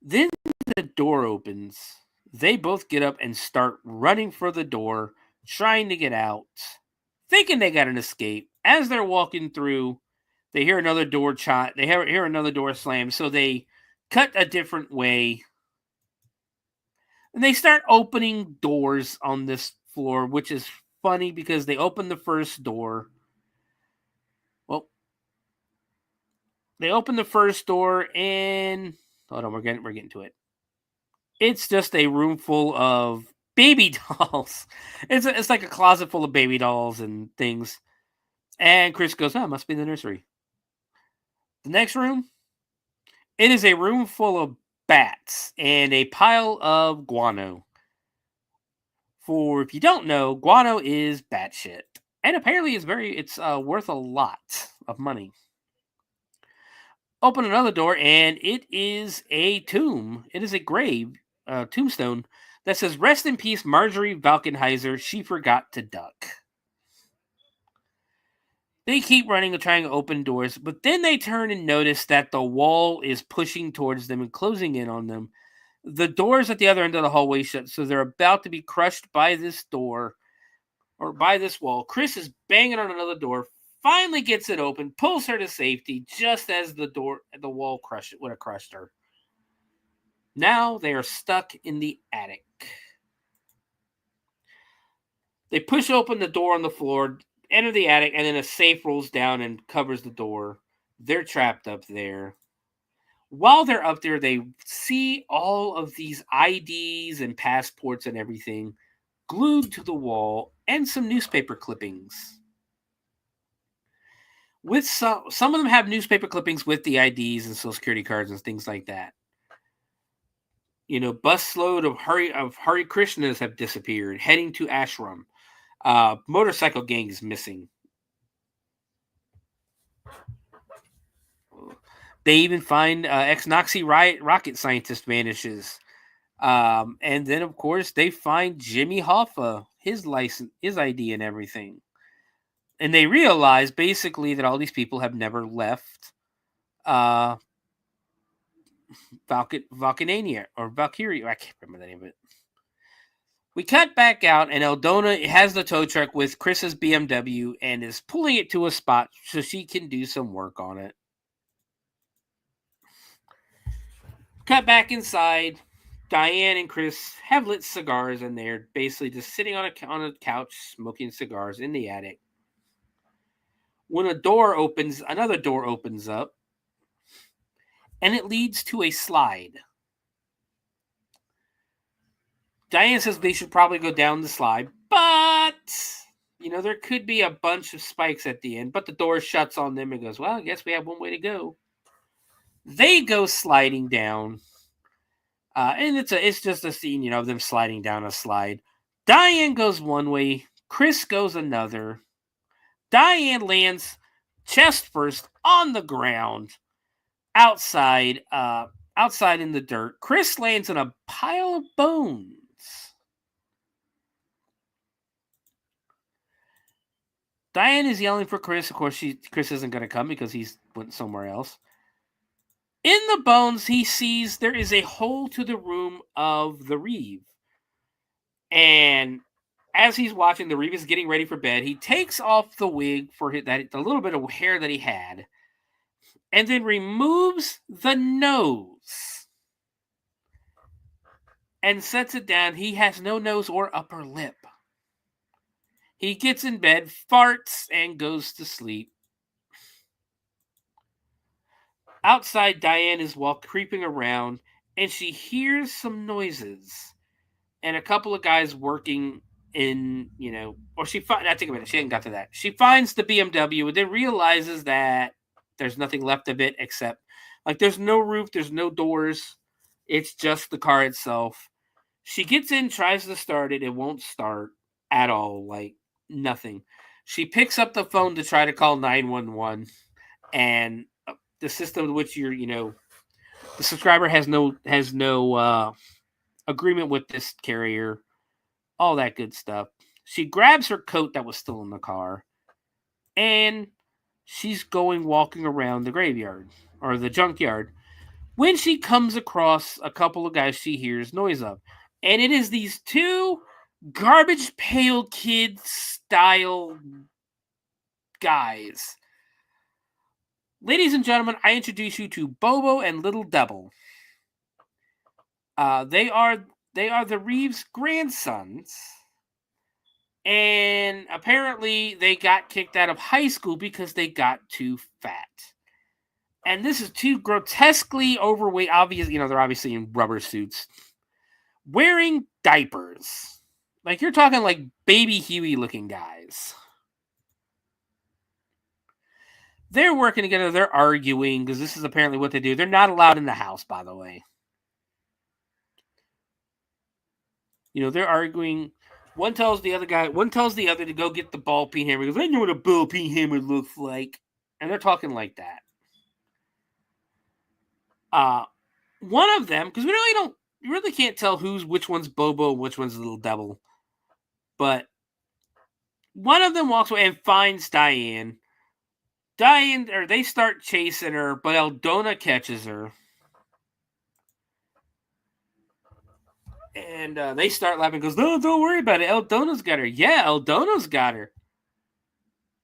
Then the door opens. They both get up and start running for the door, trying to get out, thinking they got an escape. As they're walking through, they hear another door hear another door slam, so they cut a different way. And they start opening doors on this floor, which is funny because they open the first door. Well, they open the first door and hold on, we're getting to it. It's just a room full of baby dolls. It's like a closet full of baby dolls and things. And Chris goes, it must be the nursery. The next room, it is a room full of bats and a pile of guano. For if you don't know, guano is bat shit. And apparently it's worth a lot of money. Open another door and it is a tomb. It is a grave, tombstone that says, "Rest in peace, Marjorie Valkenheiser. She forgot to duck." They keep running and trying to open doors, but then they turn and notice that the wall is pushing towards them and closing in on them. The doors at the other end of the hallway shut, so they're about to be crushed by this door, or by this wall. Chris is banging on another door, finally gets it open, pulls her to safety, just as the wall would have crushed her. Now they are stuck in the attic. They push open the door on the floor, enter the attic, and then a safe rolls down and covers the door. They're trapped up there. While they're up there, they see all of these IDs and passports and everything glued to the wall, and some newspaper clippings. With some of them have newspaper clippings with the IDs and social security cards and things like that. Busload of Hare Krishnas have disappeared, heading to ashram. Motorcycle gang is missing. They even find ex-Nazi rocket scientist vanishes. And then, of course, they find Jimmy Hoffa, his license, his ID and everything. And they realize, basically, that all these people have never left Valkyria, or Valkyria. I can't remember the name of it. We cut back out, and Eldona has the tow truck with Chris's BMW and is pulling it to a spot so she can do some work on it. Cut back inside. Diane and Chris have lit cigars, and they're basically just sitting on a couch smoking cigars in the attic. When another door opens up, and it leads to a slide. Diane says they should probably go down the slide, but, there could be a bunch of spikes at the end, but the door shuts on them and goes, well, I guess we have one way to go. They go sliding down, and it's just a scene, of them sliding down a slide. Diane goes one way, Chris goes another. Diane lands chest first on the ground outside in the dirt. Chris lands in a pile of bones. Diane is yelling for Chris. Of course, Chris isn't going to come because he's went somewhere else. In the bones, he sees there is a hole to the room of the Reeve. And as he's watching, the Reeve is getting ready for bed. He takes off the wig for the little bit of hair that he had, and then removes the nose and sets it down. He has no nose or upper lip. He gets in bed, farts, and goes to sleep. Outside, Diane is creeping around, and she hears some noises. And a couple of guys working in, or she hadn't got to that. She finds the BMW and then realizes that there's nothing left of it except, there's no roof, there's no doors. It's just the car itself. She gets in, tries to start it. It won't start at all. Nothing. She picks up the phone to try to call 911, and the system in which the subscriber has no agreement with this carrier, all that good stuff. She grabs her coat that was still in the car, and she's walking around the graveyard or the junkyard when she comes across a couple of guys she hears noise of, and it is these two Garbage Pail Kids style guys. Ladies and gentlemen, I introduce you to Bobo and Little Devil. They are the Reeves' grandsons, and apparently they got kicked out of high school because they got too fat. And this is two grotesquely overweight, they're obviously in rubber suits, wearing diapers. You're talking Baby Huey looking guys. They're working together. They're arguing because this is apparently what they do. They're not allowed in the house, by the way. They're arguing. One tells the other to go get the ball peen hammer. He goes, I know what a ball peen hammer looks like. And they're talking like that. One of them, because you really can't tell which one's Bobo and which one's Little Devil. But one of them walks away and finds Diane. They start chasing her, but Eldona catches her. And they start laughing. Goes, no, don't worry about it. Eldona's got her. Yeah, Eldona's got her.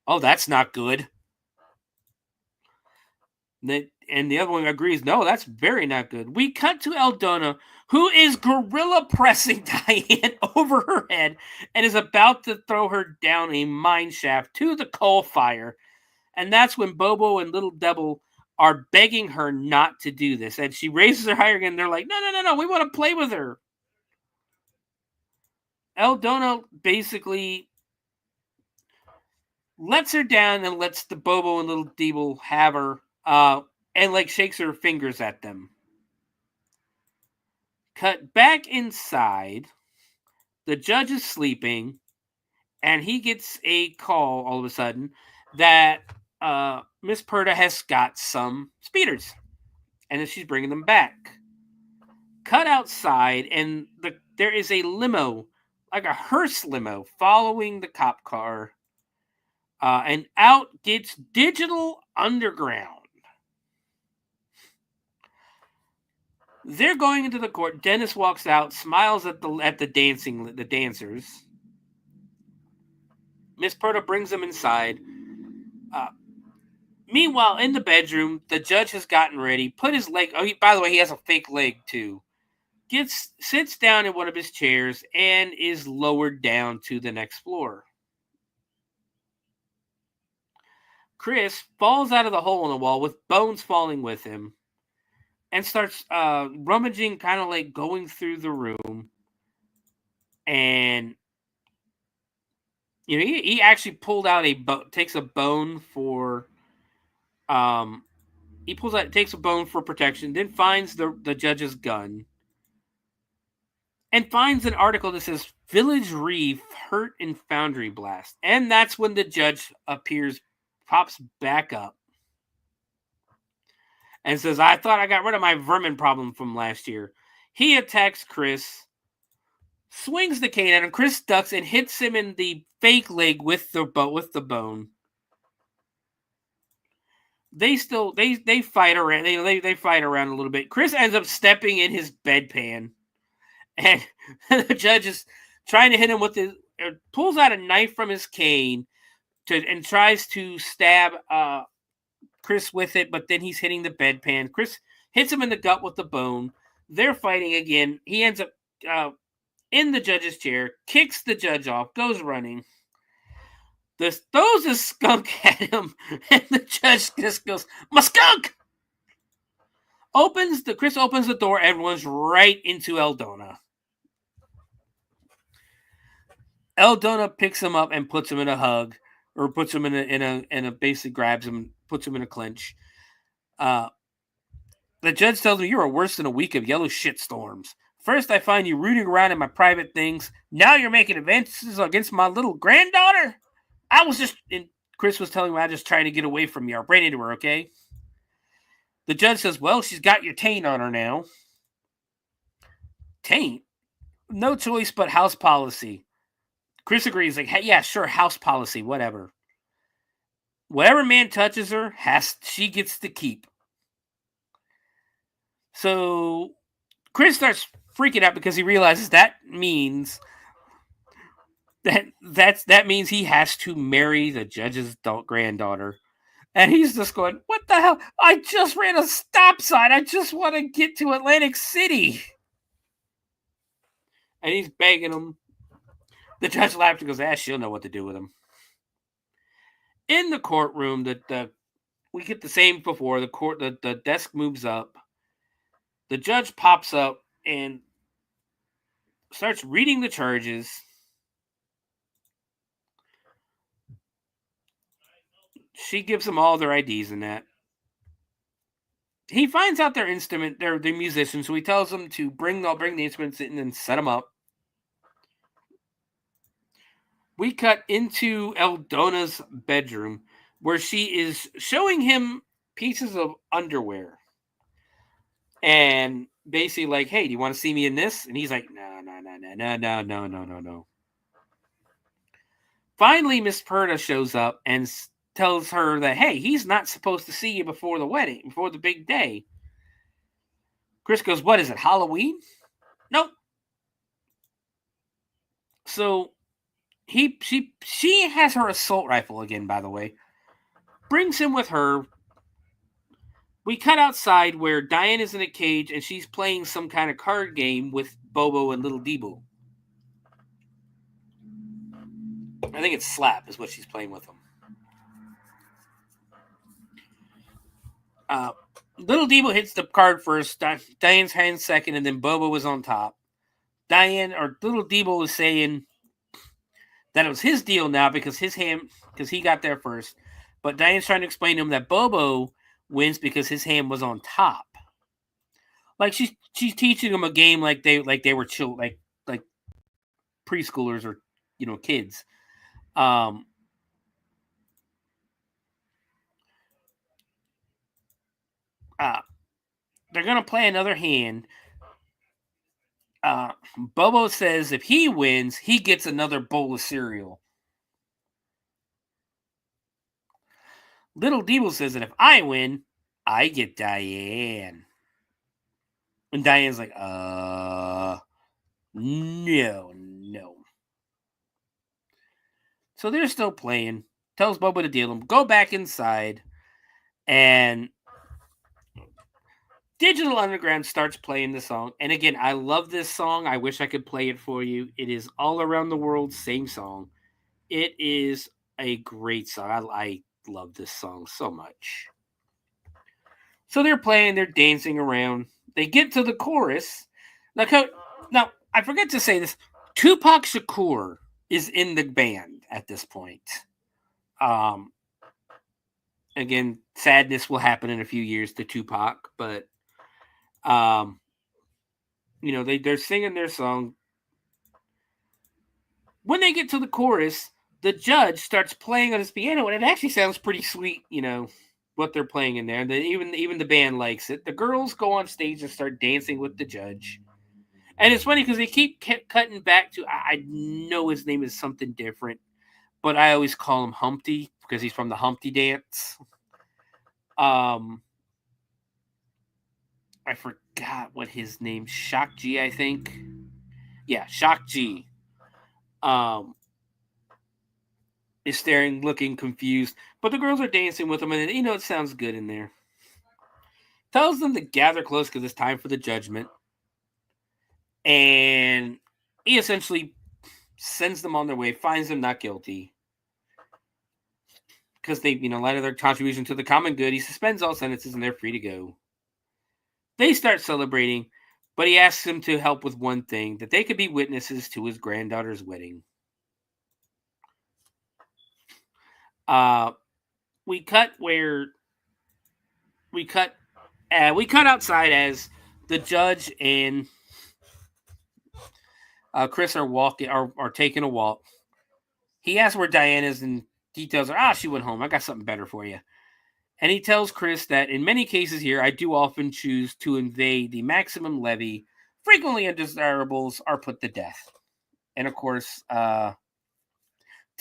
Oh, that's not good. And the other one agrees, no, that's very not good. We cut to Eldona, who is gorilla pressing Diane over her head and is about to throw her down a mine shaft to the coal fire. And that's when Bobo and Little Devil are begging her not to do this. And she raises her higher again. They're like, no, we want to play with her. Eldona basically lets her down and lets the Bobo and Little Devil have her, and shakes her fingers at them. Cut back inside. The judge is sleeping, and he gets a call all of a sudden that Miss Perda has got some speeders, and that she's bringing them back. Cut outside, and there is a limo, like a hearse limo, following the cop car, and out gets Digital Underground. They're going into the court. Dennis walks out, smiles at the dancers. Miss Perta brings them inside. Meanwhile, in the bedroom, the judge has gotten ready, put his leg. Oh, by the way, he has a fake leg too. Sits down in one of his chairs and is lowered down to the next floor. Chris falls out of the hole in the wall with bones falling with him and starts rummaging, kind of like going through the room. And he actually pulled out takes a bone for takes a bone for protection, then finds the judge's gun and finds an article that says Village Reef hurt in foundry blast. And that's when the judge pops back up and says, I thought I got rid of my vermin problem from last year. He attacks Chris, swings the cane at him. Chris ducks and hits him in the fake leg with the bone. They fight around. They fight around a little bit. Chris ends up stepping in his bedpan, and the judge is trying to hit him with pulls out a knife from his cane and tries to stab Chris with it, but then he's hitting the bedpan. Chris hits him in the gut with the bone. They're fighting again. He ends up in the judge's chair, kicks the judge off, goes running. Throws a skunk at him, and the judge just goes, "My skunk!" Chris opens the door and runs right into Eldona. Eldona picks him up and puts him in a hug, or puts him in a basically grabs him, puts him in a clinch. The judge tells me, "You are worse than a week of yellow shitstorms. First, I find you rooting around in my private things. Now you're making advances against my little granddaughter. And Chris was telling me I was just trying to get away from you. I ran into her, okay?" The judge says, "Well, she's got your taint on her now." Taint? No choice but house policy. Chris agrees, like, hey, yeah, sure, house policy, whatever. Whatever man touches her, she gets to keep. So Chris starts freaking out because he realizes that means that means he has to marry the judge's granddaughter. And he's just going, what the hell? I just ran a stop sign. I just want to get to Atlantic City. And he's begging him. The judge laughs and goes, she'll know what to do with him. In the courtroom, we get the same before. The desk moves up. The judge pops up and starts reading the charges. She gives them all their IDs and that. He finds out their instrument, they're musicians, so he tells them to bring the instruments in and set them up. We cut into Eldona's bedroom where she is showing him pieces of underwear. And basically like, hey, do you want to see me in this? And he's like, no. Finally, Miss Perta shows up and tells her that, hey, he's not supposed to see you before the wedding, before the big day. Chris goes, what is it, Halloween? Nope. So she has her assault rifle again, by the way. Brings him with her. We cut outside where Diane is in a cage and she's playing some kind of card game with Bobo and Little Debo. I think it's Slap is what she's playing with them. Little Debo hits the card first, Diane's hand second, and then Bobo was on top. Little Debo was saying that it was his deal now because he got there first. But Diane's trying to explain to him that Bobo wins because his hand was on top. Like she's teaching him a game like they were like preschoolers or kids. They're gonna play another hand. Bobo says if he wins, he gets another bowl of cereal. Little Debo says that if I win, I get Diane. And Diane's like, no. So they're still playing. Tells Bubba to deal him. Go back inside. And Digital Underground starts playing the song. And again, I love this song. I wish I could play it for you. It is All Around the World, same song. It is a great song. I love this song so much. So they're playing, they're dancing around. They get to the chorus. Now, I forget to say this. Tupac Shakur is in the band at this point. Again, sadness will happen in a few years to Tupac, but they're singing their song. When they get to the chorus, the judge starts playing on his piano, and it actually sounds pretty sweet, what they're playing in there. Even the band likes it. The girls go on stage and start dancing with the judge. And it's funny because they keep cutting back to, I know his name is something different, but I always call him Humpty because he's from the Humpty Dance. I forgot what his name, Shock G, I think. Yeah, Shock G. Is staring, looking confused, but the girls are dancing with him, and it sounds good in there. Tells them to gather close because it's time for the judgment. And he essentially sends them on their way, finds them not guilty. Because they, light of their contribution to the common good, he suspends all sentences and they're free to go. They start celebrating, but he asks them to help with one thing, that they could be witnesses to his granddaughter's wedding. We cut outside as the judge and Chris are taking a walk. He asks where Diane is, and he tells her, she went home. I got something better for you. And he tells Chris that in many cases here, I do often choose to invade the maximum levy. Frequently undesirables are put to death. And of course, to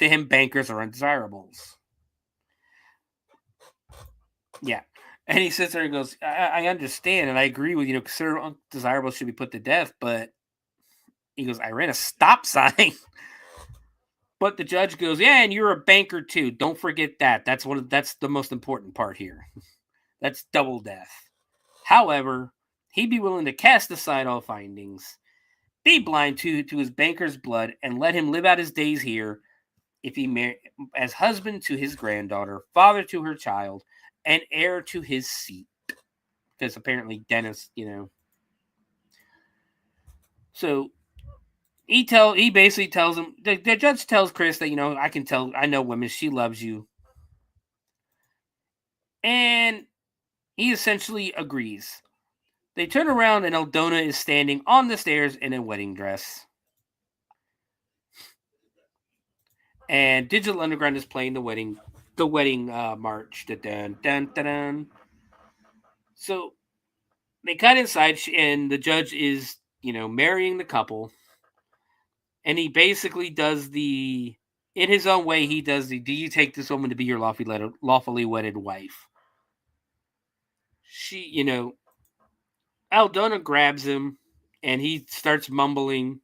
him, bankers are undesirables. Yeah. And he sits there and goes, I understand, and I agree with, consider undesirables should be put to death, but he goes, I ran a stop sign. But the judge goes, yeah, and you're a banker too. Don't forget that. That's the most important part here. That's double death. However, he'd be willing to cast aside all findings, be blind to his banker's blood, and let him live out his days here if he as husband to his granddaughter, father to her child, and heir to his seat. Because apparently Dennis, So he basically tells him, the judge tells Chris that, I know women, she loves you. And he essentially agrees. They turn around and Aldona is standing on the stairs in a wedding dress. And Digital Underground is playing the wedding march. Dun, dun, dun, dun. So they cut inside, and the judge is, marrying the couple. And he basically does in his own way, he does do you take this woman to be your lawfully wedded wife? She, Aldona grabs him, and he starts mumbling.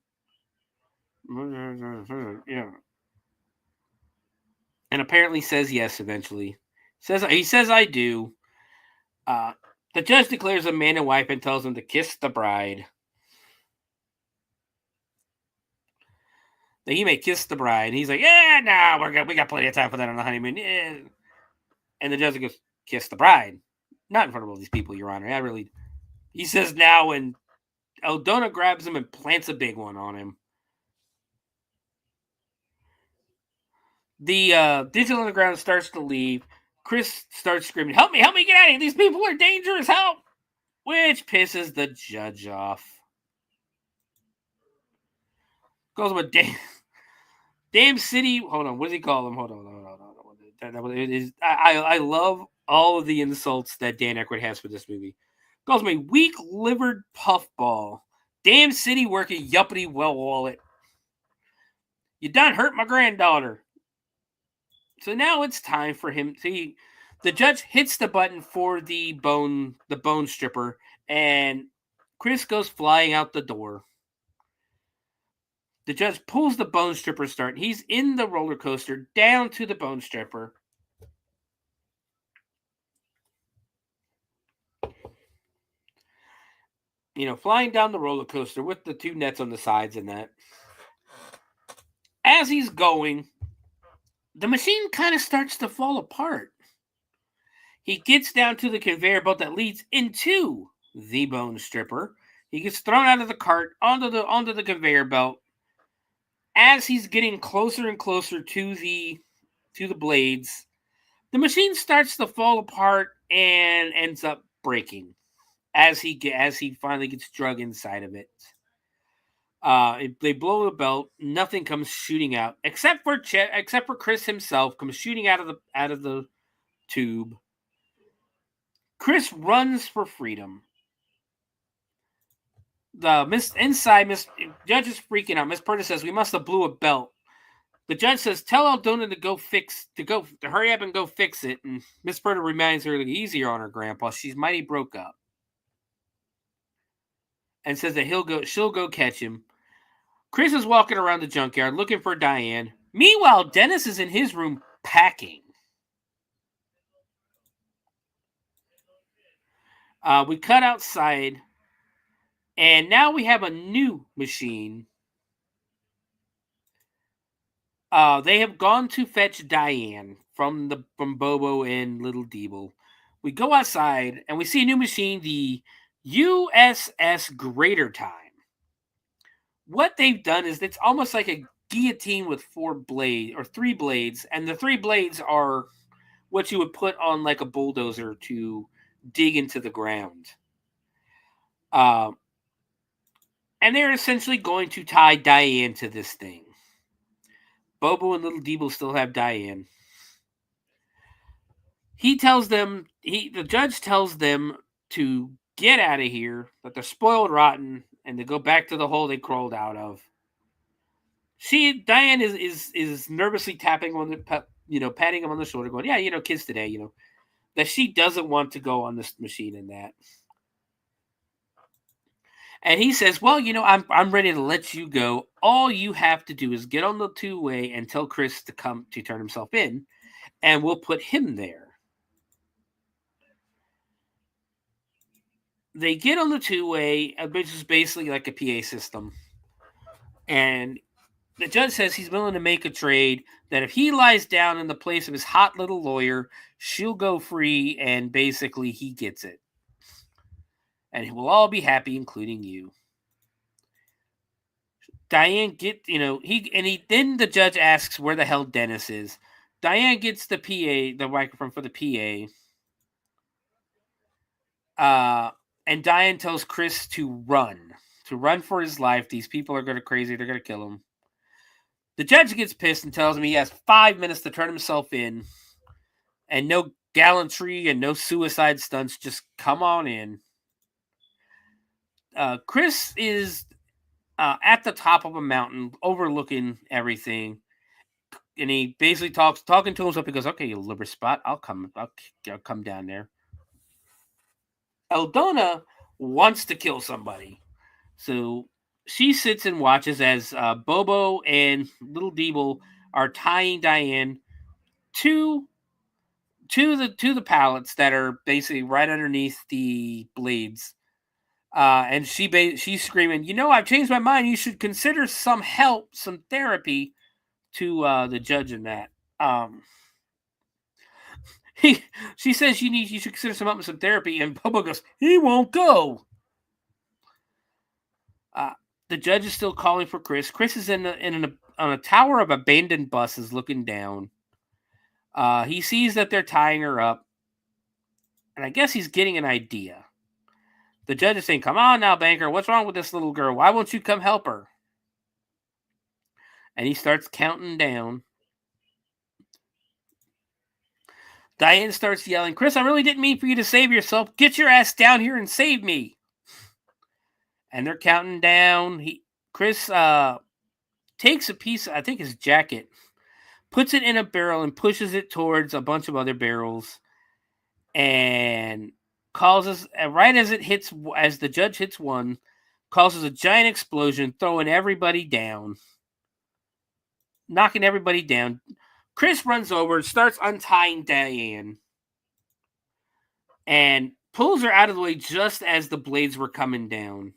Yeah. And apparently says yes eventually. He says, I do. The judge declares them man and wife and tells them to kiss the bride. That he may kiss the bride. And he's like, yeah, no, we're good. We got plenty of time for that on the honeymoon. Yeah. And the judge goes, kiss the bride. Not in front of all these people, Your Honor. He says now, and Aldona grabs him and plants a big one on him. The Digital Underground starts to leave. Chris starts screaming, help me get out of here. These people are dangerous, help! Which pisses the judge off. Goes with Damn City. Hold on, what does he call him? Hold on. I love all of the insults that Dan Akroyd has for this movie. Calls me weak-livered puffball. Damn City working yuppity well wallet. You done hurt my granddaughter. So now it's time for him. The judge hits the button for the bone stripper, and Chris goes flying out the door. The judge pulls the bone stripper start. He's in the roller coaster down to the bone stripper. Flying down the roller coaster with the two nets on the sides and that. As he's going, the machine kind of starts to fall apart. He gets down to the conveyor belt that leads into the bone stripper. He gets thrown out of the cart onto the conveyor belt. As he's getting closer and closer to the blades, the machine starts to fall apart and ends up breaking as he finally gets drug inside of it. They blow the belt. Nothing comes shooting out except for Chris himself comes shooting out of the tube. Chris runs for freedom. The judge is freaking out. Miss Purtis says, "We must have blew a belt." The judge says, "Tell Aldona to hurry up and go fix it." And Miss Purtis reminds her to be easier on her grandpa. She's mighty broke up. And says that she'll go catch him. Chris is walking around the junkyard looking for Diane. Meanwhile, Dennis is in his room packing. We cut outside, and now we have a new machine. They have gone to fetch Diane from Bobo and Little Deeble. We go outside, and we see a new machine, the USS Greater Time. What they've done is it's almost like a guillotine with 3 blades, and the 3 blades are what you would put on like a bulldozer to dig into the ground. And they're essentially going to tie Diane to this thing. Bobo and Little Deeble still have Diane. The judge tells them to get out of here, that they're spoiled rotten, and to go back to the hole they crawled out of. Diane is nervously tapping on patting him on the shoulder, going, "Yeah, kids today, that she doesn't want to go on this machine and that." And he says, "Well, I'm ready to let you go. All you have to do is get on the 2-way and tell Chris to come to turn himself in, and we'll put him there." They get on the 2-way, which is basically like a PA system. And the judge says he's willing to make a trade, that if he lies down in the place of his hot little lawyer, she'll go free, and basically he gets it. And we'll all be happy, including you. Diane then the judge asks where the hell Dennis is. Diane gets the microphone for the PA. And Diane tells Chris to run for his life. These people are going to crazy. They're going to kill him. The judge gets pissed and tells him he has 5 minutes to turn himself in, and no gallantry and no suicide stunts. Just come on in. Chris is at the top of a mountain overlooking everything. And he basically talking to himself. He goes, "Okay, you liver spot. I'll come down there." Aldona wants to kill somebody. So she sits and watches as Bobo and Little Deeble are tying Diane to the pallets that are basically right underneath the blades. And she's screaming, "I've changed my mind. You should consider some help, some therapy," to the judge in that. She says you should consider some help and some therapy, and Bobo goes, "He won't go." The judge is still calling for Chris. Chris is on a tower of abandoned buses looking down. He sees that they're tying her up, and I guess he's getting an idea. The judge is saying, "Come on now, banker. What's wrong with this little girl? Why won't you come help her?" And he starts counting down. Diane starts yelling, "Chris, I really didn't mean for you to save yourself. Get your ass down here and save me." And they're counting down. Chris takes a piece, I think his jacket, puts it in a barrel and pushes it towards a bunch of other barrels, and causes, right as the judge hits one, causes a giant explosion, throwing everybody down, knocking everybody down. Chris runs over and starts untying Diane and pulls her out of the way just as the blades were coming down.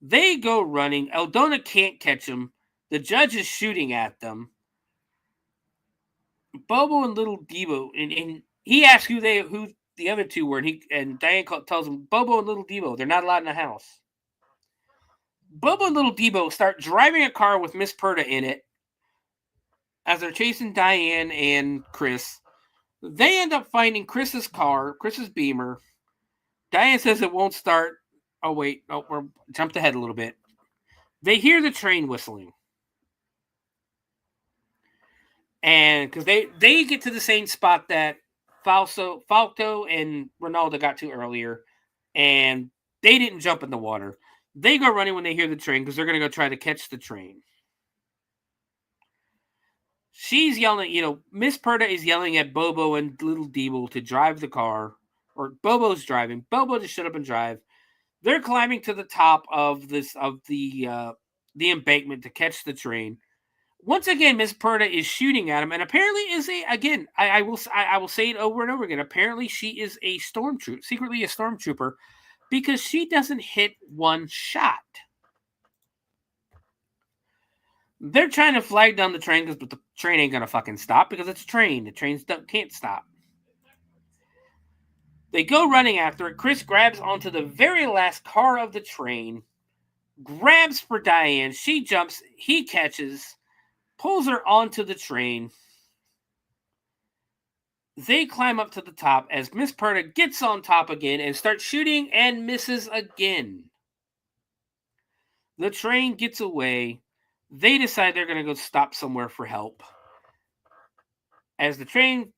They go running. Eldona can't catch them. The judge is shooting at them. Bobo and Little Debo, and he asks who the other two were, and Diane tells him, Bobo and Little Debo, they're not allowed in the house. Bobo and Little Debo start driving a car with Miss Perda in it as they're chasing Diane and Chris. They end up finding Chris's car, Chris's Beamer. Diane says it won't start. Oh, wait. Oh, we're jumped ahead a little bit. They hear the train whistling. And because they get to the same spot that Falco and Ronaldo got to earlier, and they didn't jump in the water. They go running when they hear the train because they're going to go try to catch the train. She's yelling, Miss Perda is yelling at Bobo and Little Debo to drive the car, or Bobo's driving. Bobo to shut up and drive. They're climbing to the top of the embankment to catch the train. Once again, Miss Perda is shooting at him, and apparently I will say it over and over again. Apparently, she is a stormtrooper, secretly a stormtrooper, because she doesn't hit one shot. They're trying to flag down the train, but the train ain't gonna fucking stop because it's a train. The trains can't stop. They go running after it. Chris grabs onto the very last car of the train, grabs for Diane. She jumps. He catches. Pulls her onto the train. They climb up to the top as Miss Perda gets on top again and starts shooting and misses again. The train gets away. They decide they're going to go stop somewhere for help. As the train,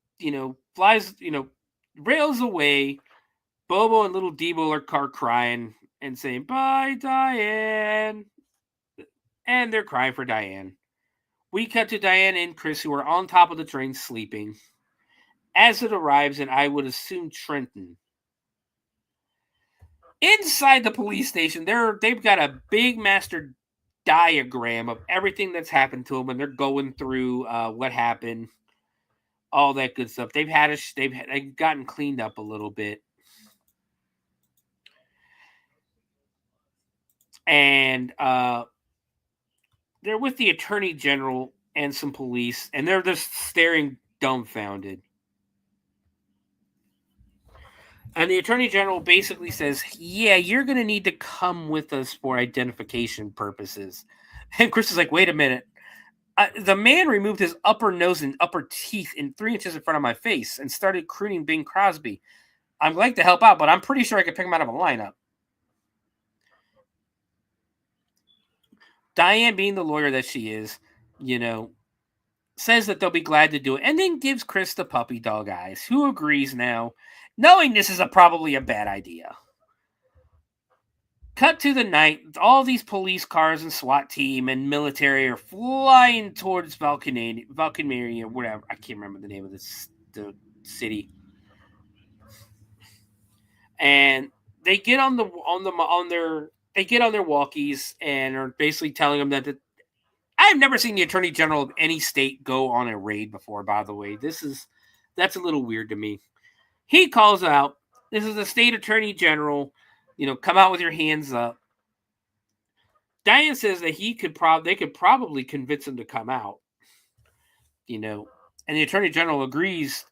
flies, rails away, Bobo and Little Debo are crying and saying, "Bye, Diane." And they're crying for Diane. We cut to Diane and Chris, who are on top of the train sleeping, as it arrives in, I would assume, Trenton. Inside the police station, they've got a big master diagram of everything that's happened to them, and they're going through what happened, all that good stuff. They've gotten cleaned up a little bit, and they're with the Attorney General and some police, and they're just staring dumbfounded. And the Attorney General basically says, "Yeah, you're going to need to come with us for identification purposes." And Chris is like, "Wait a minute. The man removed his upper nose and upper teeth 3 inches in front of my face and started crooning Bing Crosby. I'd like to help out, but I'm pretty sure I could pick him out of a lineup." Diane, being the lawyer that she is, says that they'll be glad to do it, and then gives Chris the puppy dog eyes, who agrees now, knowing this is probably a bad idea. Cut to the night. All these police cars and SWAT team and military are flying towards Valkyrie or whatever. I can't remember the name of the city. And they get on their walkies and are basically telling them that I've never seen the Attorney General of any state go on a raid before, by the way. That's a little weird to me. He calls out, "This is the state Attorney General. Come out with your hands up." Diane says that they could probably convince him to come out. And the Attorney General agrees.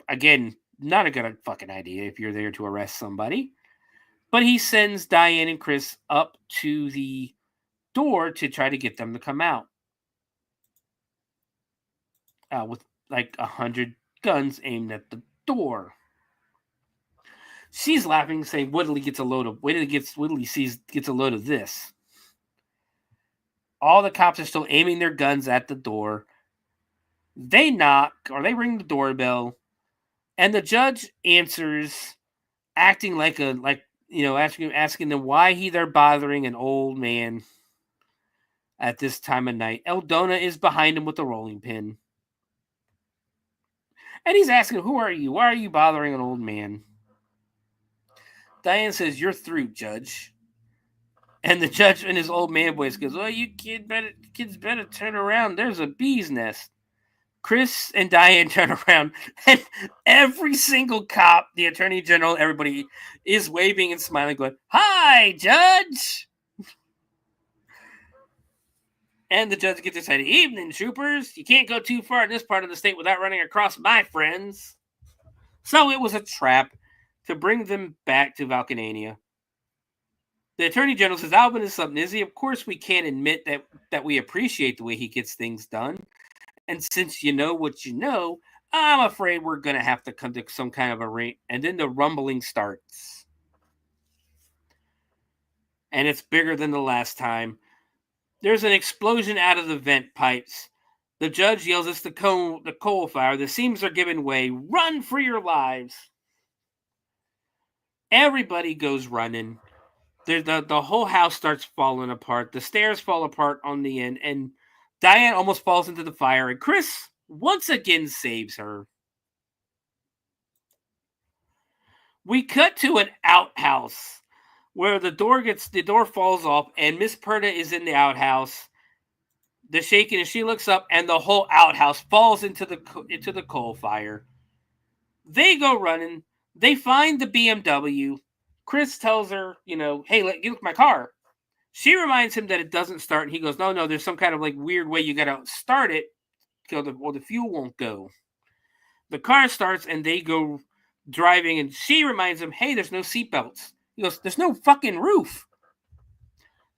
Again, not a good fucking idea if you're there to arrest somebody. But he sends Diane and Chris up to the door to try to get them to come out. With like 100 guns aimed at the door. She's laughing, saying Woodley gets a load of this. All the cops are still aiming their guns at the door. They knock, or they ring the doorbell, and the judge answers, acting asking them why they're bothering an old man at this time of night. Eldona is behind him with a rolling pin. And he's asking, "Who are you? Why are you bothering an old man?" Diane says, "You're through, Judge." And the judge in his old man voice goes, "Well, you kids better turn around. There's a bee's nest." Chris and Diane turn around, and every single cop, the attorney general, everybody is waving and smiling, going, "Hi, Judge." And the judge gets excited. "Evening, troopers. You can't go too far in this part of the state without running across my friends." So it was a trap to bring them back to Valkenania. The attorney general says, "Alvin is something, is he? Of course we can't admit that we appreciate the way he gets things done. And since you know what you know, I'm afraid we're going to have to come to some kind of arrangement." And then the rumbling starts. And it's bigger than the last time. There's an explosion out of the vent pipes. The judge yells, "It's the coal fire. The seams are giving way. Run for your lives." Everybody goes running. The whole house starts falling apart. The stairs fall apart on the end. And Diane almost falls into the fire. And Chris once again saves her. We cut to an outhouse where the door falls off, and Miss Perda is in the outhouse. The shaking, and she looks up, and the whole outhouse falls into the coal fire. They go running. They find the BMW. Chris tells her, "Hey, look at my car." She reminds him that it doesn't start, and he goes, "No, there's some kind of weird way you got to start it, or the fuel won't go." The car starts, and they go driving, and she reminds him, "Hey, there's no seatbelts." He goes, "There's no fucking roof."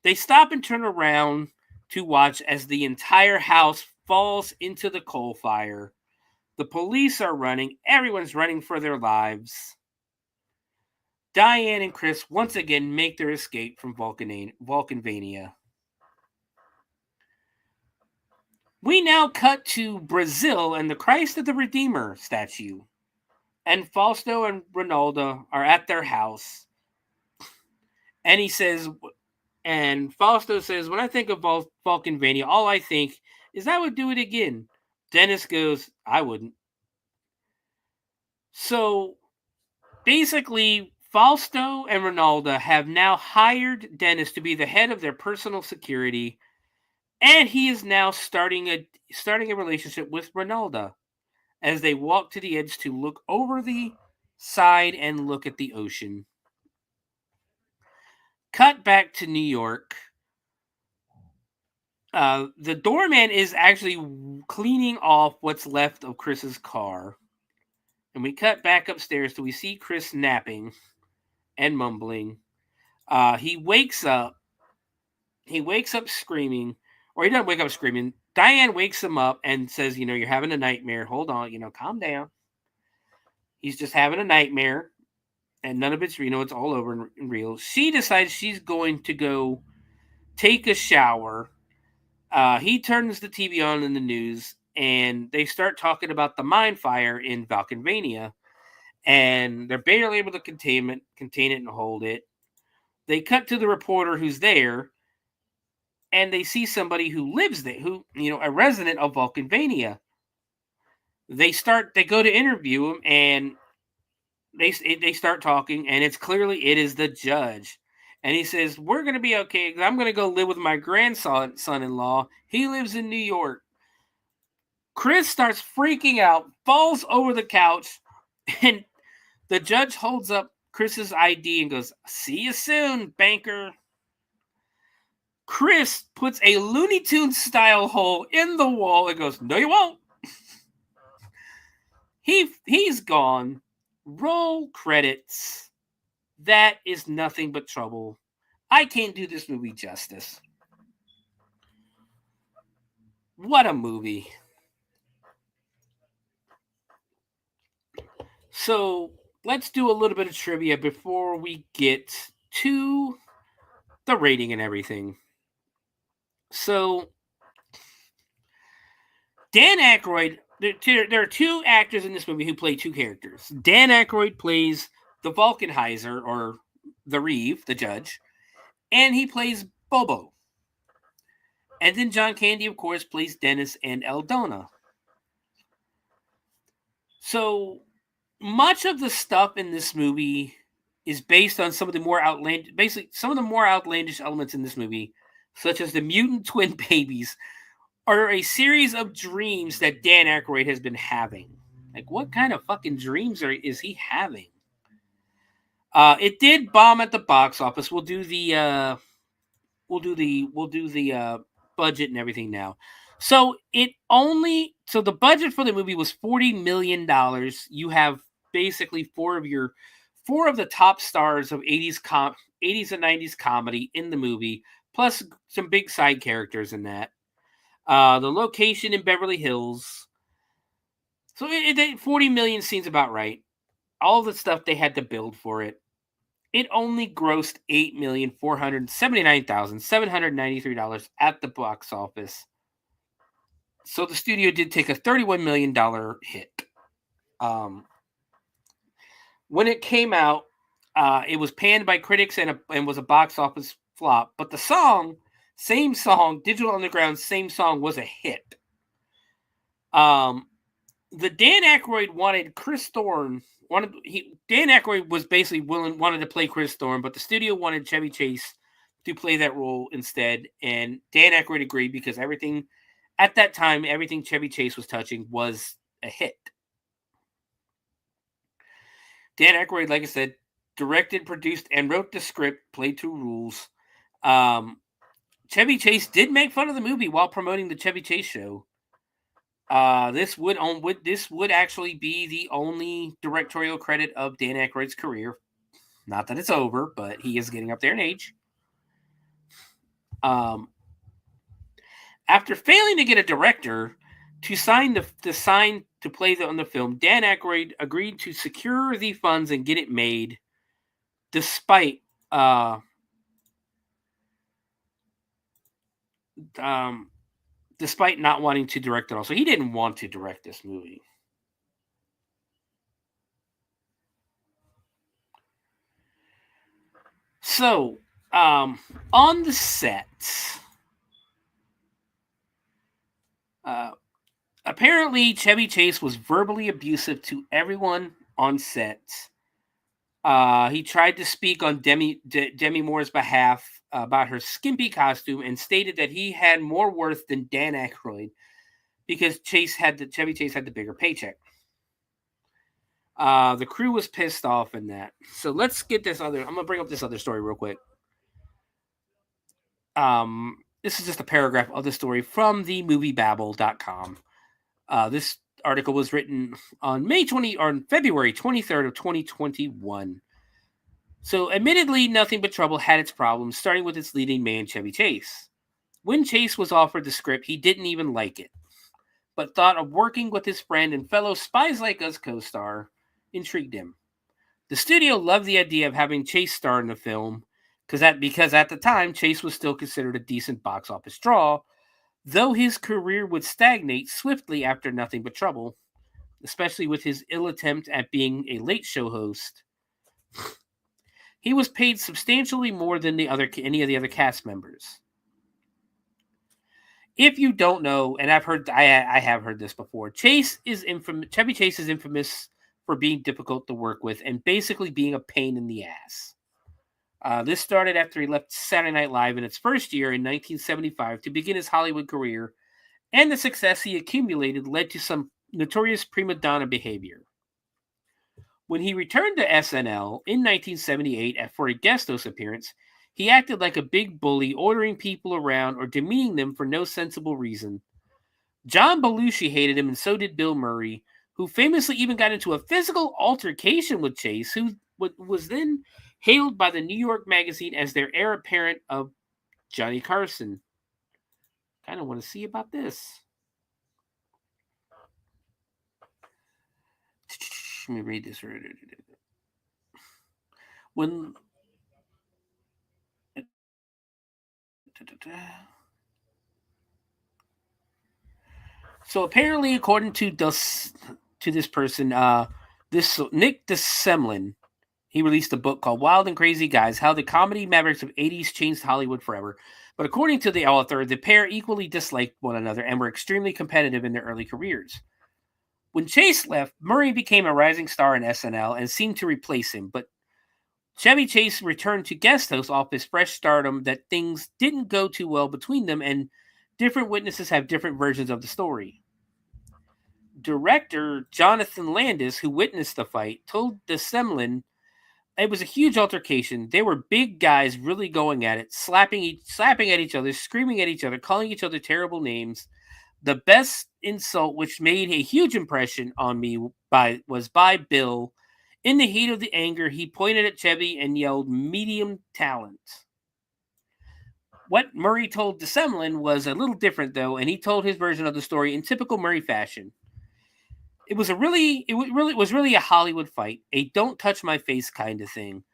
They stop and turn around to watch as the entire house falls into the coal fire. The police are running. Everyone's running for their lives. Diane and Chris once again make their escape from Vulcanvania. We now cut to Brazil and the Christ of the Redeemer statue. And Fausto and Ronaldo are at their house. And Fausto says, "When I think of Vulcanvania, all I think is I would do it again." Dennis goes, "I wouldn't." So basically, Fausto and Ronaldo have now hired Dennis to be the head of their personal security, and he is now starting a relationship with Ronaldo as they walk to the edge to look over the side and look at the ocean. Cut back to New York. The doorman is actually cleaning off what's left of Chris's car. And we cut back upstairs till we see Chris napping and mumbling. He wakes up. He wakes up screaming. Or he doesn't wake up screaming. Diane wakes him up and says, "You're having a nightmare. Hold on, calm down." He's just having a nightmare. And none of it's, it's all over and real. She decides she's going to go take a shower. He turns the TV on in the news, and they start talking about the mine fire in Vulcanvania. And they're barely able to contain it and hold it. They cut to the reporter who's there, and they see somebody who lives there, a resident of Vulcanvania. They go to interview him, and they start talking, and it is the judge. And he says, "We're going to be okay. I'm going to go live with my son-in-law. He lives in New York." Chris starts freaking out, falls over the couch, and the judge holds up Chris's ID and goes, "See you soon, banker." Chris puts a Looney Tunes style hole in the wall and goes, "No, you won't." He's gone. Roll credits. That is nothing but trouble. I can't do this movie justice. What a movie. So let's do a little bit of trivia before we get to the rating and everything. So Dan Akroyd, there are two actors in this movie who play two characters. Dan Akroyd plays the Vulcanheiser, or the Reeve, the judge, and he plays Bobo. And then John Candy, of course, plays Dennis and Eldona. So much of the stuff in this movie is based on some of the more outlandish elements in this movie, such as the mutant twin babies, are a series of dreams that Dan Akroyd has been having. Like, what kind of fucking dreams is he having? It did bomb at the box office. We'll do the budget and everything now. So the budget for the movie was $40 million. You have basically four of the top stars of 80s and 90s comedy in the movie, plus some big side characters in that. The location in Beverly Hills. So 40 million seems about right. All the stuff they had to build for it. It only grossed $8,479,793 at the box office. So the studio did take a $31 million hit. When it came out, it was panned by critics and was a box office flop. But the same song, Digital Underground's same song, was a hit. The Dan Akroyd wanted Chris Thorne. Dan Akroyd was basically wanted to play Chris Thorne, but the studio wanted Chevy Chase to play that role instead. And Dan Akroyd agreed because everything Chevy Chase was touching was a hit. Dan Akroyd, like I said, directed, produced, and wrote the script, played two roles. Chevy Chase did make fun of the movie while promoting the Chevy Chase show. This would actually be the only directorial credit of Dan Akroyd's career. Not that it's over, but he is getting up there in age. After failing to get a director to sign to play on the film, Dan Akroyd agreed to secure the funds and get it made, despite not wanting to direct it all. So he didn't want to direct this movie. So, on the set, apparently Chevy Chase was verbally abusive to everyone on set. He tried to speak on Demi Moore's behalf about her skimpy costume and stated that he had more worth than Dan Akroyd because Chevy Chase had the bigger paycheck. The crew was pissed off in that. So let's get I'm going to bring up this other story real quick. This is just a paragraph of the story from the moviebabble.com. This article was written on February 23rd of 2021. So, admittedly, Nothing But Trouble had its problems, starting with its leading man, Chevy Chase. When Chase was offered the script, he didn't even like it, but thought of working with his friend and fellow Spies Like Us co-star intrigued him. The studio loved the idea of having Chase star in the film, because at the time, Chase was still considered a decent box office draw, though his career would stagnate swiftly after Nothing But Trouble, especially with his ill attempt at being a late show host. He was paid substantially more than any of the other cast members. If you don't know, and I have heard this before, Chevy Chase is infamous for being difficult to work with and basically being a pain in the ass. This started after he left Saturday Night Live in its first year in 1975 to begin his Hollywood career, and the success he accumulated led to some notorious prima donna behavior. When he returned to SNL in 1978 for a guest host appearance, he acted like a big bully, ordering people around or demeaning them for no sensible reason. John Belushi hated him, and so did Bill Murray, who famously even got into a physical altercation with Chase, who was then hailed by the New York Magazine as their heir apparent of Johnny Carson. Kind of want to see about this. Let me read this. So apparently, according to this person, this Nick DeSemlin, he released a book called Wild and Crazy Guys, How the Comedy Mavericks of 80s Changed Hollywood Forever. But according to the author, the pair equally disliked one another and were extremely competitive in their early careers. When Chase left, Murray became a rising star in SNL and seemed to replace him. But Chevy Chase returned to guest host off his fresh stardom that things didn't go too well between them, and different witnesses have different versions of the story. Director Jonathan Landis, who witnessed the fight, told DeSemlin it was a huge altercation. They were big guys really going at it, slapping at each other, screaming at each other, calling each other terrible names. The best insult, which made a huge impression on me, was by Bill. In the heat of the anger, he pointed at Chevy and yelled, "Medium talent." What Murray told DeSemlin was a little different, though, and he told his version of the story in typical Murray fashion. It was really a Hollywood fight, a don't touch my face kind of thing.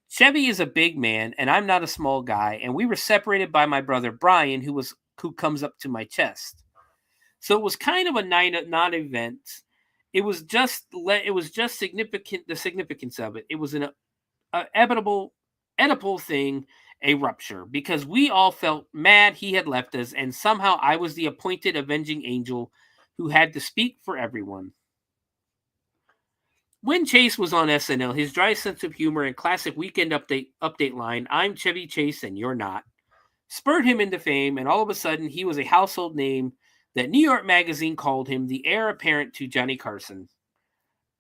Chevy is a big man, and I'm not a small guy, and we were separated by my brother Brian, who comes up to my chest. So it was kind of a non-event. It was just significant. The significance of it. It was an Oedipal thing, a rupture, because we all felt mad he had left us, and somehow I was the appointed avenging angel who had to speak for everyone. When Chase was on SNL, his dry sense of humor and classic weekend update line, "I'm Chevy Chase and you're not," spurred him into fame, and all of a sudden he was a household name that New York Magazine called him the heir apparent to Johnny Carson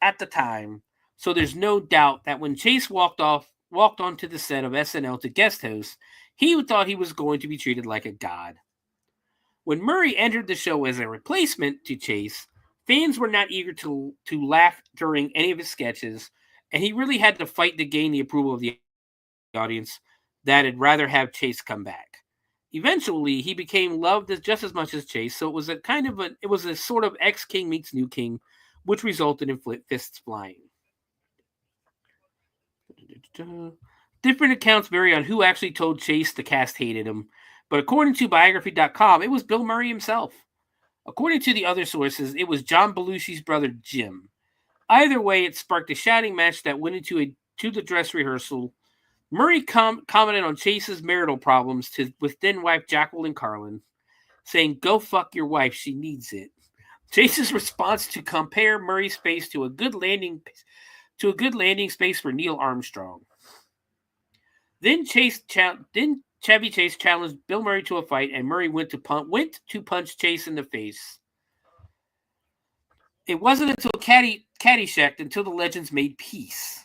at the time. So there's no doubt that when Chase walked onto the set of SNL to guest host, he thought he was going to be treated like a god. When Murray entered the show as a replacement to Chase, fans were not eager to laugh during any of his sketches, and he really had to fight to gain the approval of the audience that had rather have Chase come back. Eventually, he became loved just as much as Chase, so it was a sort of ex-king meets new king, which resulted in fists flying. Different accounts vary on who actually told Chase the cast hated him, but according to biography.com, it was Bill Murray himself. According to the other sources, it was John Belushi's brother Jim. Either way, it sparked a shouting match that went into the dress rehearsal. Murray commented on Chase's marital problems with then wife Jacqueline Carlin, saying, "Go fuck your wife, she needs it." Chase's response to compare Murray's face to a good landing space for Neil Armstrong. Then Chevy Chase challenged Bill Murray to a fight, and Murray went to punch Chase in the face. It wasn't until Caddyshack until the legends made peace.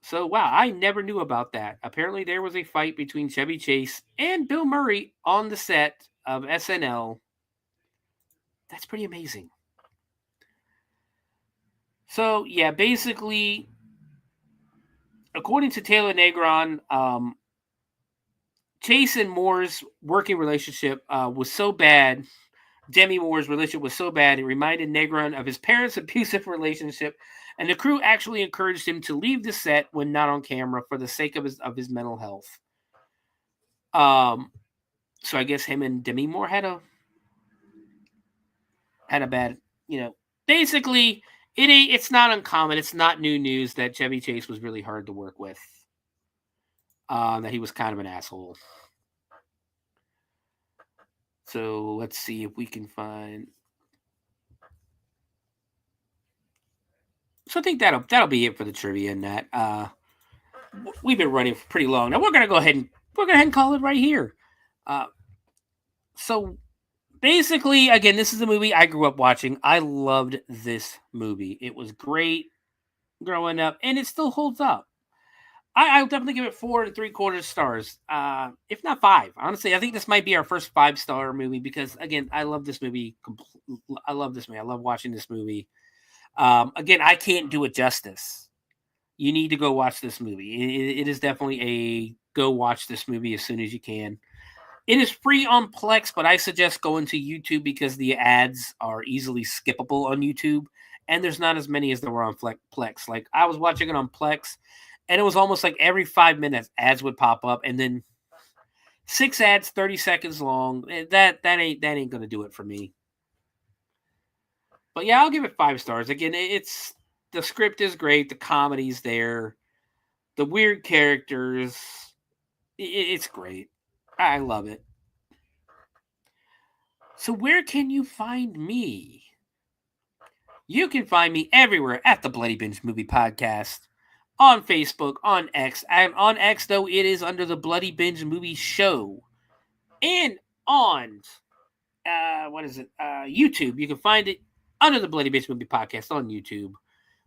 So, wow, I never knew about that. Apparently, there was a fight between Chevy Chase and Bill Murray on the set of SNL. That's pretty amazing. So, yeah, basically, according to Taylor Negron, Chase and Moore's working relationship was so bad. Demi Moore's relationship was so bad, it reminded Negron of his parents' abusive relationship, and the crew actually encouraged him to leave the set when not on camera for the sake of his mental health. So I guess him and Demi Moore had a bad, basically it's not uncommon. It's not new news that Chevy Chase was really hard to work with. That he was kind of an asshole. So let's see if we can find. So I think that'll be it for the trivia in that. We've been running pretty long. Now we're gonna go ahead and call it right here. So basically, again, this is a movie I grew up watching. I loved this movie. It was great growing up, and it still holds up. I'll definitely give it 4 3/4 stars, if not 5. Honestly, I think this might be our first 5-star movie because, again, I love this movie. I love this movie. I love watching this movie. Again, I can't do it justice. You need to go watch this movie. It is definitely a go watch this movie as soon as you can. It is free on Plex, but I suggest going to YouTube because the ads are easily skippable on YouTube, and there's not as many as there were on Plex. Like, I was watching it on Plex, and it was almost like every 5 minutes ads would pop up, and then 6 ads, 30 seconds long. That ain't gonna do it for me. But yeah, I'll give it 5 stars. Again, the script is great, the comedy's there, the weird characters. It's great. I love it. So where can you find me? You can find me everywhere at the Bloody Binge Movie Podcast. on Facebook, on X. I'm on X, though it is under the Bloody Binge Movie Show. And on, YouTube. You can find it under the Bloody Binge Movie Podcast on YouTube,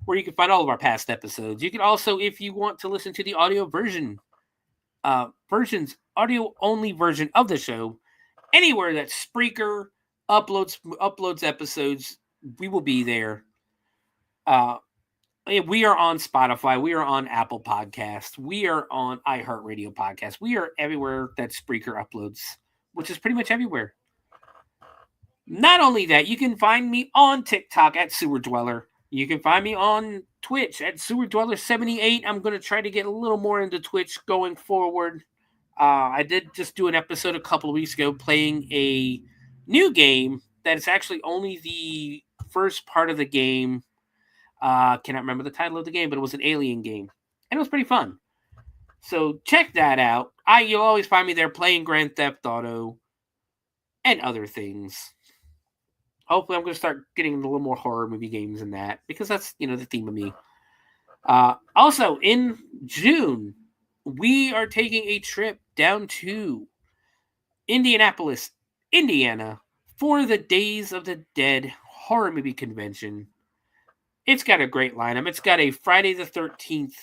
where you can find all of our past episodes. You can also, if you want to listen to the audio audio-only version of the show, anywhere that Spreaker uploads episodes, we will be there. We are on Spotify. We are on Apple Podcasts. We are on iHeartRadio Podcasts. We are everywhere that Spreaker uploads, which is pretty much everywhere. Not only that, you can find me on TikTok at Sewer Dweller. You can find me on Twitch at Sewer Dweller 78. I'm going to try to get a little more into Twitch going forward. I did just do an episode a couple of weeks ago playing a new game that is actually only the first part of the game. Cannot remember the title of the game, but it was an alien game. And it was pretty fun. So check that out. You'll always find me there playing Grand Theft Auto and other things. Hopefully I'm going to start getting a little more horror movie games than that, because that's, the theme of me. Also, in June, we are taking a trip down to Indianapolis, Indiana, for the Days of the Dead horror movie convention. It's got a great lineup. It's got a Friday the 13th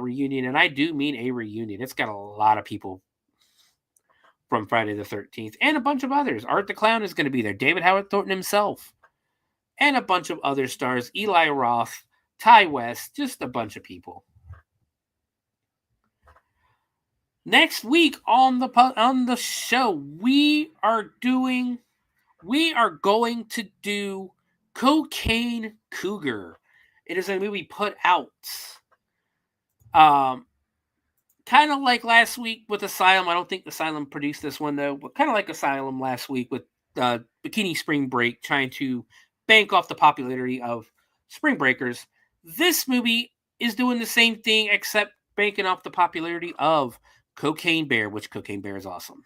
reunion, and I do mean a reunion. It's got a lot of people from Friday the 13th, and a bunch of others. Art the Clown is going to be there. David Howard Thornton himself. And a bunch of other stars. Eli Roth, Ty West, just a bunch of people. Next week on the show, we are going to do Cocaine Cougar. It is a movie put out. Kind of like last week with Asylum. I don't think Asylum produced this one, though. But kind of like Asylum last week with Bikini Spring Break, trying to bank off the popularity of Spring Breakers. This movie is doing the same thing, except banking off the popularity of Cocaine Bear, which Cocaine Bear is awesome.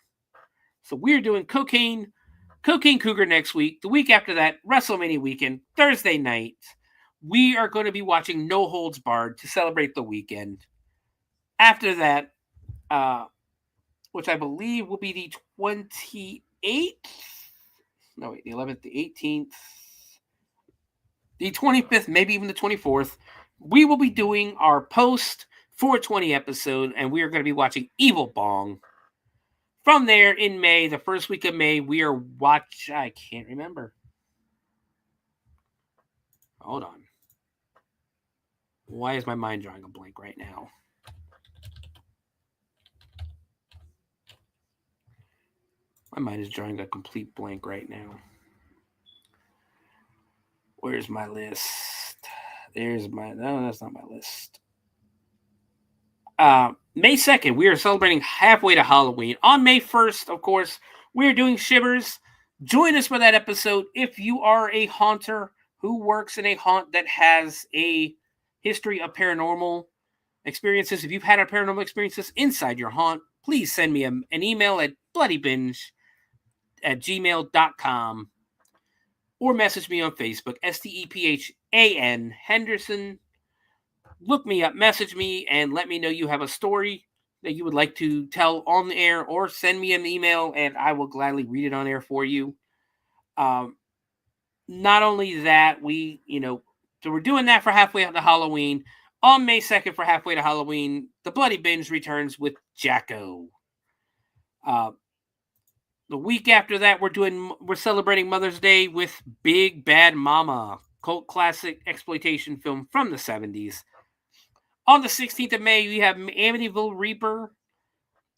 So we're doing Cocaine Cougar next week. The week after that, WrestleMania weekend, Thursday night, we are going to be watching No Holds Barred to celebrate the weekend. After that, which I believe will be the 28th. No, wait, the 11th, the 18th, the 25th, maybe even the 24th. We will be doing our post 420 episode, and we are going to be watching Evil Bong. From there, in May, the first week of May, we are I can't remember. Hold on. Why is my mind drawing a blank right now? My mind is drawing a complete blank right now. Where's my list? No, that's not my list. May 2nd, we are celebrating halfway to Halloween. On May 1st, of course, we're doing Shivers. Join us for that episode. If you are a haunter who works in a haunt that has a history of paranormal experiences, if you've had a paranormal experiences inside your haunt, please send me an email at bloodybinge@gmail.com or message me on Facebook, STEPHAN Henderson. Look me up, message me, and let me know you have a story that you would like to tell on the air, or send me an email and I will gladly read it on air for you. Not only that, so we're doing that for halfway to Halloween. On May 2nd for halfway to Halloween, the Bloody Binge returns with Jacko. The week after that, we're celebrating Mother's Day with Big Bad Mama, cult classic exploitation film from the 70s. On the 16th of May, we have Amityville Reaper.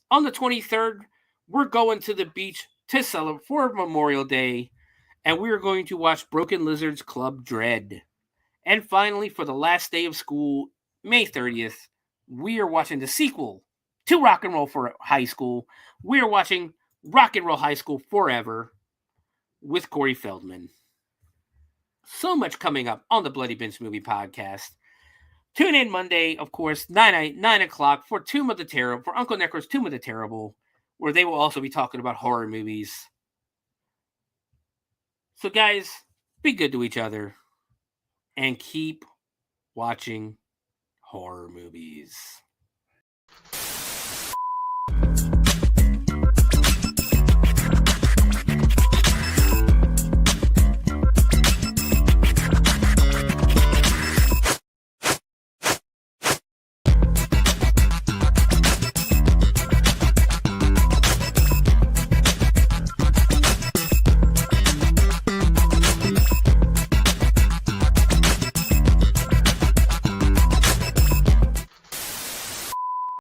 On the 23rd, we're going to the beach to celebrate for Memorial Day, and we are going to watch Broken Lizard's Club Dread. And finally, for the last day of school, May 30th, we are watching the sequel to Rock and Roll for High School. We are watching Rock and Roll High School Forever with Corey Feldman. So much coming up on the Bloody Binge Movie Podcast. Tune in Monday, of course, 9 o'clock for Uncle Necro's Tomb of the Terrible, where they will also be talking about horror movies. So guys, be good to each other and keep watching horror movies.